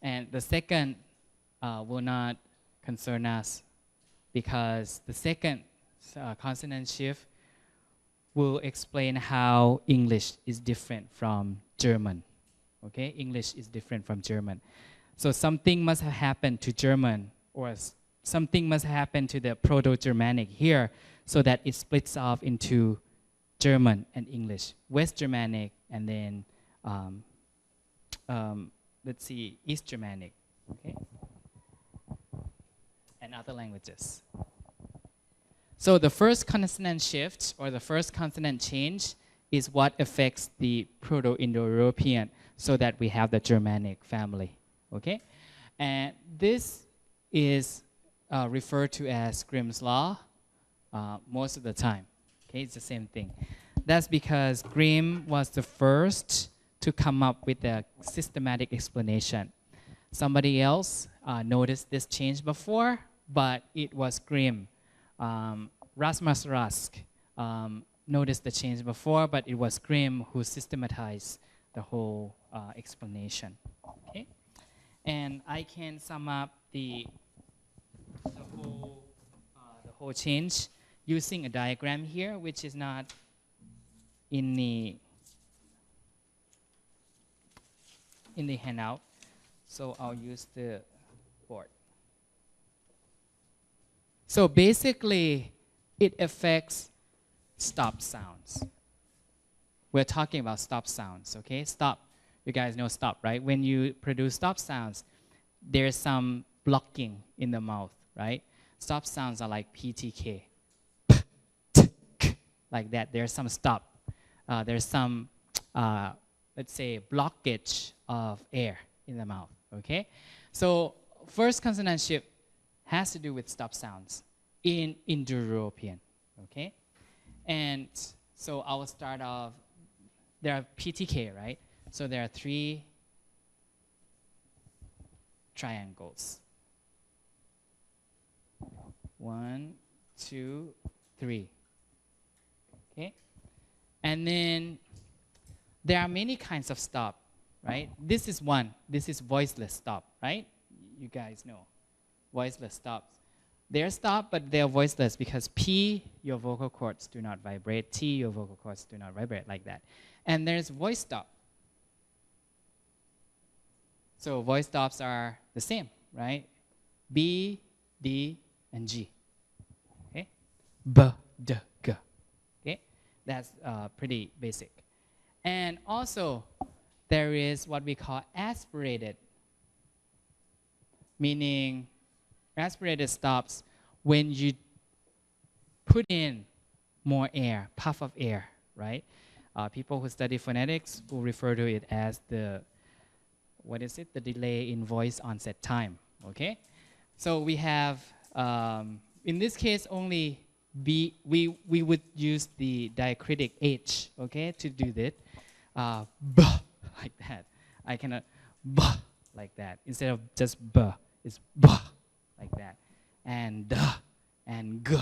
And the second will not concern us because the second consonant shift will explain how English is different from German. Okay, English is different from German. So something must have happened to German, or something must have happened to the Proto-Germanic here, so that it splits off into German and English, West Germanic, and then let's see, East Germanic, okay, and other languages. So the first consonant shift or the first consonant change is what affects the Proto-Indo-European, so that we have the Germanic family, okay? And this is referred to as Grimm's Law most of the time, okay? It's the same thing. That's because Grimm was the first to come up with a systematic explanation. Somebody else noticed this change before, but it was Grimm. Rasmus Rask noticed the change before, but it was Grimm who systematized the whole explanation. Okay, and I can sum up the whole change using a diagram here, which is not in the handout. So I'll use the board. So basically, it affects stop sounds. We're talking about stop sounds, okay? Stop, you guys know stop, right? When you produce stop sounds, there's some blocking in the mouth, right? Stop sounds are like PTK, like that. There's some stop. There's some, let's say, blockage of air in the mouth, okay? So first consonant shift has to do with stop sounds in Indo-European, okay? And so I will start off, there are PTK, right? So there are 3 triangles. 1, 2, 3, okay? And then there are many kinds of stop, right? This is one, this is voiceless stop, right? You guys know, voiceless stops. They're stop, but they're voiceless because P, your vocal cords do not vibrate. T, your vocal cords do not vibrate, like that. And there's voice stop. So voice stops are the same, right? B, D, and G. Okay? B, D, G. Okay? That's pretty basic. And also, there is what we call aspirated, meaning aspirated stops when you put in more air, puff of air, right? People who study phonetics will refer to it as the, what is it? The delay in voice onset time, okay? So we have, in this case, only B, we would use the diacritic H, okay, to do that. B, like that. I cannot, B, like that. Instead of just B, it's B, like that. And D, and G,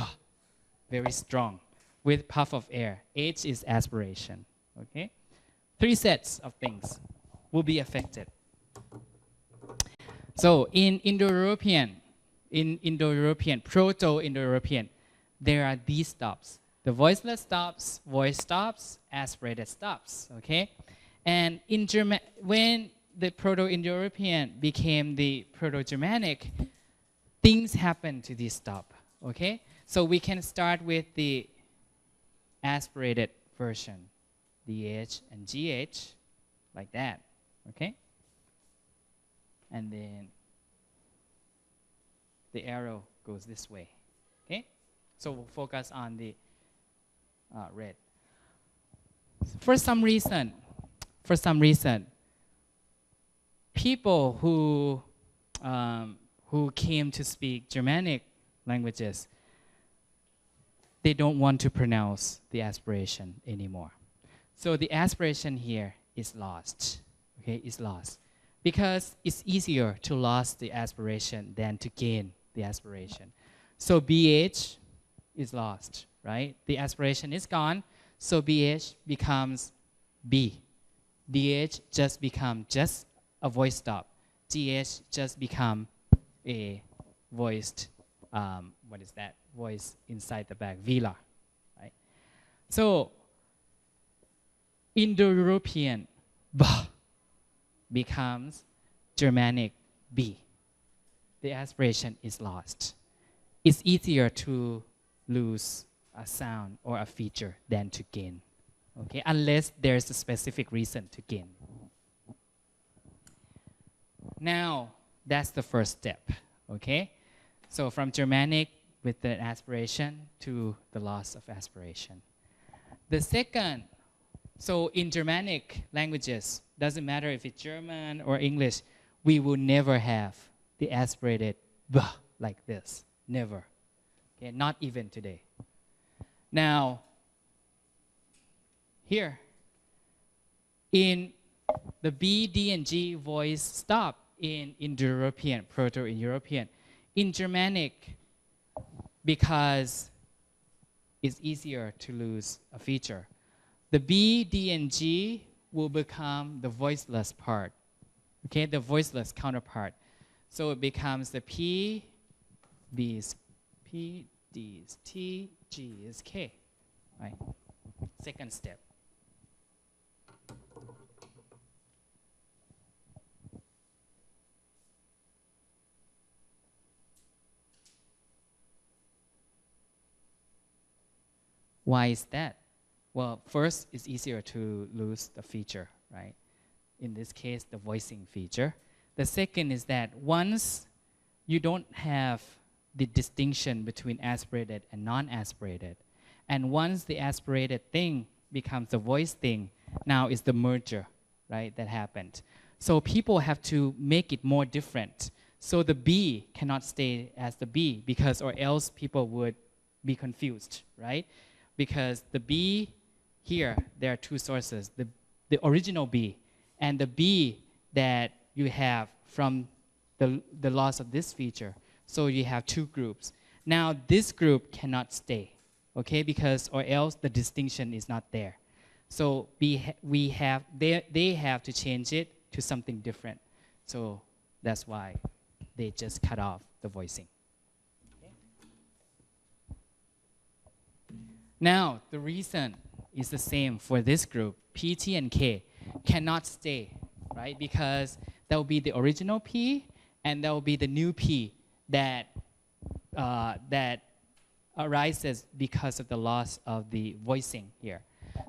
very strong, with puff of air. H is aspiration, okay? 3 sets of things will be affected. So in Indo-European, Proto-Indo-European, there are these stops. The voiceless stops, voice stops, aspirated stops, okay? And in German, when the Proto-Indo-European became the Proto-Germanic, things happen to this stop, okay? So we can start with the aspirated version, DH and GH, like that, okay? And then the arrow goes this way, okay? So we'll focus on the red. For some reason, people who came to speak Germanic languages, they don't want to pronounce the aspiration anymore. So the aspiration here is lost, okay, is lost. Because it's easier to lose the aspiration than to gain the aspiration. So BH is lost, right? The aspiration is gone, so BH becomes B. DH just become just a voice stop. GH just become a voiced, what is that? Voice inside the back, velar, right? So Indo-European B becomes Germanic B. The aspiration is lost. It's easier to lose a sound or a feature than to gain. Okay, unless there's a specific reason to gain. Now, that's the first step. Okay, so from Germanic with the aspiration to the loss of aspiration. The second, so in Germanic languages, doesn't matter if it's German or English, we will never have the aspirated b like this. Never. Okay, not even today. Now, here, in the B, D, and G voice stop in Indo-European, Proto-European. In Germanic, because it's easier to lose a feature, the B, D, and G will become the voiceless part, okay, the voiceless counterpart. So it becomes the P, B is P, D is T, G is K, right? Second step. Why is that? Well, first, it's easier to lose the feature, right? In this case, the voicing feature. The second is that once you don't have the distinction between aspirated and non-aspirated, and once the aspirated thing becomes the voice thing, now it's the merger, right, that happened. So people have to make it more different. So the B cannot stay as the B, because or else people would be confused, right? Because the B here, there are two sources, the original B and the B that you have from the loss of this feature. So you have two groups. Now this group cannot stay, okay, because or else the distinction is not there. So they have to change it to something different. So that's why they just cut off the voicing. Now, the reason is the same for this group. P, T, and K cannot stay, right? Because that will be the original P, and that will be the new P that arises because of the loss of the voicing here.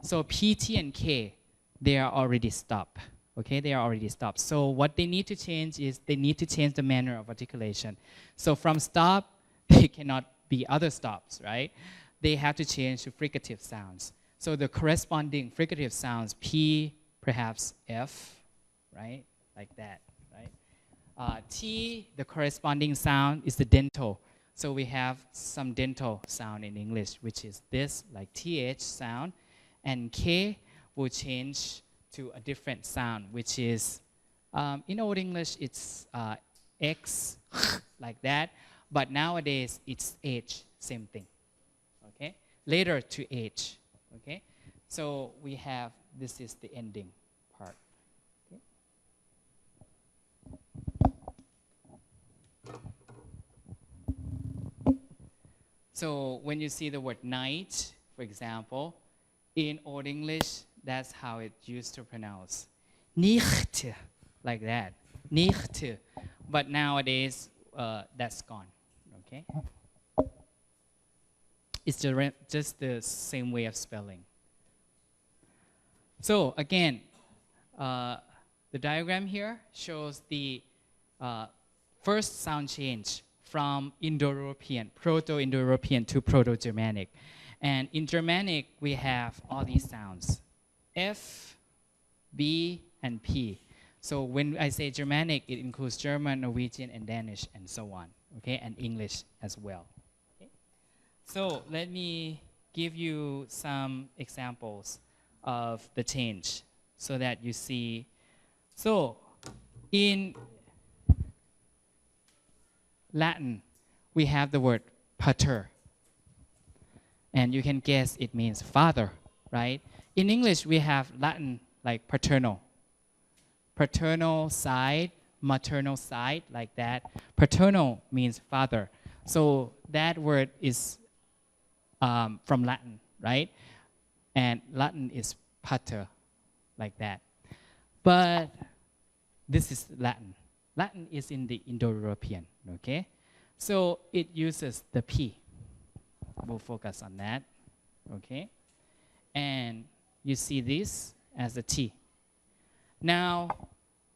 So P, T, and K, they are already stopped. Okay, they are already stopped. So what they need to change is they need to change the manner of articulation. So from stop, they cannot be other stops, right? They have to change to fricative sounds. So the corresponding fricative sounds, P, perhaps F, right? Like that, right? T, the corresponding sound is the dental. So we have some dental sound in English, which is this, like TH sound. And K will change to a different sound, which is, in Old English, it's X, like that. But nowadays, it's H, same thing. Okay? Later to H. Okay? So we have, this is the ending part. Okay? So when you see the word night, for example, in Old English, that's how it used to pronounce. Nicht, like that. Nicht. But nowadays, that's gone. Okay? It's just the same way of spelling. So again, the diagram here shows the first sound change from Indo-European, Proto-Indo-European to Proto-Germanic. And in Germanic, we have all these sounds, F, B, and P. So when I say Germanic, it includes German, Norwegian, and Danish, and so on, okay, and English as well. So let me give you some examples of the change so that you see. So in Latin, we have the word pater. And you can guess it means father, right? In English, we have Latin like paternal. Paternal side, maternal side, like that. Paternal means father. So that word is from Latin, right? And Latin is pater, like that. But this is Latin. Latin is in the Indo-European, okay? So it uses the P. We'll focus on that. okay? And you see this as a T. Now,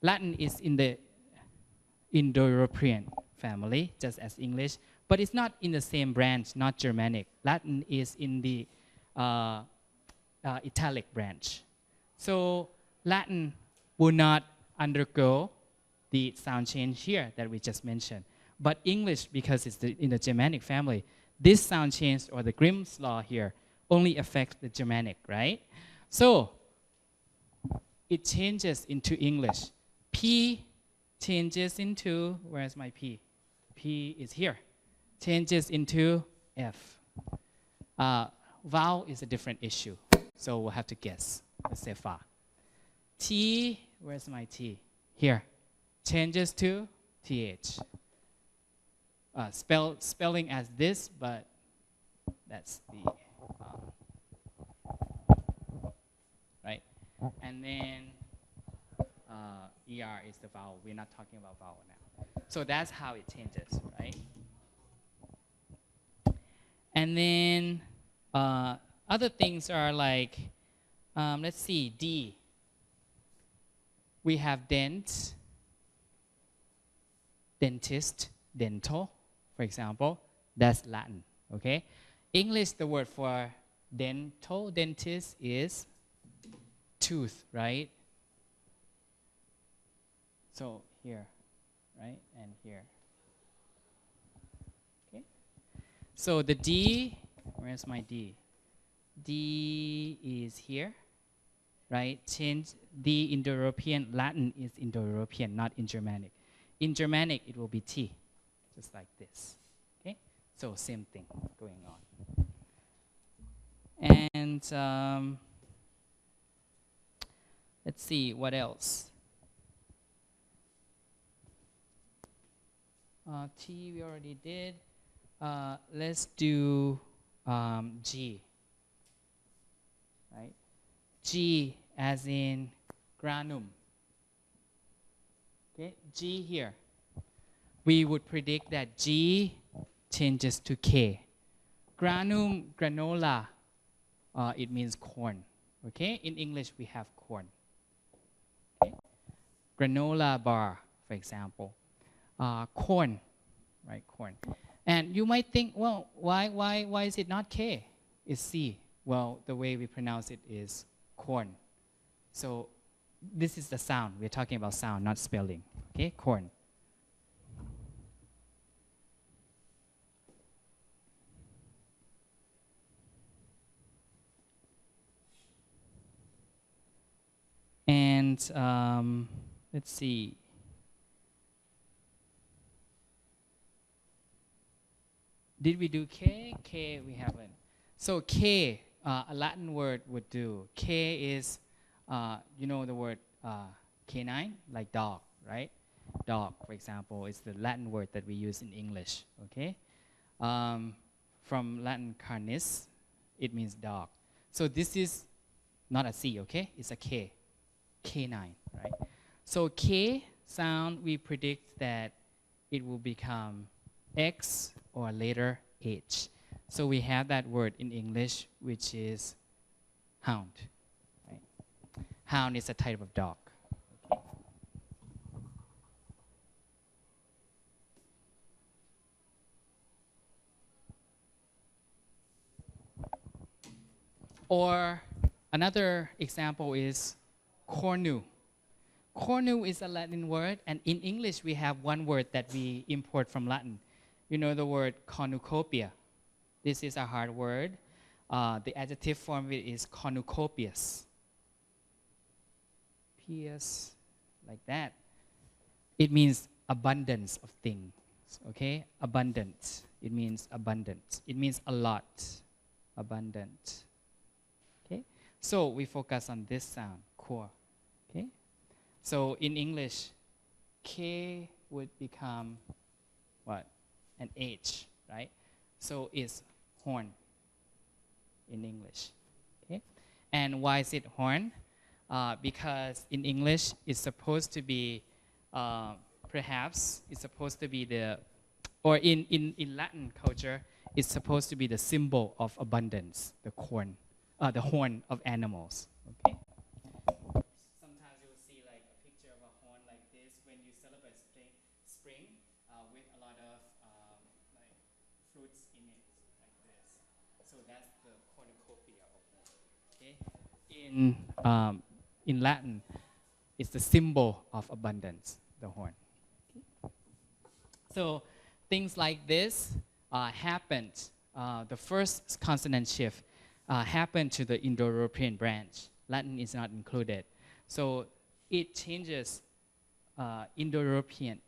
Latin is in the Indo-European family, just as English, but it's not in the same branch, not Germanic. Latin is in the Italic branch. So Latin will not undergo the sound change here that we just mentioned. But English, because it's in the Germanic family, this sound change or the Grimm's law here only affects the Germanic, right? So it changes into English. P changes into, where's my P? P is here. Changes into F. Vowel is a different issue, so we'll have to guess. Let's say fa. T, where's my T? Here. Changes to TH. Spelling as this, but that's the, right? And then ER is the vowel. We're not talking about vowel now. So that's how it changes, right? And then other things are like, let's see, D. We have dent, dentist, dental, for example. That's Latin, okay? English, the word for dental, dentist is tooth, right? So here, right, and here. Okay. So the D, where's my D? D is here, right? Change the Indo-European, Latin is Indo-European, not in Germanic. In Germanic, it will be T, just like this. Okay. So same thing going on. And let's see what else. T we already did. Let's do G. Right? G as in granum. Okay, G here. We would predict that G changes to K. Granum, granola, it means corn. Okay, in English we have corn. Okay? Granola bar, for example. Corn, right? Corn. And you might think, well, why is it not K? It's C. Well, the way we pronounce it is corn. So this is the sound. We're talking about sound, not spelling. Okay, corn. And let's see. Did we do K? K we haven't. So K, a Latin word would do. K is, you know the word canine, like dog, right? Dog, for example, is the Latin word that we use in English, okay? From Latin canis, it means dog. So this is not a C, okay? It's a K, canine, right? So K sound, we predict that it will become X or later H. So we have that word in English, which is hound. Right? Hound is a type of dog. Okay. Or another example is cornu. Cornu is a Latin word, and in English we have one word that we import from Latin. You know the word cornucopia. This is a hard word. The adjective form of it is cornucopious. Pious, like that. It means abundance of things, okay? Abundant. It means abundant. It means a lot. Abundant. Okay? So we focus on this sound, core. Okay? So in English, K would become what? An H, right? So it's horn in English. Okay? And why is it horn? Because in English, it's supposed to be, perhaps, it's supposed to be the, or in Latin culture, is supposed to be the symbol of abundance, the horn of animals. Okay. Sometimes you will see like a picture of a horn like this when you celebrate spring with a lot of like fruits in it, like this. So that's the cornucopia of horn. Okay. In Latin, it's the symbol of abundance, the horn. Okay. So things like this happened. The first consonant shift happened to the Indo-European branch. Latin is not included. So it changes Indo-European,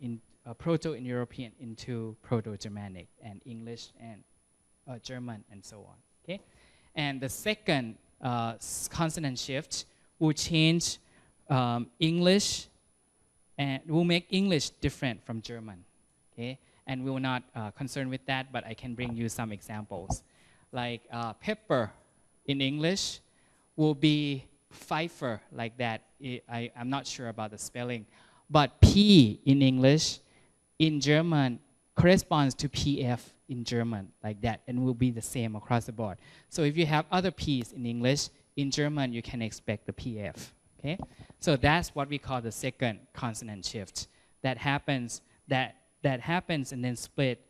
Proto-Indo-European into Proto-Germanic and English and German and so on. Okay, and the second consonant shift will change English and will make English different from German. Okay, and we will not concern with that, but I can bring you some examples. Like pepper in English will be Pfeiffer, like that. I'm not sure about the spelling. But P in English, in German, corresponds to PF in German, like that, and will be the same across the board. So if you have other P's in English, in German, you can expect the PF. Okay? So that's what we call the second consonant shift. That happens and then split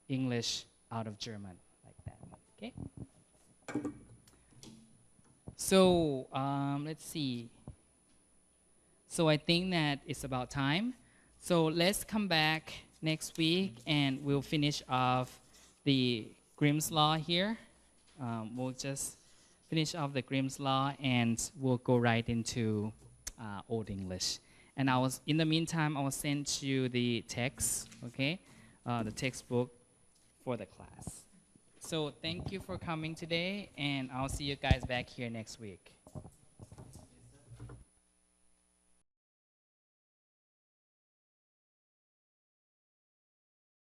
English out of German, like that. Okay? So let's see. So I think that it's about time. So let's come back next week and we'll finish off the Grimm's Law here. We'll just finish off the Grimm's Law and we'll go right into Old English. And in the meantime, I will send you the text, okay? The textbook for the class. So thank you for coming today, and I'll see you guys back here next week.